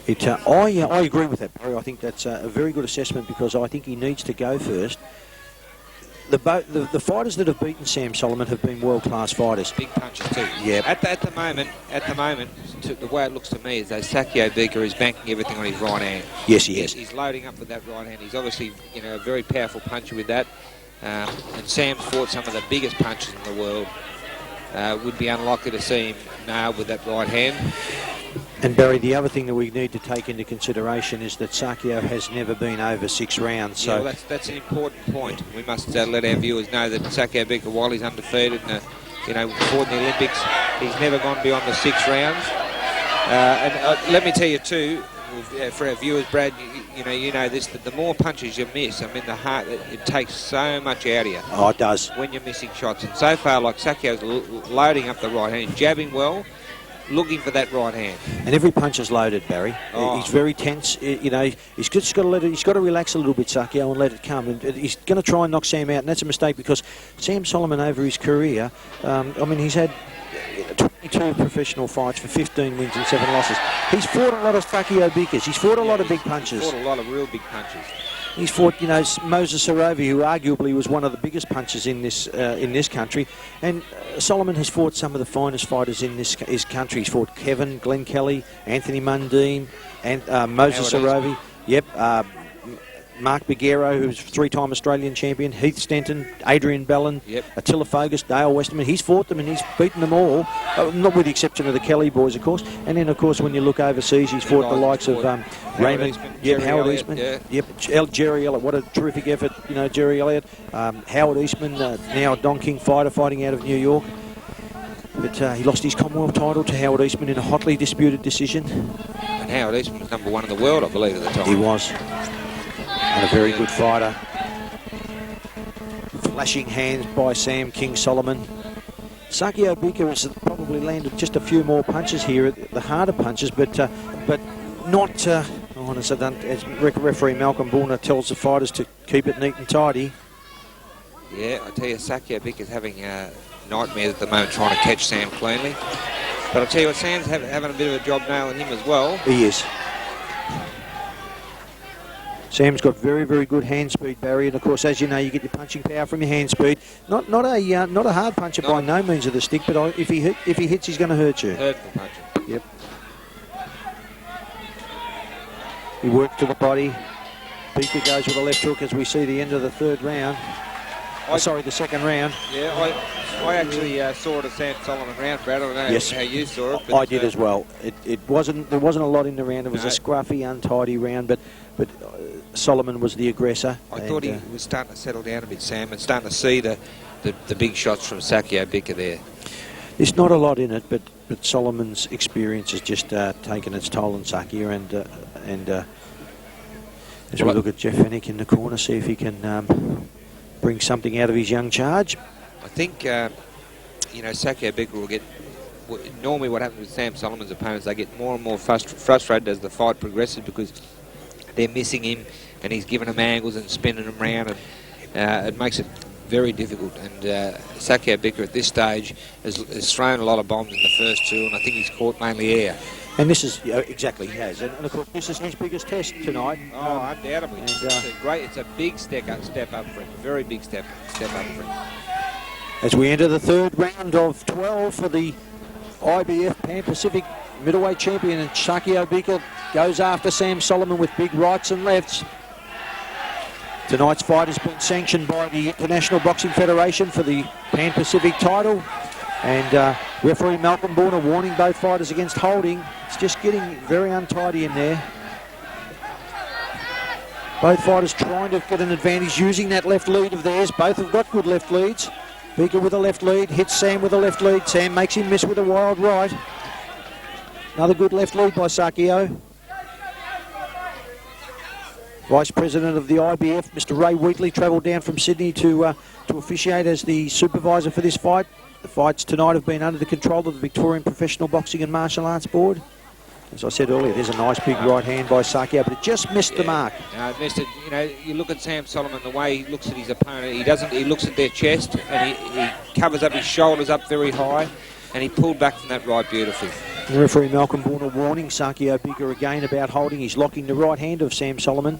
I agree with that, Barry. I think that's a very good assessment, because I think he needs to go first. The fighters that have beaten Sam Soliman have been world-class fighters. Big punches too. Yeah. At the moment, the way it looks to me is that Sakio Bika is banking everything on his right hand. Yes, he is. He's loading up with that right hand. He's obviously, a very powerful puncher with that. And Sam's fought some of the biggest punchers in the world. would be unlikely to see him nailed with that right hand. And Barry, the other thing that we need to take into consideration is that Sakio has never been over 6 rounds. So yeah, well, that's an important point. We must let our viewers know that Sakio Bika, while he's undefeated, and fought in the Olympics, he's never gone beyond the 6 rounds. And let me tell you too, for our viewers, Brad, you know this, that the more punches you miss, I mean, the heart, it takes so much out of you. Oh, it does. When you're missing shots. And so far, like Sakio's loading up the right hand, jabbing well, looking for that right hand. And every punch is loaded, Barry. Oh. He's very tense. He's just got to he's got to relax a little bit, Sakio, and let it come. And he's going to try and knock Sam out, and that's a mistake because Sam Soliman over his career, I mean, he's had 22 professional fights for 15 wins and 7 losses. He's fought a lot of Sakio Bikas. He's fought a lot of big punches. He's fought a lot of real big punches. He's fought, Moses Saravi, who arguably was one of the biggest punchers in this country, and Soliman has fought some of the finest fighters in his country. He's fought Kevin, Glenn Kelly, Anthony Mundine, and Moses Saravi. Yep. Mark Biguero, who's 3-time Australian champion, Heath Stenton, Adrian Bellin, Attila Fogus, Dale Westerman. He's fought them and he's beaten them all, not with the exception of the Kelly boys, of course. And then, of course, when you look overseas, he's fought the likes of Raymond, Howard Eastman, Jerry Elliott. What a terrific effort, Jerry Elliott. Howard Eastman, now a Don King fighter, fighting out of New York. But he lost his Commonwealth title to Howard Eastman in a hotly disputed decision. And Howard Eastman was #1 in the world, I believe, at the time. He was. And a very good fighter. Flashing hands by Sam King Soliman. Sakio Bika has probably landed just a few more punches here, the harder punches, but not, as referee Malcolm Borner tells the fighters to keep it neat and tidy. Yeah, I tell you, Sakio Bika is having nightmares at the moment trying to catch Sam cleanly. But I tell you what, Sam's having a bit of a job nailing him as well. He is. Sam's got very, very good hand speed, Barry, and of course, as you know, you get your punching power from your hand speed. Not a hard puncher by no means of the stick, but if he hits, he's going to hurt you. Hurtful puncher. Yep. He worked to the body. Bika goes with a left hook as we see the end of the third round. The second round. Yeah, I actually saw it as Sam Soliman round, Brad. I don't know how you saw it. But I did as well. There wasn't a lot in the round. It was a scruffy, untidy round, but Soliman was the aggressor. I thought he was starting to settle down a bit, Sam, and starting to see the big shots from Sakio Bika there. There's not a lot in it, but Soliman's experience has just taken its toll on Sakio, and as we look at Jeff Fennick in the corner, see if he can bring something out of his young charge. I think, Sakio Bika will get... Normally what happens with Sam Soliman's opponents, they get more and more frustrated as the fight progresses because they're missing him and he's giving them angles and spinning them around, and it makes it very difficult. And Sakio Bika at this stage has thrown a lot of bombs in the first 2, and I think he's caught mainly air. And this is, exactly, he has. And of course, this is his biggest test tonight. Oh, undoubtedly. It's a big step up for him. Very big step up for him. As we enter the third round of 12 for the IBF Pan Pacific middleweight champion, and Sakio Bika goes after Sam Soliman with big rights and lefts. Tonight's fight has been sanctioned by the International Boxing Federation for the Pan Pacific title. And referee Malcolm Borner warning both fighters against holding. It's just getting very untidy in there. Both fighters trying to get an advantage using that left lead of theirs. Both have got good left leads. Bika with a left lead, hits Sam with a left lead. Sam makes him miss with a wild right. Another good left lead by Sakio. Vice President of the IBF, Mr. Ray Wheatley, travelled down from Sydney to officiate as the supervisor for this fight. The fights tonight have been under the control of the Victorian Professional Boxing and Martial Arts Board. As I said earlier, there's a nice big right hand by Sakio, but it just missed the mark. No, it missed it. You look at Sam Soliman, the way he looks at his opponent, he looks at their chest and he covers up his shoulders up very high, and he pulled back from that right beautifully. The referee Malcolm Borner warning Sakio Bika again about holding. He's locking the right hand of Sam Soliman.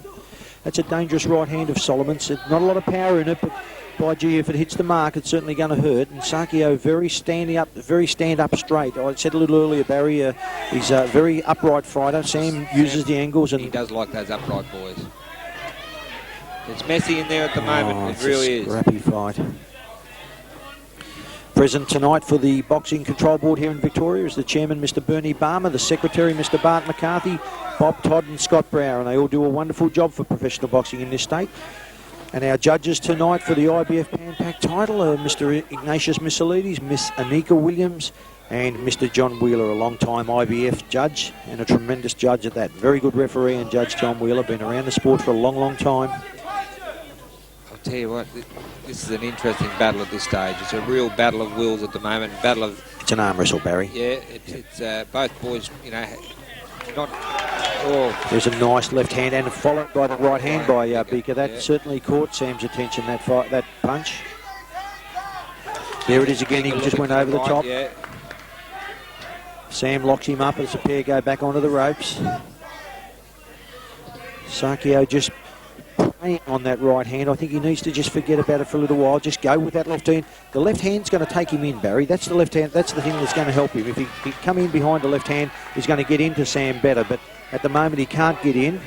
That's a dangerous right hand of Soliman's. Not a lot of power in it, but by gee, if it hits the mark, it's certainly going to hurt. And Sakio very stand up straight. I said a little earlier, Barry, he's a very upright fighter. Sam uses the angles, and he does like those upright boys. It's messy in there at the moment. It really is. Scrappy fight. Present tonight for the Boxing Control Board here in Victoria is the Chairman, Mr. Bernie Barmer, the Secretary, Mr. Bart McCarthy, Bob Todd and Scott Brower, and they all do a wonderful job for professional boxing in this state. And our judges tonight for the IBF Pan Pac title are Mr. Ignatius Missilides, Miss Anika Williams, and Mr. John Wheeler, a long-time IBF judge and a tremendous judge at that. Very good referee and Judge John Wheeler, been around the sport for a long, long time. I'll tell you what, this is an interesting battle at this stage. It's a real battle of wills at the moment. Battle of... It's an arm wrestle, Barry. Yeah, it's both boys, you know, not... Oh. There's a nice left hand and followed by the right hand by Bika. That certainly caught Sam's attention, that punch. There it is again, he just went over the top. Yeah. Sam locks him up as the pair go back onto the ropes. Sakio just playing on that right hand. I think he needs to just forget about it for a little while. Just go with that left hand. The left hand's going to take him in, Barry. That's the left hand. That's the thing that's going to help him. If he come in behind the left hand, he's going to get into Sam better. But at the moment, he can't get in.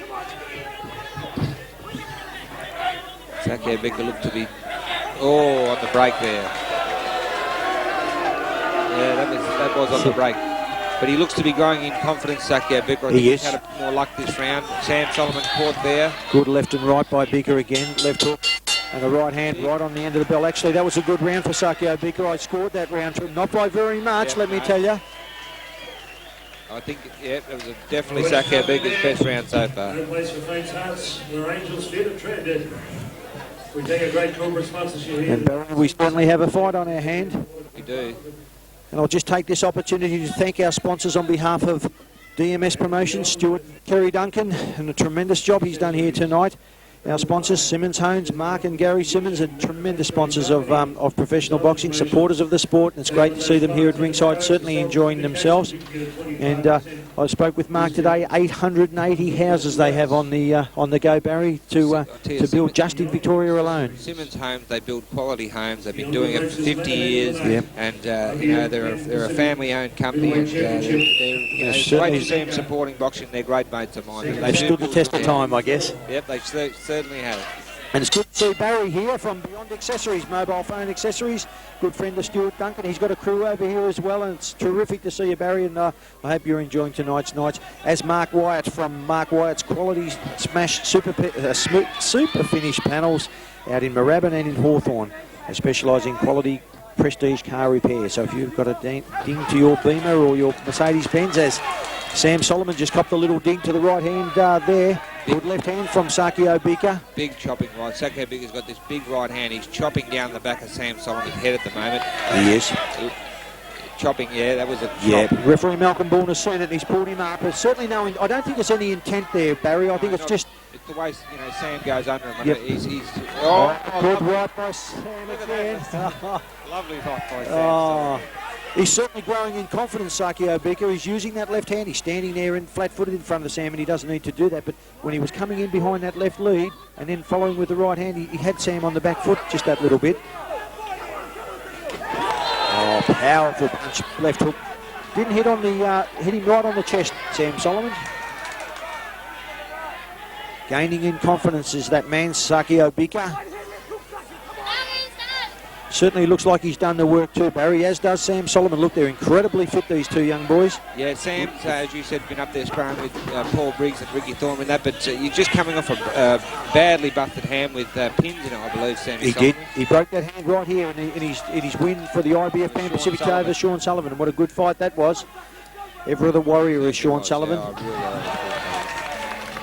Sakio Bika looked to be... Oh, on the break there. Yeah, that was on the break. But he looks to be going in confidence, Sakio Bika. I think he's had more luck this round. Sam Soliman caught there. Good left and right by Bika again. Left hook and a right hand right on the end of the bell. Actually, that was a good round for Sakio Bika. I scored that round for him. Not by very much, let me tell you. I think, yeah, it was definitely Sakio Bika's best round so far. No place for faint hearts, where angels fear to tread. We take a great corporate sponsorship here. And Barry, we certainly have a fight on our hand. We do. And I'll just take this opportunity to thank our sponsors on behalf of DMS Promotions, Stuart Kerry Duncan, and a tremendous job he's done here tonight. Our sponsors, Simmons Hones, Mark and Gary Simmons, are tremendous sponsors of professional boxing, supporters of the sport, and it's great to see them here at ringside, certainly enjoying themselves. And I spoke with Mark today, 880 houses they have on the go, Barry, to build just in Victoria alone. Simmons Homes, they build quality homes. They've been doing it for 50 years, and you know they're a family-owned company, and it's great to see them supporting boxing. They're great mates of mine. They've stood the test of time, I guess. Yep, they certainly have. And it's good to see Barry here from Beyond Accessories, mobile phone accessories. Good friend of Stuart Duncan. He's got a crew over here as well, and it's terrific to see you, Barry. And I hope you're enjoying tonight's nights. As Mark Wyatt from Mark Wyatt's Quality Smash Super Finish Panels out in Moorabbin and in Hawthorn. They specialise in quality prestige car repair. So if you've got a ding to your Beamer or your Mercedes-Benz, as Sam Soliman just copped a little ding to the right hand there. Good left hand from Sakio Bika. Big chopping right. Sakio Bika's got this big right hand. He's chopping down the back of Sam Soliman's head at the moment. He is. Chopping, yeah, that was a chop. Yeah, referee Malcolm Bourne has seen it and he's pulled him up. There's certainly no, I don't think there's any intent there, Barry. I think it's just... It's the way, you know, Sam goes under him. Yep. He's good right by Sam again. Lovely right by Sam. He's certainly growing in confidence, Sakio Bika. He's using that left hand. He's standing there in flat-footed in front of Sam, and he doesn't need to do that. But when he was coming in behind that left lead and then following with the right hand, he had Sam on the back foot just that little bit. Oh, powerful punch, left hook. Didn't hit on the hit him right on the chest, Sam Soliman. Gaining in confidence is that man, Sakio Bika. Certainly looks like he's done the work too, Barry, as does Sam Soliman. Look, they're incredibly fit, these two young boys. Yeah, Sam's, as you said, been up there sparring with Paul Briggs and Ricky Thorne and that, but you're just coming off a badly busted hand with pins in it, I believe, Sam. He did. He broke that hand right here in his win for the IBF Pan Pacific over Sean Sullivan. And what a good fight that was. Ever the warrior is Sean Sullivan.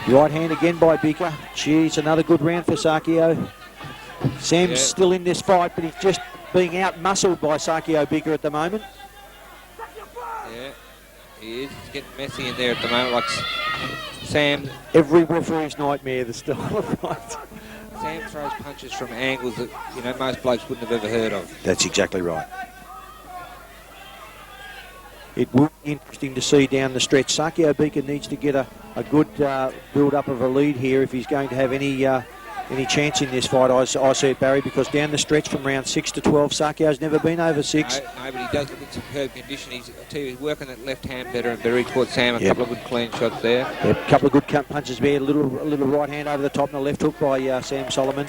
Right hand again by Bika. Geez, another good round for Sakio. Sam's still in this fight, but he's just being out-muscled by Sakio Bika at the moment. Yeah, he is. He's getting messy in there at the moment, like Sam. Every referee's nightmare, the style of fight. Sam throws punches from angles that, you know, most blokes wouldn't have ever heard of. That's exactly right. It will be interesting to see down the stretch. Sakio Bika needs to get a good build-up of a lead here if he's going to have any chance in this fight, I see it, Barry, because down the stretch from round 6 to 12, Sakio's never been over 6. No, but he does look at superb condition. I tell you, he's working that left hand better and better. He caught Sam a couple of good clean shots there. A couple of good punches there, a little right hand over the top and a left hook by Sam Soliman.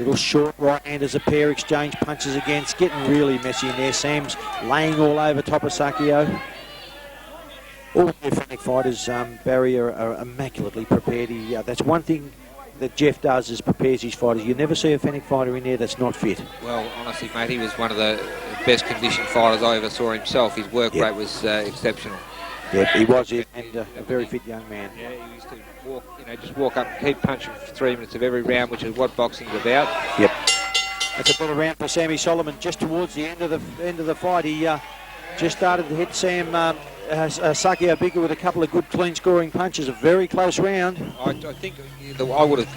Little short right hand as a pair exchange punches again. It's getting really messy in there. Sam's laying all over top of Sakio. All the Fennec fighters, Barry, are immaculately prepared. That's one thing that Jeff does, is prepares his fighters. You never see a Fennec fighter in there that's not fit. Well, honestly, mate, he was one of the best conditioned fighters I ever saw himself. His work rate was exceptional. Yeah, he was, and a very fit young man. Yeah, he used to walk, just walk up and keep punching for 3 minutes of every round, which is what boxing's about. Yep. That's a better round for Sammy Soliman. Just towards the end of the fight, he just started to hit Sakio Bika with a couple of good clean scoring punches. A very close round. I think I would have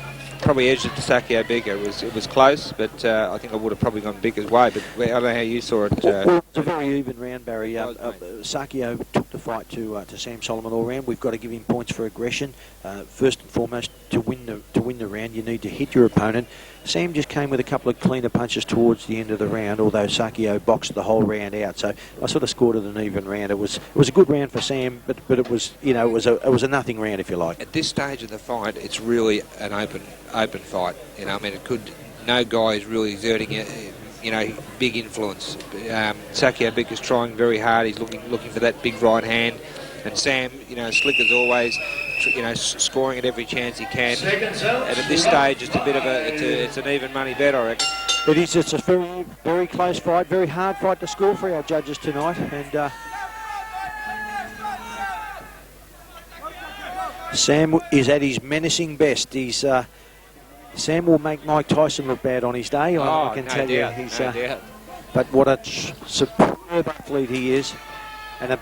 probably edged it to Sakio Bika. It was close, but I think I would have probably gone Bika's way. But I don't know how you saw it. Well, it was a very even round, Barry. Sakio took the fight to Sam Soliman all round. We've got to give him points for aggression. First and foremost, to win the round, you need to hit your opponent. Sam just came with a couple of cleaner punches towards the end of the round, although Sakio boxed the whole round out. So I sort of scored it an even round. It was a good round for Sam, but it was it was a nothing round, if you like. At this stage of the fight, it's really an open fight. No guy is really exerting big influence. Sakio Bika's trying very hard. He's looking for that big right hand, and Sam, slick as always, scoring at every chance he can. And at this stage, it's a bit of it's an even money bet, I reckon. It is. It's a very, very close fight, very hard fight to score for our judges tonight, and Sam is at his menacing best. Sam will make Mike Tyson look bad on his day, I can tell you. No doubt. But what a superb athlete he is, and an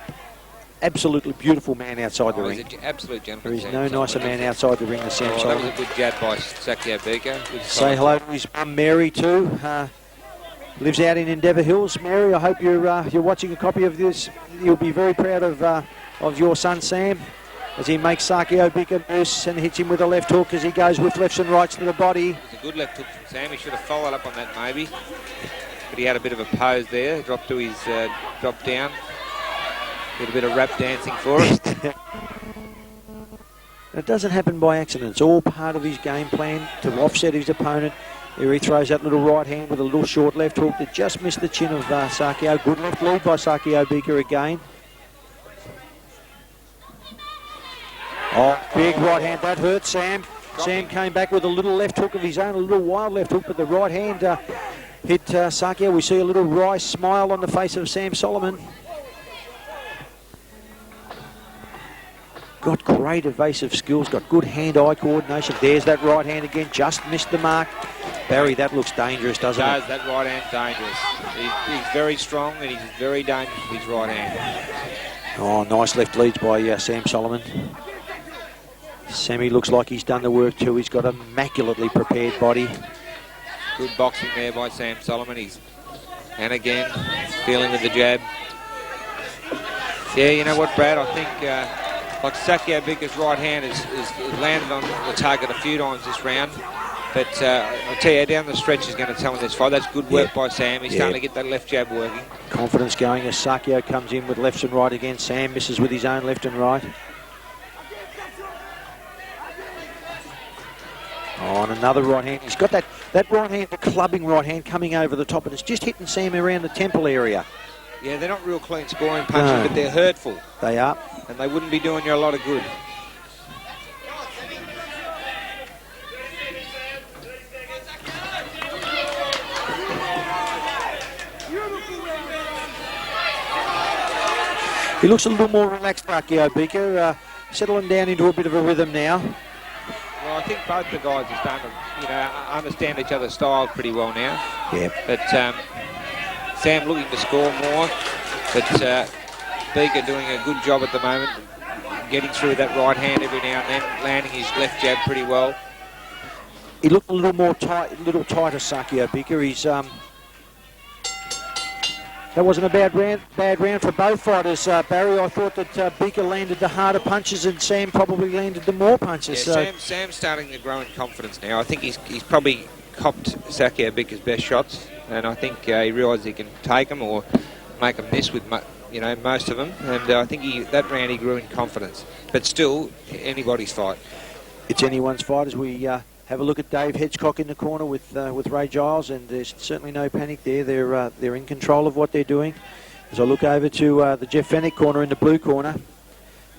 absolutely beautiful man outside the ring. He's an absolute gentleman. There is no nicer man outside the ring than Sam Soliman. That was a good jab by Sakio Bika. Say hello to his mum, Mary, too. Lives out in Endeavour Hills. Mary, I hope you're watching a copy of this. You'll be very proud of your son, Sam, as he makes Sakio Bika miss and hits him with a left hook as he goes with lefts and rights to the body. It's a good left hook from Sam. He should have followed up on that maybe. But he had a bit of a pose there. Dropped to his drop down. Did a bit of rap dancing for it. It doesn't happen by accident. It's all part of his game plan to offset his opponent. Here he throws that little right hand with a little short left hook that just missed the chin of Sakio. Good left lead by Sakio Bika again. Oh, big right hand. That hurt Sam. Sam came back with a little left hook of his own, a little wild left hook, but the right hand hit Sakio. We see a little wry smile on the face of Sam Soliman. Got great evasive skills, got good hand-eye coordination. There's that right hand again, just missed the mark. Barry, that looks dangerous, doesn't it? That right hand dangerous. He's very strong and he's very dangerous with his right hand. Oh, nice left leads by Sam Soliman. Sammy looks like he's done the work too. He's got an immaculately prepared body. Good boxing there by Sam Soliman. And again, dealing with the jab. Yeah, you know what, Brad? I think like Sakio Bika's right hand has landed on the target a few times this round. But I'll tell you, down the stretch is going to tell him this fight. That's good work by Sam. He's starting to get that left jab working. Confidence going as Sakio comes in with lefts and right again. Sam misses with his own left and right. Oh, and another right hand. He's got that right hand, the clubbing right hand coming over the top, and it's just hitting Sam around the temple area. Yeah, they're not real clean scoring punches, but they're hurtful. They are. And they wouldn't be doing you a lot of good. He looks a little more relaxed, Sakio Bika, settling down into a bit of a rhythm now. Well, I think both the guys are starting to, understand each other's styles pretty well now. Yeah. But Sam looking to score more, but Bika doing a good job at the moment, getting through that right hand every now and then, landing his left jab pretty well. He looked a little more tight, a little tighter, Sakio Bika. He's that wasn't a bad round for both fighters, Barry. I thought that Bika landed the harder punches and Sam probably landed the more punches. Yeah, Sam's starting to grow in confidence now. I think he's probably copped Sakio Bika's best shots, and I think he realised he can take them or make them miss with most of them. And I think that round he grew in confidence. But still, anybody's fight. It's anyone's fight as we have have a look at Dave Hedgecock in the corner with Ray Giles, and there's certainly no panic there. They're in control of what they're doing. As I look over to the Jeff Fennick corner in the blue corner,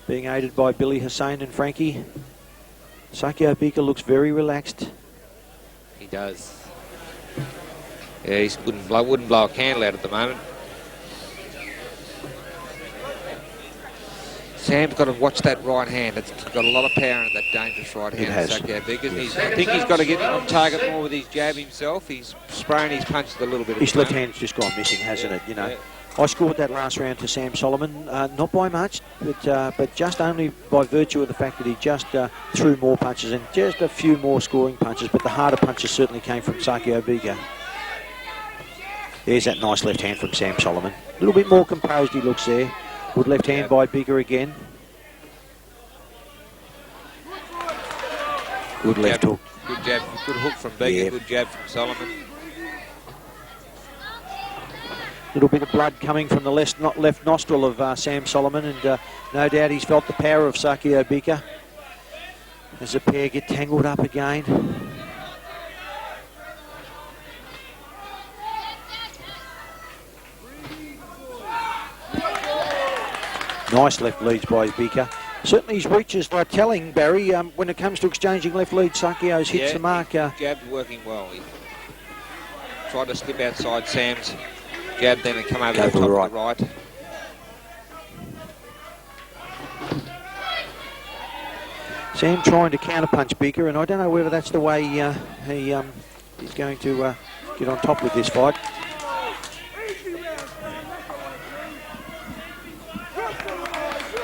being aided by Billy Hussein and Frankie, Sakio Bika looks very relaxed. He does. Yeah, he wouldn't blow a candle out at the moment. Sam's got to watch that right hand. It's got a lot of power in that dangerous right hand. It has. Sakio Bika. I think he's got to get on target more with his jab himself. He's spraying his punches a little bit. His left hand's just gone missing, hasn't it? You know, I scored that last round to Sam Soliman, not by much, but just only by virtue of the fact that he just threw more punches and just a few more scoring punches. But the harder punches certainly came from Sakio Bika. There's that nice left hand from Sam Soliman. A little bit more composed he looks there. Good left hand by Bika again. Good left hook. Good jab, good hook from Bika, good jab from Soliman. Little bit of blood coming from the left nostril of Sam Soliman, and no doubt he's felt the power of Sakio Bika as the pair get tangled up again. Nice left leads by Bika. Certainly his reaches are telling, Barry, when it comes to exchanging left leads, Sakio's hits the mark. Jab's working well. He tried to slip outside Sam's jab then and come over the top of the right. Sam trying to counterpunch Bika, and I don't know whether that's the way he's going to get on top with this fight.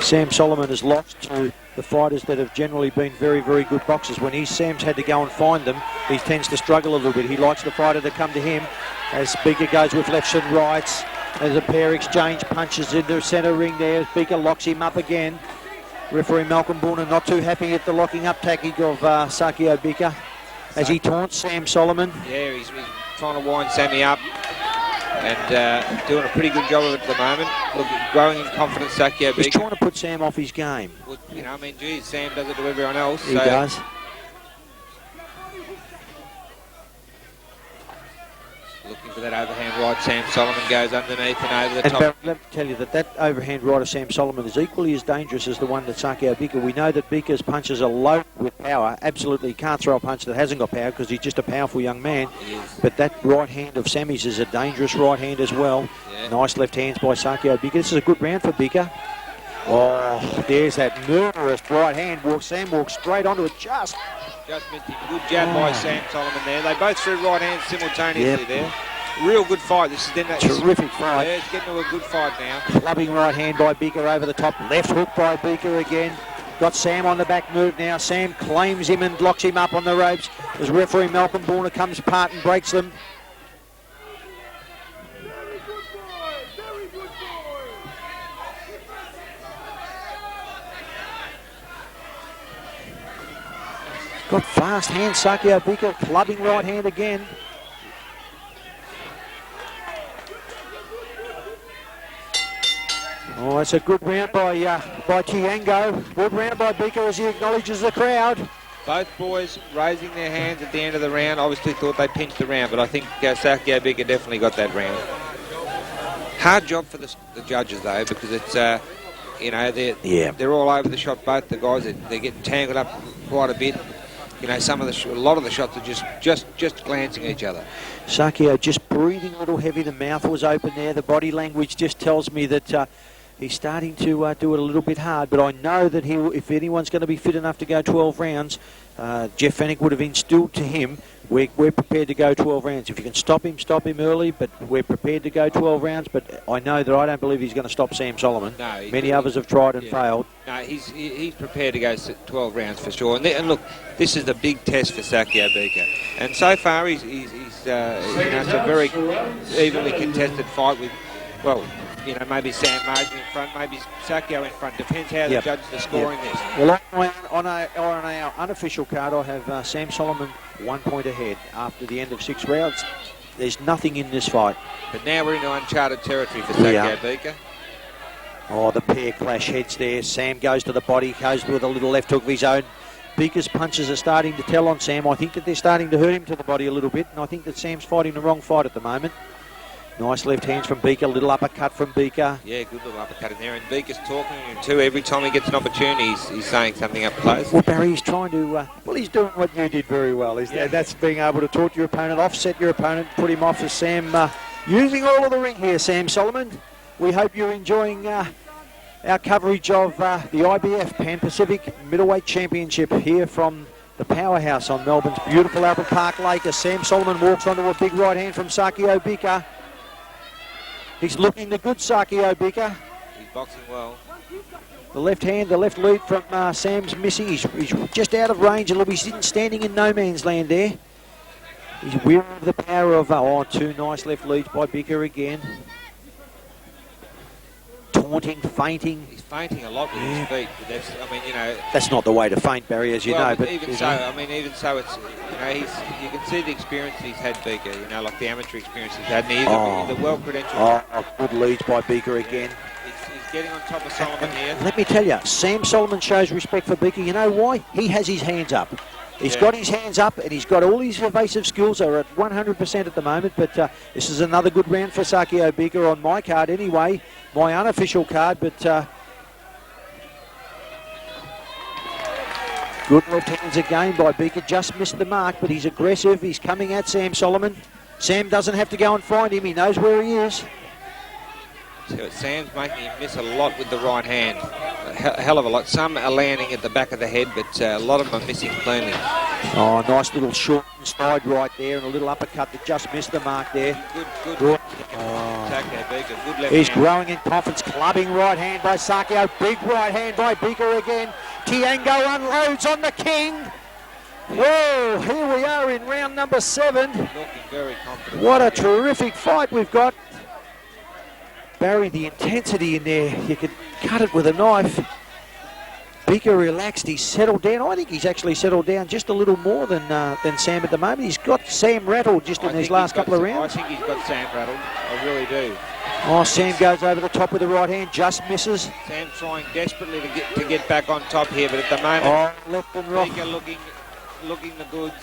Sam Soliman has lost to the fighters that have generally been very, very good boxers. When Sam's had to go and find them, he tends to struggle a little bit. He likes the fighter to come to him as Bika goes with lefts and rights. As a pair exchange punches into the centre ring there. Bika locks him up again. Referee Malcolm Bourne not too happy at the locking up tactic of Sakio Bika as he taunts Sam Soliman. Yeah, he's trying to wind Sammy up and doing a pretty good job of it at the moment. Look, growing in confidence, Sakio Bika. He's trying to put Sam off his game. Well, you know, I mean, geez, Sam does it to everyone else. He does. Looking for that overhand right. Sam Soliman goes underneath and over the top. Barry, let me tell you that overhand right of Sam Soliman is equally as dangerous as the one that Sakio Bika. We know that Bika's punches are loaded with power. Absolutely can't throw a punch that hasn't got power because he's just a powerful young man. But that right hand of Sammy's is a dangerous right hand as well. Yeah. Nice left hands by Sakio Bika. This is a good round for Bika. Oh, there's that murderous right hand. Sam walks straight onto it. Just missed him. Good jab by Sam Soliman there. They both threw right hands simultaneously there. Real good fight. This is terrific fight. Yeah, it's getting to a good fight now. Clubbing right hand by Bika over the top. Left hook by Bika again. Got Sam on the back move now. Sam claims him and locks him up on the ropes as referee Malcolm Bourne comes apart and breaks them. Got fast hands, Sakio Bika, clubbing right hand again. Oh, it's a good round by Tiango. Good round by Bika as he acknowledges the crowd. Both boys raising their hands at the end of the round. Obviously thought they pinched the round, but I think Sakio Bika definitely got that round. Hard job for the judges though, because it's you know, they're all over the shot. Both the guys, they're getting tangled up quite a bit. You know, a lot of the shots are just glancing at each other. Sakio just breathing a little heavy. The mouth was open there. The body language just tells me that he's starting to do it a little bit hard. But I know that if anyone's going to be fit enough to go 12 rounds, Jeff Fennick would have instilled to him, we're prepared to go 12 rounds. If you can stop him early, but we're prepared to go 12 rounds. But I know that I don't believe he's going to stop Sam Soliman. No, many others have tried and failed. No, he's prepared to go 12 rounds for sure. And look, this is the big test for Sakio Bika. And so far, he's you know, it's a very evenly contested fight with, well, you know, maybe Sam Margin in front, maybe Sakio in front. Depends how the judges are scoring this. Well, on our unofficial card, I have Sam Soliman 1 point ahead after the end of 6 rounds. There's nothing in this fight. But now we're into uncharted territory for Sakio Bika. Oh, the pair clash heads there. Sam goes to the body, goes with a little left hook of his own. Bika's punches are starting to tell on Sam. I think that they're starting to hurt him to the body a little bit, and I think that Sam's fighting the wrong fight at the moment. Nice left hands from Bika, little uppercut from Bika. Yeah, good little uppercut in there, and Bika's talking to him too. Every time he gets an opportunity, he's saying something up close. Well, Barry, he's trying to, well, he's doing what you did very well. That's being able to talk to your opponent, offset your opponent, put him off as Sam, using all of the ring here, Sam Soliman. We hope you're enjoying our coverage of the IBF Pan-Pacific Middleweight Championship here from the Powerhouse on Melbourne's beautiful Albert Park Lake as Sam Soliman walks onto a big right hand from Sakio Bika. He's looking the good, Sakio Bika. He's boxing well. The left hand, the left lead from Sam's missing. He's just out of range a little bit. He's standing in no man's land there. He's weary of the power of, two nice left leads by Bika again. Taunting, feinting. He's feinting a lot with his feet. But that's, I mean, you know. That's not the way to feint, Barry, as you know. But even so, I mean, even so, it's, you know, you can see the experience that he's had, Bika. You know, like the amateur experience he's had. And he's a well-credentialed. Good leads by Bika again. He's getting on top of Soliman here. Let me tell you, Sam Soliman shows respect for Bika. You know why? He has his hands up. He's got his hands up and he's got all his evasive skills are at 100% at the moment, but this is another good round for Sakio Bika on my card anyway, my unofficial card, but good left hands again by Bika, just missed the mark, but he's aggressive, he's coming at Sam Soliman. Sam doesn't have to go and find him, he knows where he is. So Sam's making him miss a lot with the right hand. A hell of a lot. Some are landing at the back of the head, but a lot of them are missing cleanly. Oh, nice little short slide right there and a little uppercut that just missed the mark there. Good. Sakio Bika, good left He's hand. growing in confidence, clubbing right hand by Sakio, big right hand by Bika again. Tiango unloads on the king. Whoa, here we are in round number 7. Looking very confident. What a terrific fight we've got. Barry, the intensity in there, you could cut it with a knife. Bika relaxed, he's settled down. I think he's actually settled down just a little more than Sam at the moment. He's got Sam rattled just in these last couple of rounds. I think he's got Sam rattled, I really do. Oh, Sam goes over the top with the right hand, just misses. Sam trying desperately to get back on top here, but at the moment, left and right. Bika looking the goods.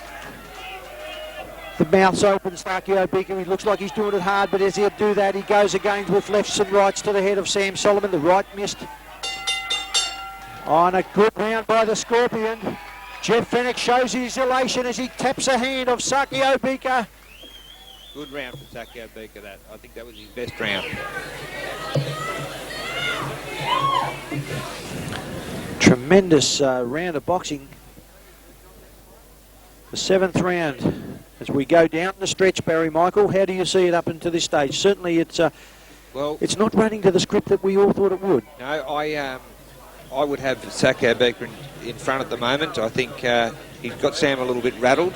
The mouth's open, Sakio Bika. He looks like he's doing it hard, but as he'll do that, he goes again with lefts and rights to the head of Sam Soliman. The right missed. On a good round by the Scorpion. Jeff Fennick shows his elation as he taps a hand of Sakio Bika. Good round for Sakio Bika, that. I think that was his best round. Tremendous round of boxing. The 7th round. As we go down the stretch, Barry Michael, how do you see it up until this stage? Certainly it's it's not running to the script that we all thought it would. No, I would have Sakio Bika in front at the moment. I think he's got Sam a little bit rattled,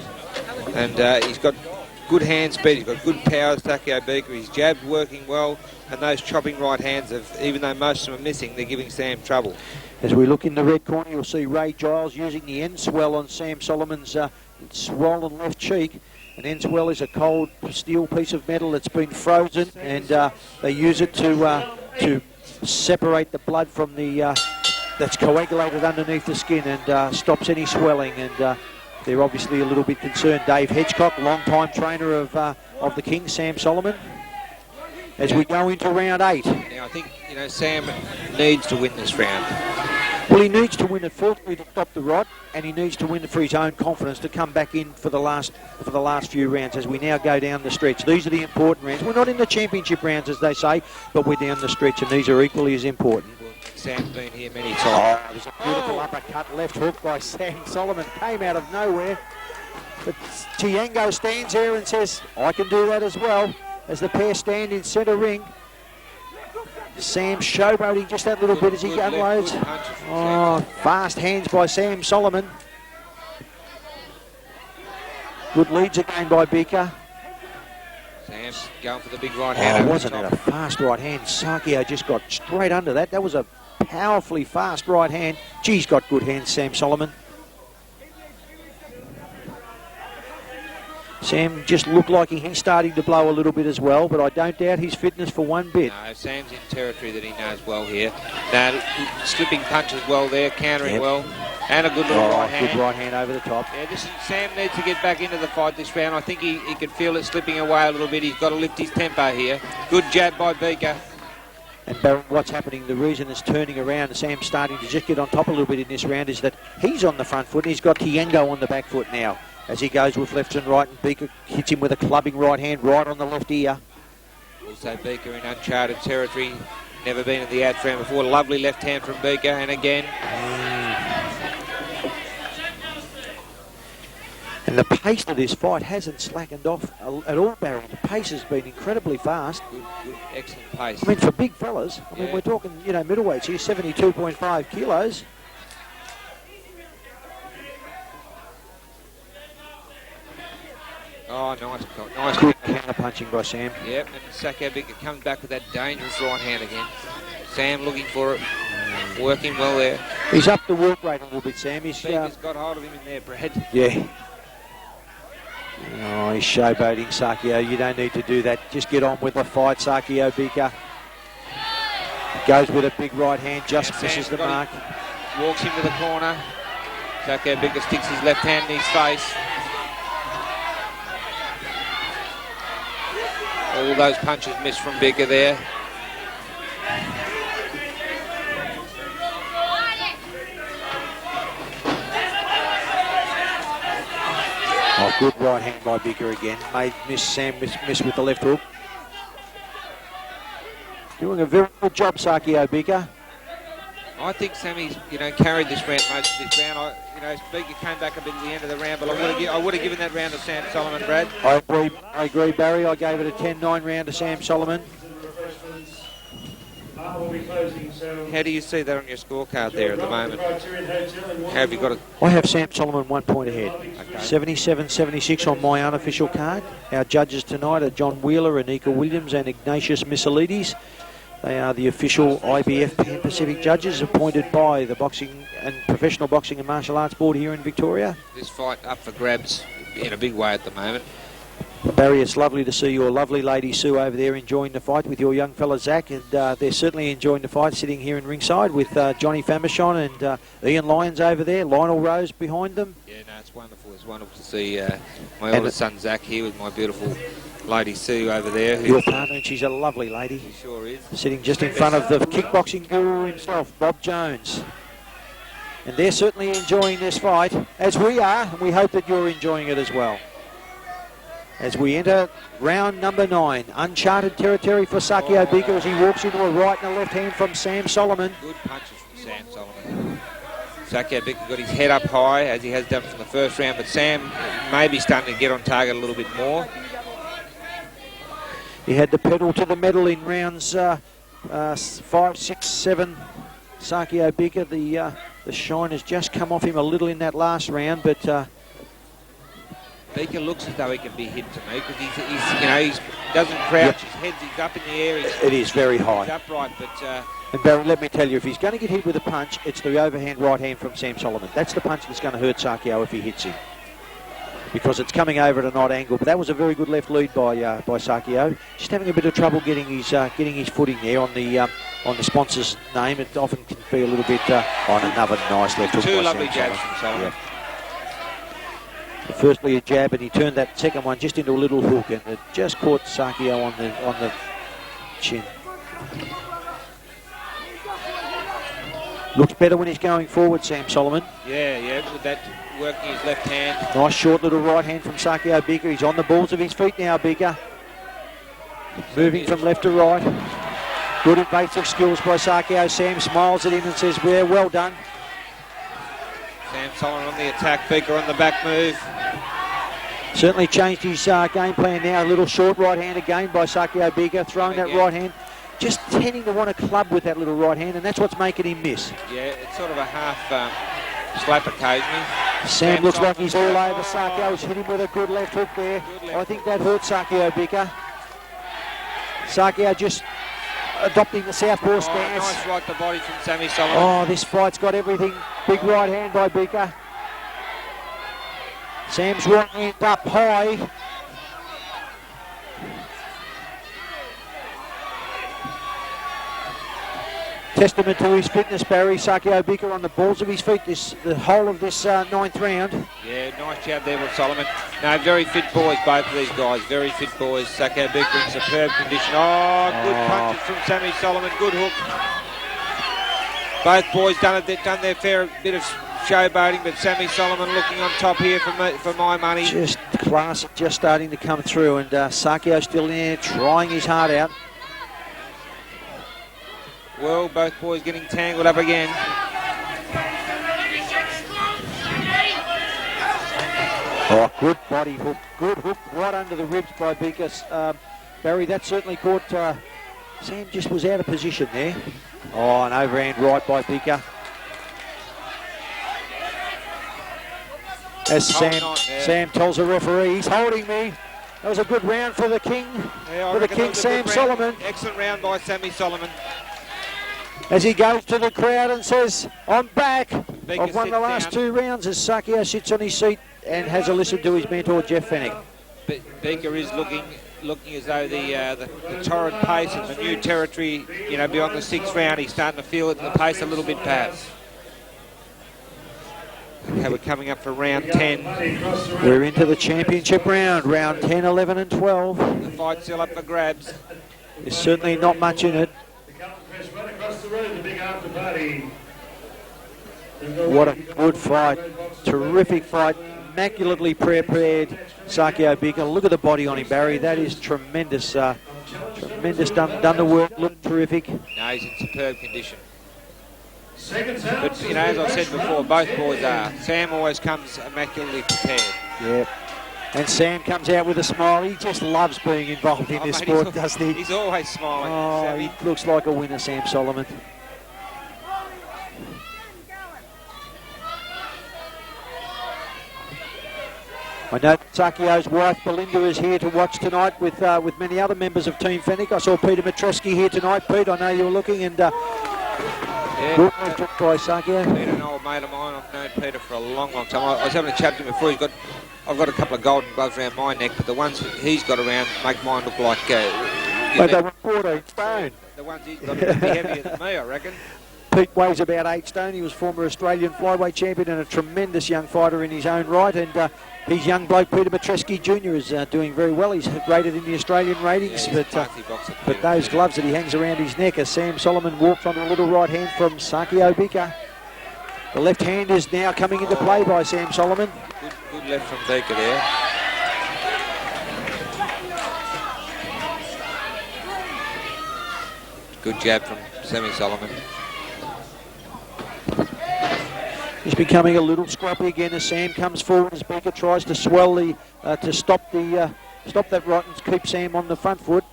and he's got good hand speed, he's got good power, Sakio Bika. His jab's working well, and those chopping right hands, even though most of them are missing, they're giving Sam trouble. As we look in the red corner, you'll see Ray Giles using the end swell on Sam Soliman's swollen left cheek. An end swell is a cold steel piece of metal that's been frozen, and they use it to separate the blood from the that's coagulated underneath the skin and stops any swelling. And they're obviously a little bit concerned. Dave Hedgecock, long-time trainer of the King, Sam Soliman. As we go into round 8. Now I think Sam needs to win this round. Well, he needs to win it firstly to stop the rod, and he needs to win it for his own confidence to come back in for the last few rounds as we now go down the stretch. These are the important rounds. We're not in the championship rounds, as they say, but we're down the stretch, and these are equally as important. Sam's been here many times. There's a beautiful uppercut left hook by Sam Soliman. Came out of nowhere, but Tiango stands there and says, I can do that as well, as the pair stand in centre ring. Sam showboating just that little bit as he unloads. Fast hands by Sam Soliman. Good leads again by Bika. Sam's going for the big right hand. Wasn't that a fast right hand? Sakio just got straight under that. That was a powerfully fast right hand. He's got good hands, Sam Soliman. Sam just looked like he's starting to blow a little bit as well, but I don't doubt his fitness for one bit. No, Sam's in territory that he knows well here. Now, slipping punches well there, countering well. And a good little right hand. Good right hand over the top. Yeah, Sam needs to get back into the fight this round. I think he can feel it slipping away a little bit. He's got to lift his tempo here. Good jab by Bika. And Barron, what's happening, the reason it's turning around and Sam's starting to just get on top a little bit in this round is that he's on the front foot and he's got Tiengo on the back foot now as he goes with left and right, and Bika hits him with a clubbing right hand right on the left ear. Also Bika in uncharted territory. Never been in the outs round before. Lovely left hand from Bika, and again. And the pace of this fight hasn't slackened off at all, Barry. The pace has been incredibly fast. Good, excellent pace. I mean, for big fellas, I mean, we're talking, middleweights here, 72.5 kilos. Oh, nice. Good counter punching by Sam. Yep, and Sakio Bika comes back with that dangerous right hand again. Sam looking for it, working well there. He's up the work rate a little bit, Sam. Bika's got hold of him in there, Brad. Yeah. Oh, he's showboating Sakio. You don't need to do that. Just get on with the fight, Sakio Bika. Goes with a big right hand, just misses the mark. Walks into the corner. Sakio Bika sticks his left hand in his face. All those punches missed from Bika there. Oh, good right hand by Bika again. Sam miss with the left hook. Doing a very good job, Sakio Bika. I think Sammy's, carried this round most of this round. Bika came back a bit at the end of the round, but I would have given that round to Sam Soliman, Brad. I agree, Barry. I gave it a 10-9 round to Sam Soliman. How do you see that on your scorecard there at the moment? How have you got it? I have Sam Soliman 1 point ahead. Okay. 77-76 on my unofficial card. Our judges tonight are John Wheeler, Anika Williams and Ignatius Missilides. They are the official IBF Pan Pacific judges appointed by the Boxing and Professional Boxing and Martial Arts Board here in Victoria. This fight up for grabs in a big way at the moment. Barry, it's lovely to see your lovely lady Sue over there enjoying the fight with your young fella Zach, and they're certainly enjoying the fight sitting here in ringside with Johnny Famishon and Ian Lyons over there, Lionel Rose behind them. Yeah, no, it's wonderful. It's wonderful to see my eldest son Zach here with my beautiful lady Sue over there. Your partner, and she's a lovely lady. She sure is. Sitting just in front of the kickboxing guru himself, Bob Jones. And they're certainly enjoying this fight, as we are, and we hope that you're enjoying it as well. As we enter round number 9, uncharted territory for Sakio Bika as he walks into a right and a left hand from Sam Soliman. Good punches from Sam Soliman. Sakio Bika got his head up high as he has done from the first round, but Sam may be starting to get on target a little bit more. He had the pedal to the metal in rounds 5, 6, 7. Sakio Bika, the shine has just come off him a little in that last round, but Bika looks as though he can be hit to me because he doesn't crouch. His he's up in the air. It is very high. He's upright, but and Barry, let me tell you, if he's going to get hit with a punch, it's the overhand right hand from Sam Soliman. That's the punch that's going to hurt Sakio if he hits him, because it's coming over at an odd angle. But that was a very good left lead by Sakio. Just having a bit of trouble getting his footing there on the sponsor's name. It often can be a little bit on another nice left hook. Two lovely jabs from Soliman. Yeah. Firstly a jab, and he turned that second one just into a little hook, and it just caught Sakio on the chin. Looks better when he's going forward, Sam Soliman. Yeah, with that working his left hand. Nice short little right hand from Sakio Bika. He's on the balls of his feet now, Bika. Moving from left to right. Good invasive skills by Sakio. Sam smiles at him and says, well done. Sam Soliman on the attack, Bika on the back move. Certainly changed his game plan now. A little short right hand again by Sakio Bika, throwing that right hand. Just tending to want to club with that little right hand, and that's what's making him miss. Yeah, it's sort of a half slap occasionally. Sam looks like he's all over Sakio. He's hit him with a good left hook there. I think that hurt Sakio Bika. Sakio just adopting the southpaw stance. Nice right to body from Sammy Soliman. Oh, this fight's got everything. Big right hand by Bika. Sam's right hand up high. Testament to his fitness, Barry. Sakio Bika on the balls of his feet the whole of this ninth round. Yeah, nice jab there with Soliman. No, very fit boys, both of these guys. Very fit boys. Sakio Bika in superb condition. Oh, good punches from Sammy Soliman. Good hook. Both boys done their fair bit of showboating, but Sammy Soliman looking on top here for my money. Just class, just starting to come through, and Sakio still there, trying his heart out. Well, both boys getting tangled up again. Oh, good body hook, good hook right under the ribs by Bika. Barry, that certainly caught, Sam just was out of position there. Oh, an overhand right by Bika. As Sam tells the referee, he's holding me. That was a good round for the King, Sam Soliman. Excellent round by Sammy Soliman. As he goes to the crowd and says, I'm back. Bika I've won the last 2 rounds, as Sakio sits on his seat and has a listen to his mentor, Jeff Fennick. Bika is looking as though the torrid pace and the new territory, beyond the 6th round, he's starting to feel it in the pace a little bit, perhaps. Okay, we're coming up for round 10. We're into the championship round 10, 11 and 12. The fight's still up for grabs. There's certainly not much in it. What a good fight. Terrific fight. Immaculately prepared Sakio Bika. Look at the body on him, Barry. That is tremendous. Tremendous. Done the work. Looked terrific. No, he's in superb condition. But, as I said before, both boys are. Sam always comes immaculately prepared. Yep. And Sam comes out with a smile. He just loves being involved in this sport, doesn't he? He's always smiling. Oh, he looks like a winner, Sam Soliman. I know Sakio's wife Belinda is here to watch tonight with many other members of Team Fennick. I saw Peter Matreski here tonight. Pete, I know you were looking, and good work by Sakio. Peter, an old mate of mine. I've known Peter for a long, long time. I was having a chat to him before. I've got a couple of golden gloves around my neck, but the ones he's got around make mine look like... But they were 14 stone. The ones he's got to be heavier than me, I reckon. Pete weighs about 8 stone. He was former Australian flyweight champion and a tremendous young fighter in his own right. And his young bloke, Peter Matreski Jr., is doing very well. He's rated in the Australian ratings. But those gloves that he hangs around his neck as Sam Soliman walks on a little right hand from Sakio Bika. The left hand is now coming into play by Sam Soliman. Good left from Bika there. Good jab from Sammy Soliman. He's becoming a little scrappy again as Sam comes forward as Bika tries to swell to stop that right and keep Sam on the front foot.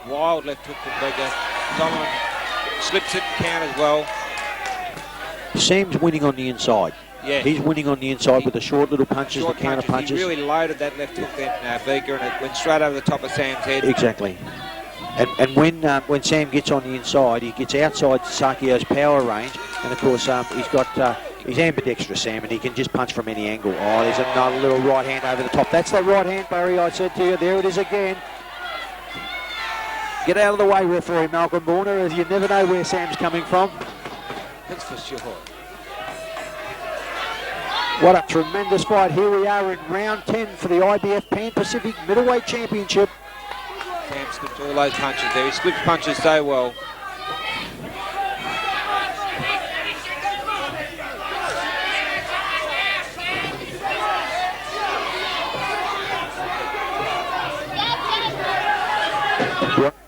Wild left hook from Bika. Soliman slips it and count as well. Sam's winning on the inside. Yeah. He's winning on the inside with the short little punches, Short the counter punches. He really loaded that left hook then, Bika, and it went straight over the top of Sam's head. Exactly. And when Sam gets on the inside, he gets outside Sakio's power range, and of course he's ambidextrous, Sam, and he can just punch from any angle. Oh, there's another little right hand over the top. That's the right hand, Barry, I said to you. There it is again. Get out of the way, referee Malcolm Warner, as you never know where Sam's coming from. That's for sure. What a tremendous fight. Here we are in round 10 for the IBF Pan Pacific Middleweight Championship. Sam slipped all those punches there. He slips punches so well.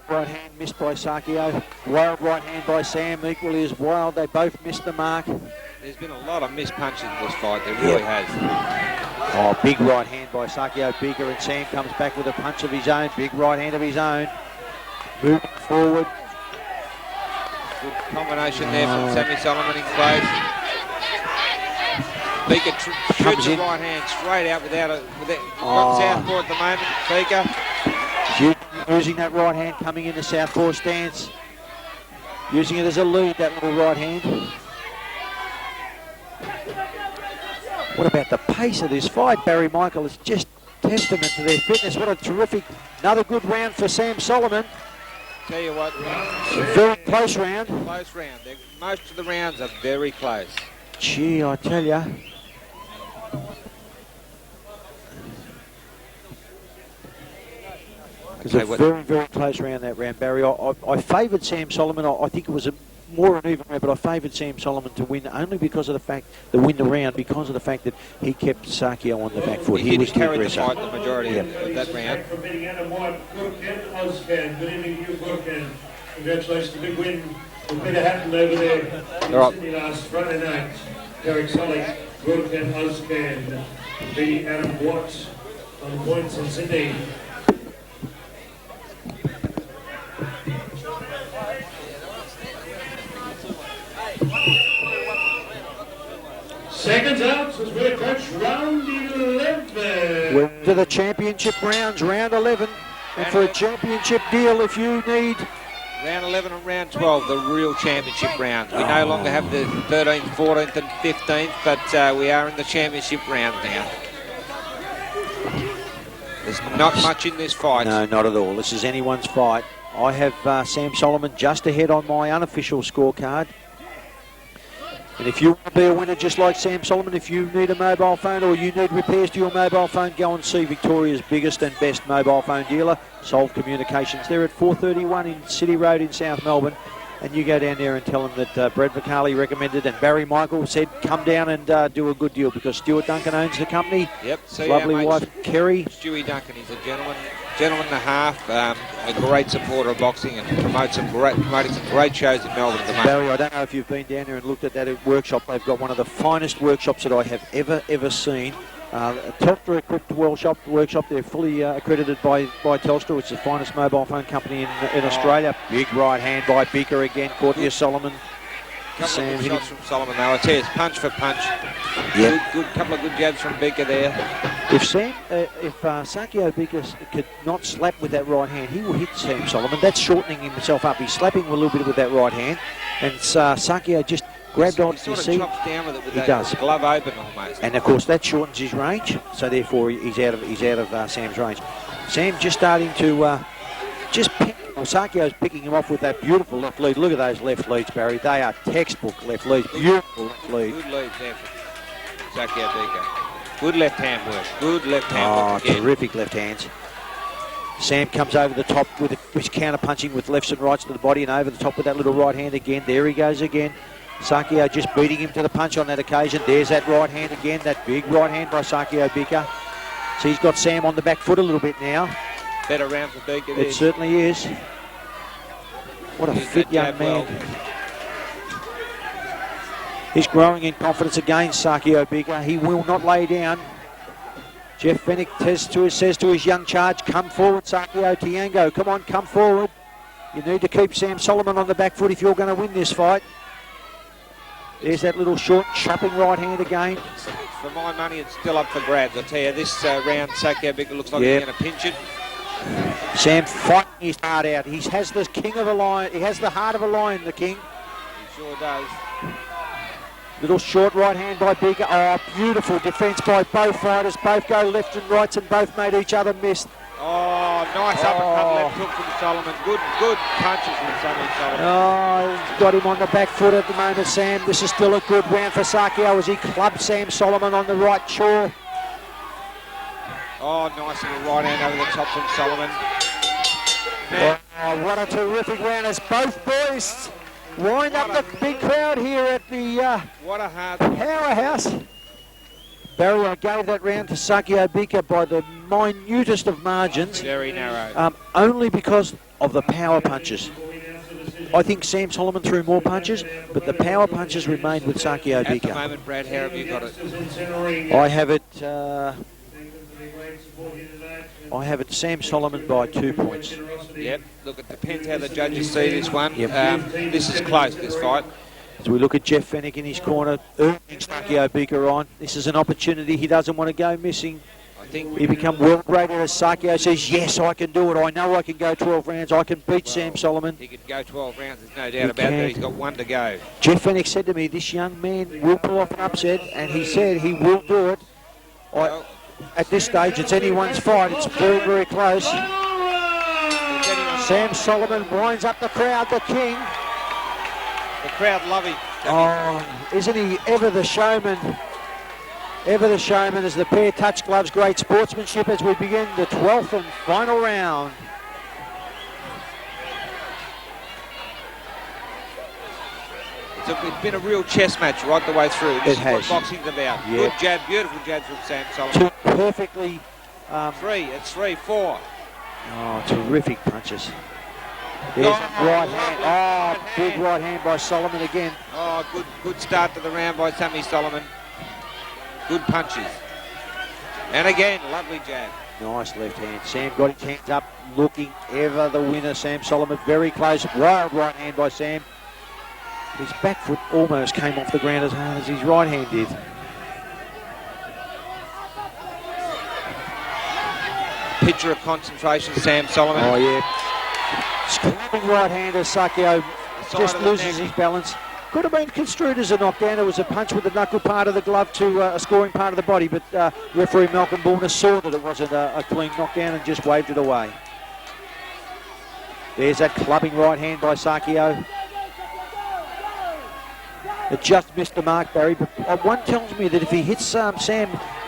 Right hand missed by Sakio. Wild right hand by Sam, equally as wild. They both missed the mark. There's been a lot of missed punches in this fight. There really has. Oh, big right hand by Sakio Bika, and Sam comes back with a punch of his own. Big right hand of his own. Moving forward. Good combination there from Sammy Soliman in close. Bika shoots the right hand straight out without southpaw at the moment. Bika. Using that right hand, coming in the southpaw stance. Using it as a lead, that little right hand. What about the pace of this fight, Barry Michael? It's just testament to their fitness. What a terrific, another good round for Sam Soliman. tell you what. It's a very close round. Close round. Most of the rounds are very close. Gee, I tell ya. It's a very, very close round, that round, Barry. I favoured Sam Soliman. I think it was more an even round, but I favoured Sam Soliman to win only because of the fact, win the round, because of the fact that he kept Sakio on the back foot. He was carried the aggressor. fight the majority of that round. Good evening to you, Brooke, congratulations, big win. Peter happened over there in Sydney last Friday night. Derek Solik, Brooke and Oscan, beating Adam Watt on points in Sydney. Seconds out as we approach round 11. We're to the championship rounds, round 11. And for a championship deal, if you need... Round 11 and round 12, the real championship rounds. We no longer have the 13th, 14th and 15th, but we are in the championship round now. There's not much in this fight. No, not at all. This is anyone's fight. I have Sam Soliman just ahead on my unofficial scorecard. And if you want to be a winner just like Sam Soliman, if you need a mobile phone or you need repairs to your mobile phone, go and see Victoria's biggest and best mobile phone dealer, Solve Communications. They're at 431 in City Road in South Melbourne. And you go down there and tell them that Brad Vicali recommended and Barry Michael said come down and do a good deal, because Stuart Duncan owns the company. Yep. So lovely wife, Kerry. Stewie Duncan, he's a gentleman and a half, a great supporter of boxing and promoting some great shows in Melbourne at the moment. Barry, I don't know if you've been down there and looked at that workshop. They've got one of the finest workshops that I have ever seen. A Telstra-equipped workshop. They're fully accredited by Telstra, which is the finest mobile phone company in Australia. Big right hand by Bika again, caught the Soliman. Couple of shots from Soliman, though. I tell you, it's punch for punch. Yep. Good couple of good jabs from Bika there. If Sakio Bika could not slap with that right hand, he will hit Sam Soliman. That's shortening himself up. He's slapping a little bit with that right hand, and Sakio just grabbed on. He sort of chops down with it with he that does. glove open almost. And of course that shortens his range, so therefore he's out of Sam's range. Sam just starting to pick. Well, Sakio's picking him off with that beautiful left lead. Look at those left leads, Barry. They are textbook left leads. Beautiful left lead. Good lead there for Sakio Bika. Good left hand work. Good left hand work again. Terrific left hands. Sam comes over the top with his counter punching with lefts and rights to the body, and over the top with that little right hand again. There he goes again. Sakio just beating him to the punch on that occasion. There's that right hand again, that big right hand by Sakio Bika. So he's got Sam on the back foot a little bit now. Better round for Bika. It certainly is. What a fit young man. He's growing in confidence again, Sakio Bika. He will not lay down. Jeff Fennick says to his young charge, come forward, Sakio Tiango. Come on, come forward. You need to keep Sam Soliman on the back foot if you're going to win this fight. There's that little short chopping right hand again. For my money, it's still up for grabs. I tell you, this round, Sakio Bika looks like he's going to pinch it. Sam fighting his heart out. He has the king of a lion. He has the heart of a lion, the king. He sure does. Little short right hand by Bika. Oh, beautiful defence by both fighters. Both go left and rights and both made each other miss. Oh, nice uppercut left hook from Soliman. Good punches from Soliman. Oh, he's got him on the back foot at the moment, Sam. This is still a good round for Sakio as he clubbed Sam Soliman on the right jaw. Oh, nice little right hand over the top from Soliman. Oh, what a terrific round as both boys wind up the big crowd here at the what a hard Powerhouse. Barry, I gave that round to Sakio Bika by the minutest of margins. Very narrow. Only because of the power punches. I think Sam Soliman threw more punches, but the power punches remained with Sakio Bika. At the moment, Brad, how have you got it? I have it Sam Soliman by 2 points. Yep, look, it depends how the judges see this one. Yep. This is close, this fight. As we look at Jeff Fennick in his corner, urging Sakio Bika on. This is an opportunity he doesn't want to go missing. I think he become world greater as Sakio says, yes, I can do it. I know I can go 12 rounds. I can beat Sam Soliman. He could go 12 rounds, there's no doubt about that. He's got one to go. Jeff Fennick said to me, this young man will pull off an upset, and he said he will do it. At this stage, it's anyone's fight. It's very, very close. Sam Soliman winds up the crowd, the king. The crowd love him. Oh, isn't he ever the showman? Ever the showman as the pair touch gloves. Great sportsmanship as we begin the 12th and final round. It's been a real chess match right the way through. This is what boxing's about. Yeah. Good jab, beautiful jabs from Sam Soliman. Two perfectly... It's 3-4. Oh, terrific punches. There's a right hand. Oh, big right hand by Soliman again. Oh, good start to the round by Sammy Soliman. Good punches. And again, lovely jab. Nice left hand. Sam got his hands up, looking ever the winner. Sam Soliman very close. Wild right hand by Sam. His back foot almost came off the ground as hard as his right hand did. Picture of concentration, Sam Soliman. Oh, yeah. Screaming right hand as Sakio just loses his balance. Could have been construed as a knockdown. It was a punch with the knuckle part of the glove to a scoring part of the body, but referee Malcolm Bullner saw that it wasn't a clean knockdown and just waved it away. There's that clubbing right hand by Sakio. It just missed the mark, Barry, but one tells me that if he hits Sam,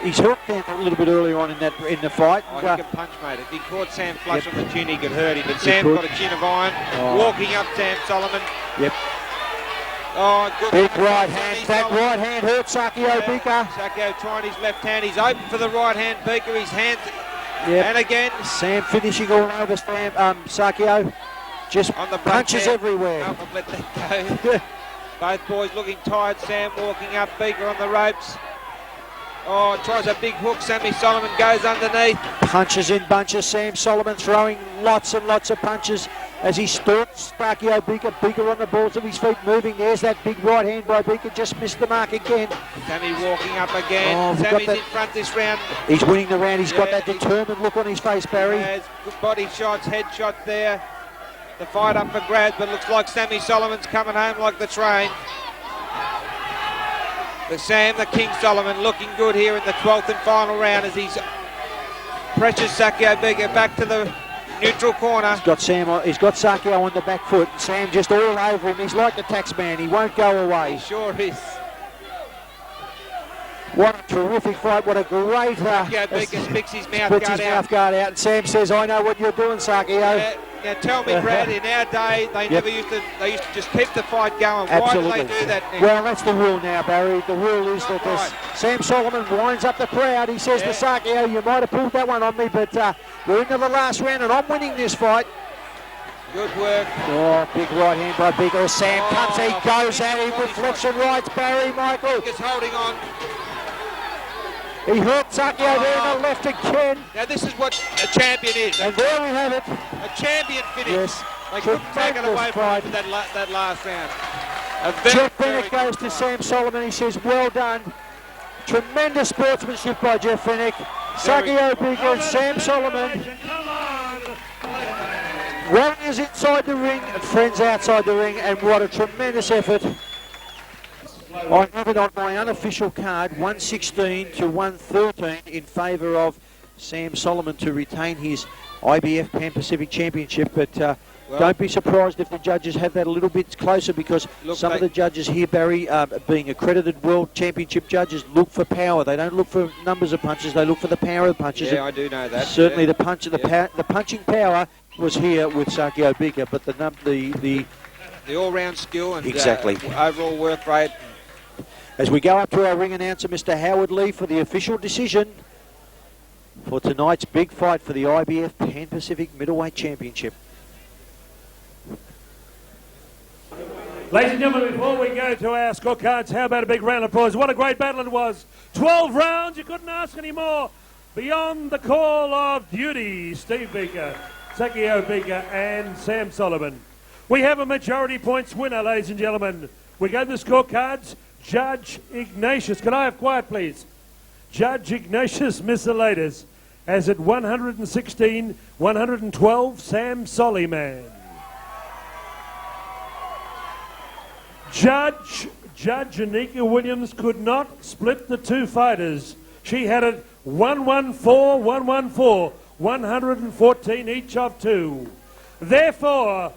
he's hooked down a little bit earlier on in the fight. Oh, he can punch, mate. If he caught Sam flush on the chin, he could hurt him. But Sam's got a chin of iron. Walking up Sam Soliman. Yep. Oh, good. Big right hand. That right hand hurt Sakio Bika. Sakio trying his left hand. He's open for the right hand. Bika, his hands. Yep. And again. Sam finishing all over Sakio. Just on the punches everywhere. Oh, let that go. Both boys looking tired. Sam walking up. Bika on the ropes. Oh, tries a big hook. Sammy Soliman goes underneath. Punches in bunches. Sam Soliman throwing lots and lots of punches as he stalks Sakio Bika. Bika on the balls of his feet moving. There's that big right hand by Bika. Just missed the mark again. Sammy walking up again. Oh, Sammy's in front this round. He's winning the round. He's got that determined look on his face, Barry. He has good body shots, head shot there. The fight up for grabs, but looks like Sammy Soliman's coming home like the train. But Sam, the King Soliman, looking good here in the 12th and final round as he's pressures Sakio Bika back to the neutral corner. He's got Sakio on the back foot. Sam just all over him. He's like the tax man. He won't go away. He sure is. What a terrific fight. What a great... Sakio Bika sticks his mouth guard out. And Sam says, I know what you're doing, Sakio. Now tell me, Brad, in our day, they used to just keep the fight going. Absolutely. Why do they do that now? Well, that's the rule now, Barry. The rule is that Sam Soliman winds up the crowd. He says to Sakio, you might have pulled that one on me, but we're into the last round and I'm winning this fight. Good work. Oh, big right hand by Bika. Sam cuts, he goes at him with lefts and rights. Barry, Michael. Just holding on. He hurt Sakio there in the left again. Now this is what a champion is. And there we have it. A champion finish. Yes. They couldn't take it away from him that last round. Jeff Fennick goes to Sam Soliman. He says, well done. Tremendous sportsmanship by Jeff Fennick. Sakio Bika and Sam Soliman. Warriors inside the ring and friends outside the ring. And what a tremendous effort. I have it on my unofficial card, 116 to 113 in favour of Sam Soliman to retain his IBF Pan Pacific Championship. But don't be surprised if the judges have that a little bit closer, because some of the judges here, Barry, being accredited World Championship judges, look for power. They don't look for numbers of punches. They look for the power of punches. Yeah, I do know that. Certainly the punching power was here with Sakio Bika, but the all-round skill and exactly overall work rate. As we go up to our ring announcer, Mr. Howard Lee, for the official decision for tonight's big fight for the IBF Pan Pacific Middleweight Championship. Ladies and gentlemen, before we go to our scorecards, how about a big round of applause? What a great battle it was. 12 rounds, you couldn't ask any more. Beyond the call of duty, Steve Bika, Sakio Bika and Sam Soliman. We have a majority points winner, ladies and gentlemen. We go to the scorecards. Judge Ignatius, can I have quiet please? Judge Ignatius Miscellatus has at 116, 112, Sam Soliman. Judge Anika Williams could not split the two fighters. She had it 114, 114, 114 each of two. Therefore,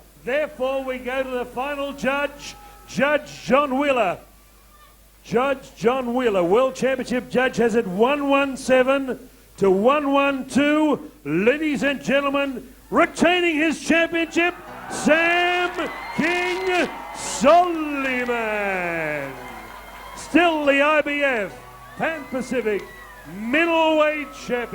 we go to the final judge, Judge John Wheeler. Judge John Wheeler, World Championship judge, has it 117 to 112. Ladies and gentlemen, retaining his championship, Sam King Soliman. Still the IBF Pan-Pacific middleweight champion.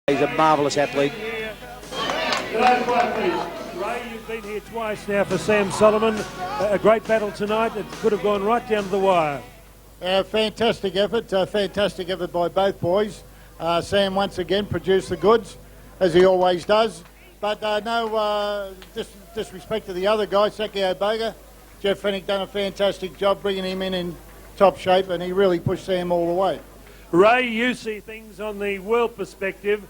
He's a marvellous athlete. Ray, you've been here twice now for Sam Soliman. A great battle tonight. It could have gone right down to the wire. Fantastic effort by both boys. Sam once again produced the goods, as he always does. But no disrespect to the other guy, Sakio Bika. Jeff Fennick done a fantastic job bringing him in top shape, and he really pushed Sam all the way. Ray, you see things on the world perspective.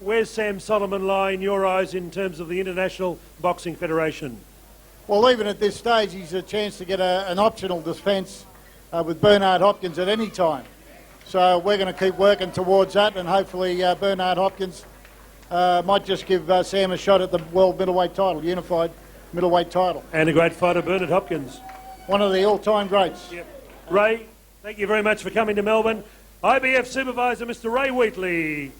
Where's Sam Soliman lie in your eyes in terms of the International Boxing Federation? Well, even at this stage, he's a chance to get an optional defence with Bernard Hopkins at any time. So we're going to keep working towards that, and hopefully Bernard Hopkins might just give Sam a shot at the world middleweight title, unified middleweight title. And a great fighter, Bernard Hopkins. One of the all-time greats. Yep. Ray, thank you very much for coming to Melbourne. IBF Supervisor, Mr. Ray Wheatley.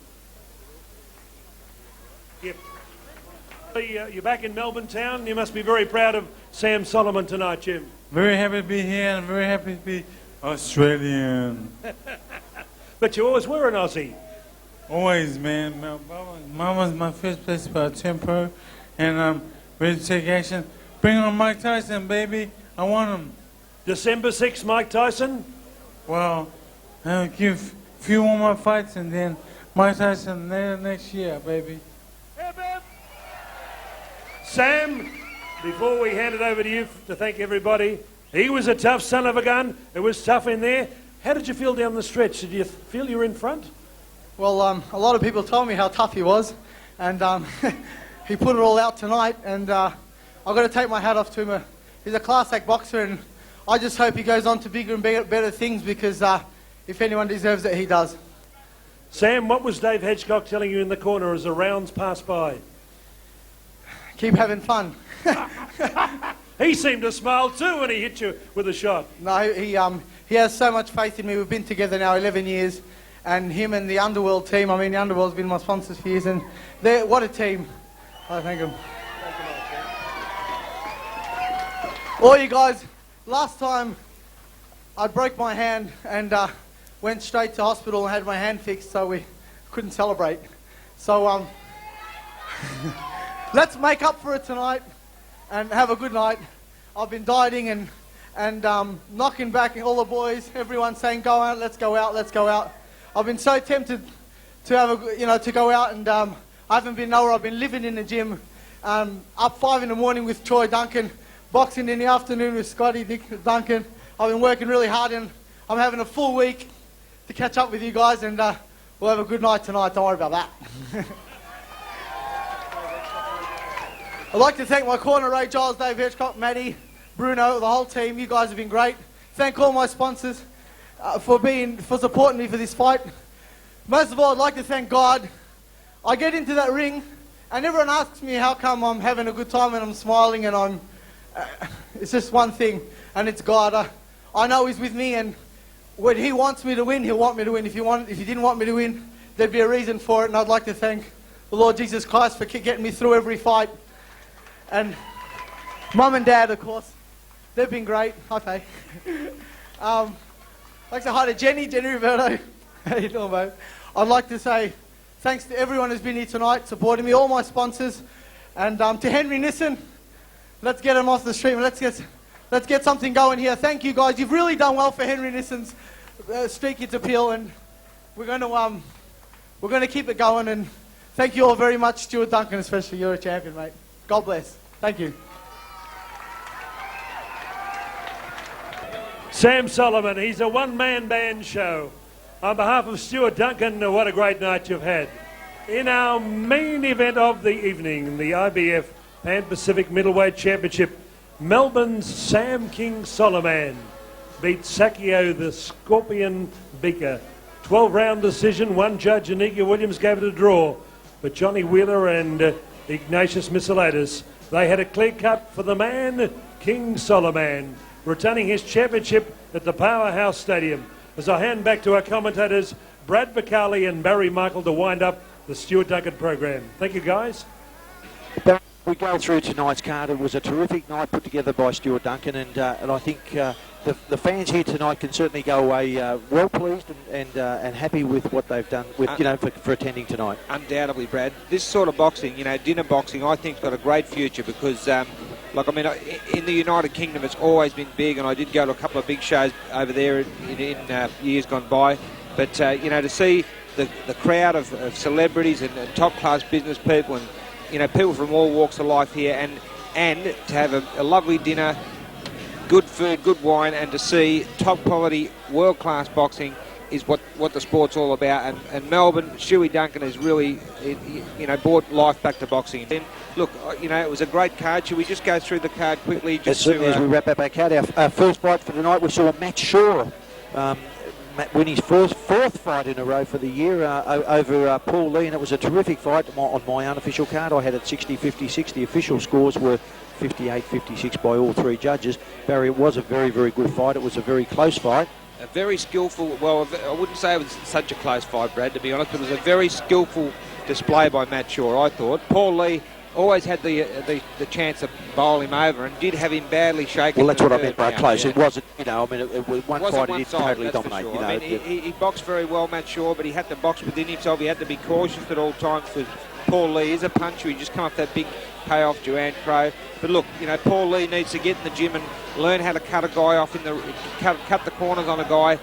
Yep. You're back in Melbourne town. You must be very proud of Sam Soliman tonight, Jim. Very happy to be here and very happy to be Australian. But you always were an Aussie. Always, man. Mama's my first place for a tempo, and I'm ready to take action. Bring on Mike Tyson, baby. I want him. December 6th, Mike Tyson? Well, I'll give a few more fights and then Mike Tyson next year, baby. Sam, before we hand it over to you to thank everybody, he was a tough son of a gun. It was tough in there. How did you feel down the stretch? Did you feel you were in front? Well, a lot of people told me how tough he was, and he put it all out tonight, and I've got to take my hat off to him. He's a class act boxer, and I just hope he goes on to bigger and better things, because if anyone deserves it, he does. Sam, what was Dave Hedgecock telling you in the corner as the rounds passed by? Keep having fun. He seemed to smile too when he hit you with a shot. No, he has so much faith in me. We've been together now 11 years, and him and the Underworld team, I mean, the Underworld's been my sponsors for years, and what a team. I thank them. All you guys, last time I broke my hand and went straight to hospital and had my hand fixed, so we couldn't celebrate. So let's make up for it tonight and have a good night. I've been dieting and knocking back all the boys, everyone saying go out, let's go out, let's go out. I've been so tempted to have to go out, and I haven't been nowhere. I've been living in the gym, up 5 in the morning with Troy Duncan, boxing in the afternoon with Scotty Duncan. I've been working really hard, and I'm having a full week to catch up with you guys, and we'll have a good night tonight. Don't worry about that. I'd like to thank my corner, Ray Giles, Dave Hitchcock, Matty, Bruno, the whole team. You guys have been great. Thank all my sponsors for supporting me for this fight. Most of all, I'd like to thank God. I get into that ring, and everyone asks me how come I'm having a good time and I'm smiling, and it's just one thing, and it's God. I know He's with me, and when He wants me to win, He'll want me to win. If He didn't want me to win, there'd be a reason for it, and I'd like to thank the Lord Jesus Christ for getting me through every fight. And Mum and Dad, of course. They've been great. Hi, Faye. I'd like to say hi to Jenny Roberto. How you doing, mate? I'd like to say thanks to everyone who's been here tonight, supporting me, all my sponsors, and to Henry Nissen. Let's get him off the street and let's get something going here. Thank you, guys. You've really done well for Henry Nissen's Street Kids appeal, and we're going to keep it going. And thank you all very much, Stuart Duncan, especially. You're a champion, mate. God bless. Thank you. Sam Soliman, he's a one-man band show. On behalf of Stuart Duncan, what a great night you've had. In our main event of the evening, the IBF Pan-Pacific Middleweight Championship, Melbourne's Sam King Soliman beat Sakio the Scorpion Bika. 12-round decision. One judge, Anika Williams, gave it a draw. But Johnny Wheeler and Ignatius Missilatis, they had a clear cut for the man, King Soliman, retaining his championship at the Powerhouse Stadium. As I hand back to our commentators, Brad Vicali and Barry Michael, to wind up the Stuart Duncan program. Thank you, guys. We go through tonight's card. It was a terrific night put together by Stuart Duncan, and I think the fans here tonight can certainly go away well pleased and happy with what they've done with for attending tonight. Undoubtedly, Brad. This sort of boxing, dinner boxing, I think, got a great future because, in the United Kingdom, it's always been big, and I did go to a couple of big shows over there in years gone by. But to see the crowd of celebrities and top-class business people and people from all walks of life here, and to have a lovely dinner, good food, good wine, and to see top-quality, world-class boxing is what the sport's all about. And Melbourne, Stewie Duncan has really, brought life back to boxing. And look, it was a great card. Should we just go through the card quickly? As we wrap up our card, our first fight for tonight, we saw Matt Shaw win his fourth fight in a row for the year over Paul Lee, and it was a terrific fight. On my unofficial card, I had it 60-56. The official scores were 58-56 by all three judges. Barry, it was a very, very good fight. It was a very close fight. A very skillful, well, I wouldn't say it was such a close fight, Brad, to be honest, but it was a very skillful display by Matt Shaw, I thought. Paul Lee always had the chance to bowl him over and did have him badly shaken. Well, that's what I meant by close. Yeah. It wasn't, it was one fight he did totally dominate. Sure. He boxed very well, Matt Shaw, but he had to box within himself. He had to be cautious at all times because Paul Lee is a puncher. He just come off that big payoff, Joanne Crow. But look, Paul Lee needs to get in the gym and learn how to cut a guy off cut the corners on a guy.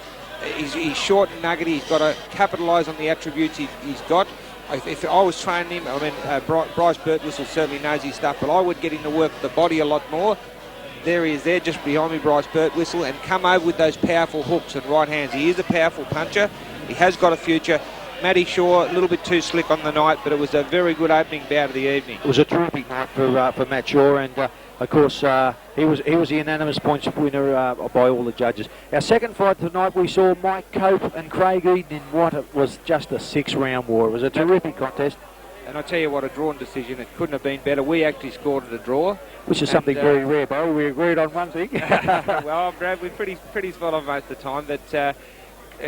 He's short and nuggety. He's got to capitalise on the attributes he's got. If I was training him, Bryce Birtwhistle certainly knows his stuff, but I would get him to work the body a lot more. There he is there, just behind me, Bryce Birtwhistle, and come over with those powerful hooks and right hands. He is a powerful puncher. He has got a future. Matty Shaw, a little bit too slick on the night, but it was a very good opening bout of the evening. It was a terrific night for Matt Shaw, and of course he was the unanimous points winner by all the judges. Our second fight tonight, we saw Mike Cope and Craig Eden in what was just a 6-round war. It was a terrific contest. And I tell you what, a drawn decision. It couldn't have been better. We actually scored at a draw. Which is something very rare, Bo. We agreed on one thing. Well, Brad, we're pretty spot on most of the time. But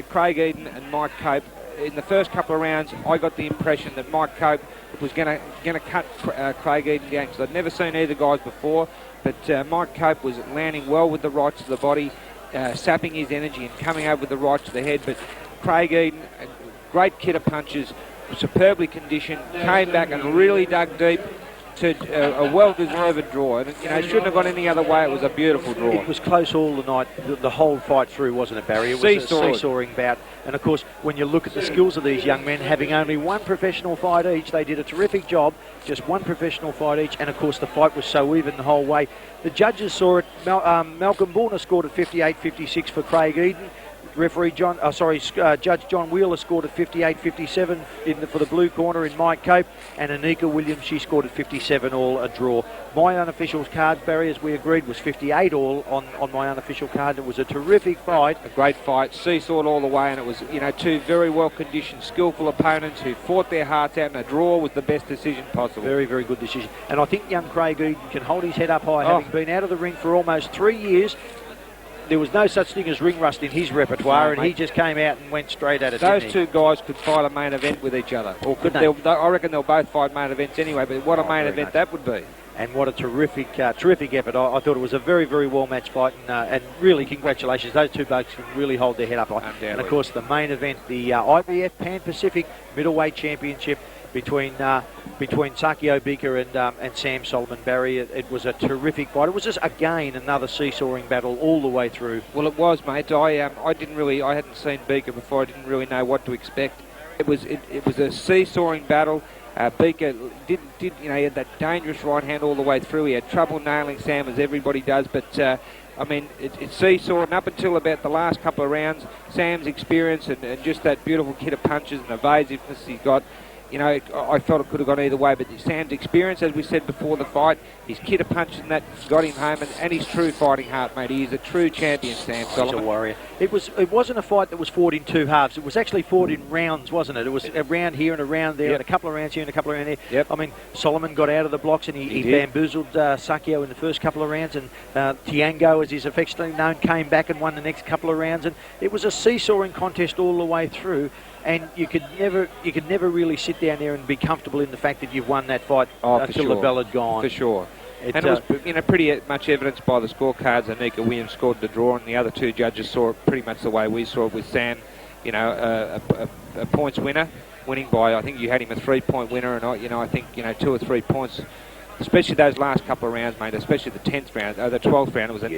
Craig Eden and Mike Cope, in the first couple of rounds, I got the impression that Mike Cope was going to cut Craig Eden down, because I'd never seen either guys before. But Mike Cope was landing well with the right to the body, sapping his energy and coming over with the right to the head. But Craig Eden, a great kit of punches, superbly conditioned, came back and really dug deep to a well-deserved draw. And it shouldn't have gone any other way. It was a beautiful draw. It was close all the night, the whole fight through, wasn't it, Barry? It was a seesawing bout. And of course, when you look at the skills of these young men, having only one professional fight each, they did a terrific job. Just one professional fight each, and of course the fight was so even the whole way. The judges saw it. Malcolm Borner scored at 58-56 for Craig Eden. Judge John Wheeler scored at 58-57 for the blue corner in Mike Cope, and Anika Williams, she scored at 57 all, a draw. My unofficial card, Barry, as we agreed, was 58 all on my unofficial card. It was a terrific fight. A great fight, seesawed all the way, and it was two very well-conditioned, skillful opponents who fought their hearts out, and a draw was the best decision possible. Very, very good decision. And I think young Craig Eden can hold his head up high, having been out of the ring for almost 3 years. There was no such thing as ring rust in his repertoire, and he just came out and went straight at it. Those two guys could fight a main event with each other. Or I reckon they'll both fight main events anyway, but what a main event that would be. and what a terrific effort. I thought it was a very, very well-matched fight, and really congratulations. Those two blokes can really hold their head up. And, of course, the main event, the IBF Pan-Pacific Middleweight Championship between Sakio Bika and Sam Soliman. Barry, it was a terrific fight. It was just, again, another seesawing battle all the way through. Well, it was, mate. I hadn't seen Bika before. I didn't really know what to expect. It was a seesawing battle. Bika he had that dangerous right hand all the way through. He had trouble nailing Sam, as everybody does, but it seesawed, and up until about the last couple of rounds, Sam's experience and just that beautiful kit of punches and evasiveness he got, I felt it could have gone either way, but Sam's experience, as we said before the fight, his kit of punches and that got him home, and his true fighting heart, mate. He is a true champion, Sam Soliman. He's a warrior. It wasn't a fight that was fought in two halves. It was actually fought in rounds, wasn't it? It was a round here and a round there, and a couple of rounds here and a couple of rounds there. Yep. I mean, Soliman got out of the blocks, and he bamboozled Sakio in the first couple of rounds, and Tiango, as he's affectionately known, came back and won the next couple of rounds, and it was a seesawing contest all the way through. And you could never really sit down there and be comfortable in the fact that you've won that fight until the bell had gone. For sure. And it was pretty much evidenced by the scorecards. Anika Williams scored the draw, and the other two judges saw it pretty much the way we saw it, with Sam, a points winner, winning by, I think you had him a 3-point winner, and I think 2 or 3 points. Especially those last couple of rounds, mate, especially the 10th round, the 12th round, it was an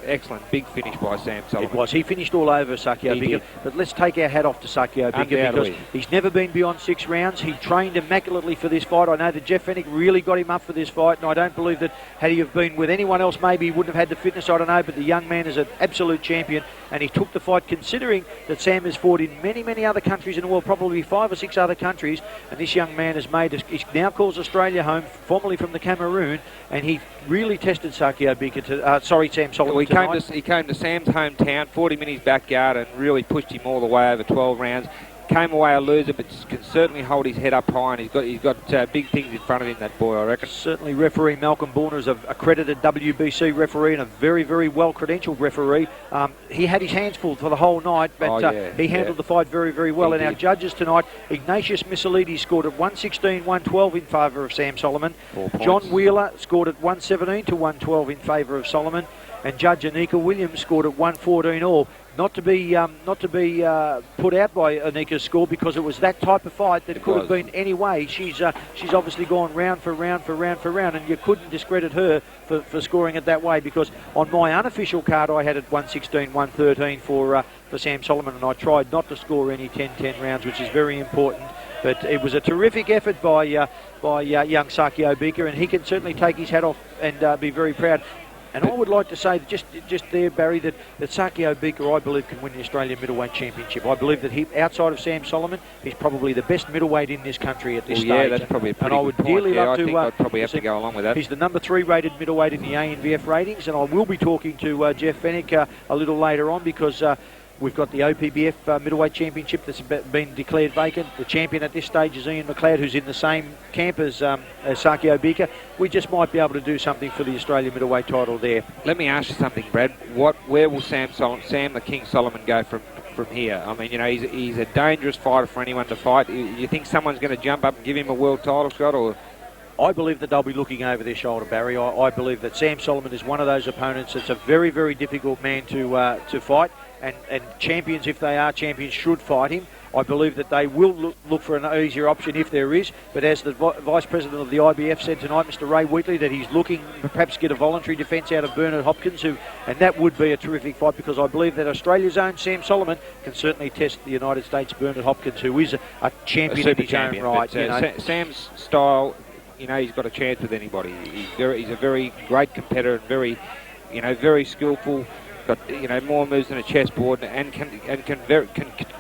excellent big finish by Sam Soliman. It was. He finished all over Sakio Bika. But let's take our hat off to Sakio Bika, because he's never been beyond 6 rounds. He trained immaculately for this fight. I know that Jeff Fennick really got him up for this fight, and I don't believe that had he have been with anyone else, maybe he wouldn't have had the fitness, I don't know, but the young man is an absolute champion, and he took the fight considering that Sam has fought in many, many other countries in the world, probably 5 or 6 other countries, and this young man has made, he now calls Australia home, formerly from the Cameroon, and he really tested Sakio Bika Sam Soliman well, he came to Sam's hometown, fought him in his backyard, and really pushed him all the way over 12 rounds. Came away a loser, but can certainly hold his head up high, and he's got big things in front of him, that boy, I reckon. Certainly, referee Malcolm Borner is an accredited WBC referee and a very, very well-credentialed referee. He had his hands full for the whole night, but he handled the fight very, very well. And our judges tonight, Ignatius Missolidi scored at 116-112 in favour of Sam Soliman. John Wheeler scored at 117-112 in favour of Soliman. And Judge Anika Williams scored at 114 all. Not to be put out by Anika's score, because it was that type of fight that it could have been any way. She's obviously gone round for round for round for round, and you couldn't discredit her for scoring it that way, because on my unofficial card I had it 116-113 for Sam Soliman, and I tried not to score any 10-10 rounds, which is very important. But it was a terrific effort by young Sakio Bika, and he can certainly take his hat off and be very proud. And I would like to say, just there, Barry, that Sakio Bika, I believe, can win the Australian Middleweight Championship. I believe that he, outside of Sam Soliman, he's probably the best middleweight in this country at this stage. Yeah, that's probably a pretty good point. Dearly love to, I think I'd probably have to go along with that. He's the number 3 rated middleweight in the ANVF ratings, and I will be talking to Jeff Fennick a little later on, because we've got the OPBF Middleweight Championship that's been declared vacant. The champion at this stage is Ian McLeod, who's in the same camp as Sakio Bika. We just might be able to do something for the Australian middleweight title there. Let me ask you something, Brad. Where will Sam the King Soliman go from here? I mean, he's a dangerous fighter for anyone to fight. You think someone's going to jump up and give him a world title shot, or? I believe that they'll be looking over their shoulder, Barry. I believe that Sam Soliman is one of those opponents that's a very, very difficult man to fight. And champions, if they are champions, should fight him. I believe that they will look for an easier option if there is. But as the Vice President of the IBF said tonight, Mr. Ray Wheatley, that he's looking to perhaps get a voluntary defence out of Bernard Hopkins, and that would be a terrific fight, because I believe that Australia's own Sam Soliman can certainly test the United States' Bernard Hopkins, who is a champion in his own right. Sam's style, he's got a chance with anybody. He's a very great competitor, and very skillful. Got more moves than a chessboard, and can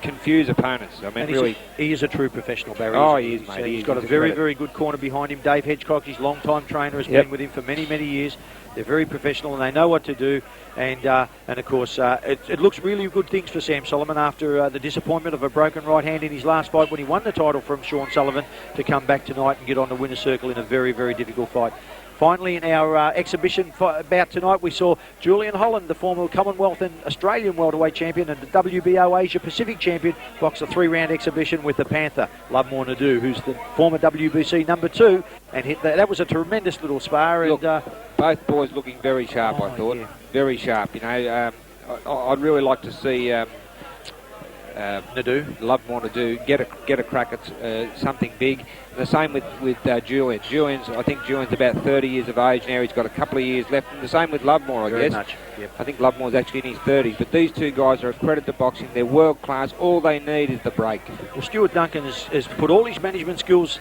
confuse opponents. I mean, really, he is a true professional, Barry. Oh, he is, mate. He's got a very, very good corner behind him. Dave Hedgecock, his long-time trainer, has been with him for many, many years. They're very professional, and they know what to do. And of course, it looks really good things for Sam Soliman after the disappointment of a broken right hand in his last fight when he won the title from Sean Sullivan, to come back tonight and get on the winner's circle in a very, very difficult fight. Finally, in our exhibition bout tonight, we saw Julian Holland, the former Commonwealth and Australian welterweight champion and the WBO Asia Pacific champion, box a 3-round exhibition with the Panther, Lovemore Ndou, who's the former WBC number 2, and that was a tremendous little spar. Look, and both boys looking very sharp, I thought. Yeah. Very sharp, you know. I'd really like to see Lovemore Ndou get a crack at something big. And the same with Julian. I think Julian's about 30 years of age now. He's got a couple of years left. And the same with Lovemore, I Very guess. much, yep. I think Lovemore's actually in his 30s. But these two guys are a credit to boxing. They're world class. All they need is the break. Well, Stuart Duncan has put all his management skills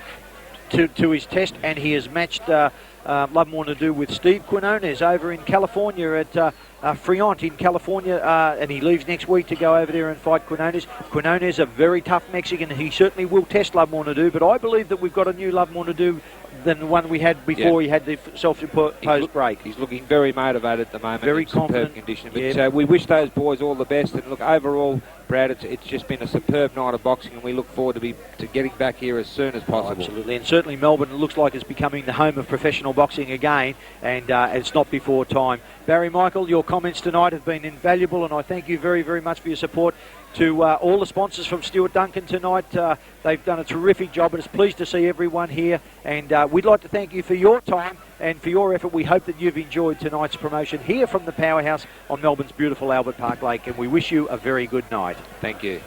to his test, and he has matched Lovemore Ndou with Steve Quinones over in California at Fremont in California, and he leaves next week to go over there and fight Quinones. Quinones, a very tough Mexican, and he certainly will test Lovemore Ndou, but I believe that we've got a new Lovemore Ndou than the one we had before he had the self-imposed break. He's looking very motivated at the moment. Very in superb confident condition. But we wish those boys all the best. And look, overall, Brad, it's just been a superb night of boxing, and we look forward to getting back here as soon as possible. Absolutely, and certainly Melbourne looks like it's becoming the home of professional boxing again, and it's not before time. Barry Michael, your comments tonight have been invaluable, and I thank you very, very much for your support. To all the sponsors from Stuart Duncan tonight, they've done a terrific job, and it's pleased to see everyone here, and we'd like to thank you for your time and for your effort. We hope that you've enjoyed tonight's promotion here from the Powerhouse on Melbourne's beautiful Albert Park Lake, and we wish you a very good night. Thank you.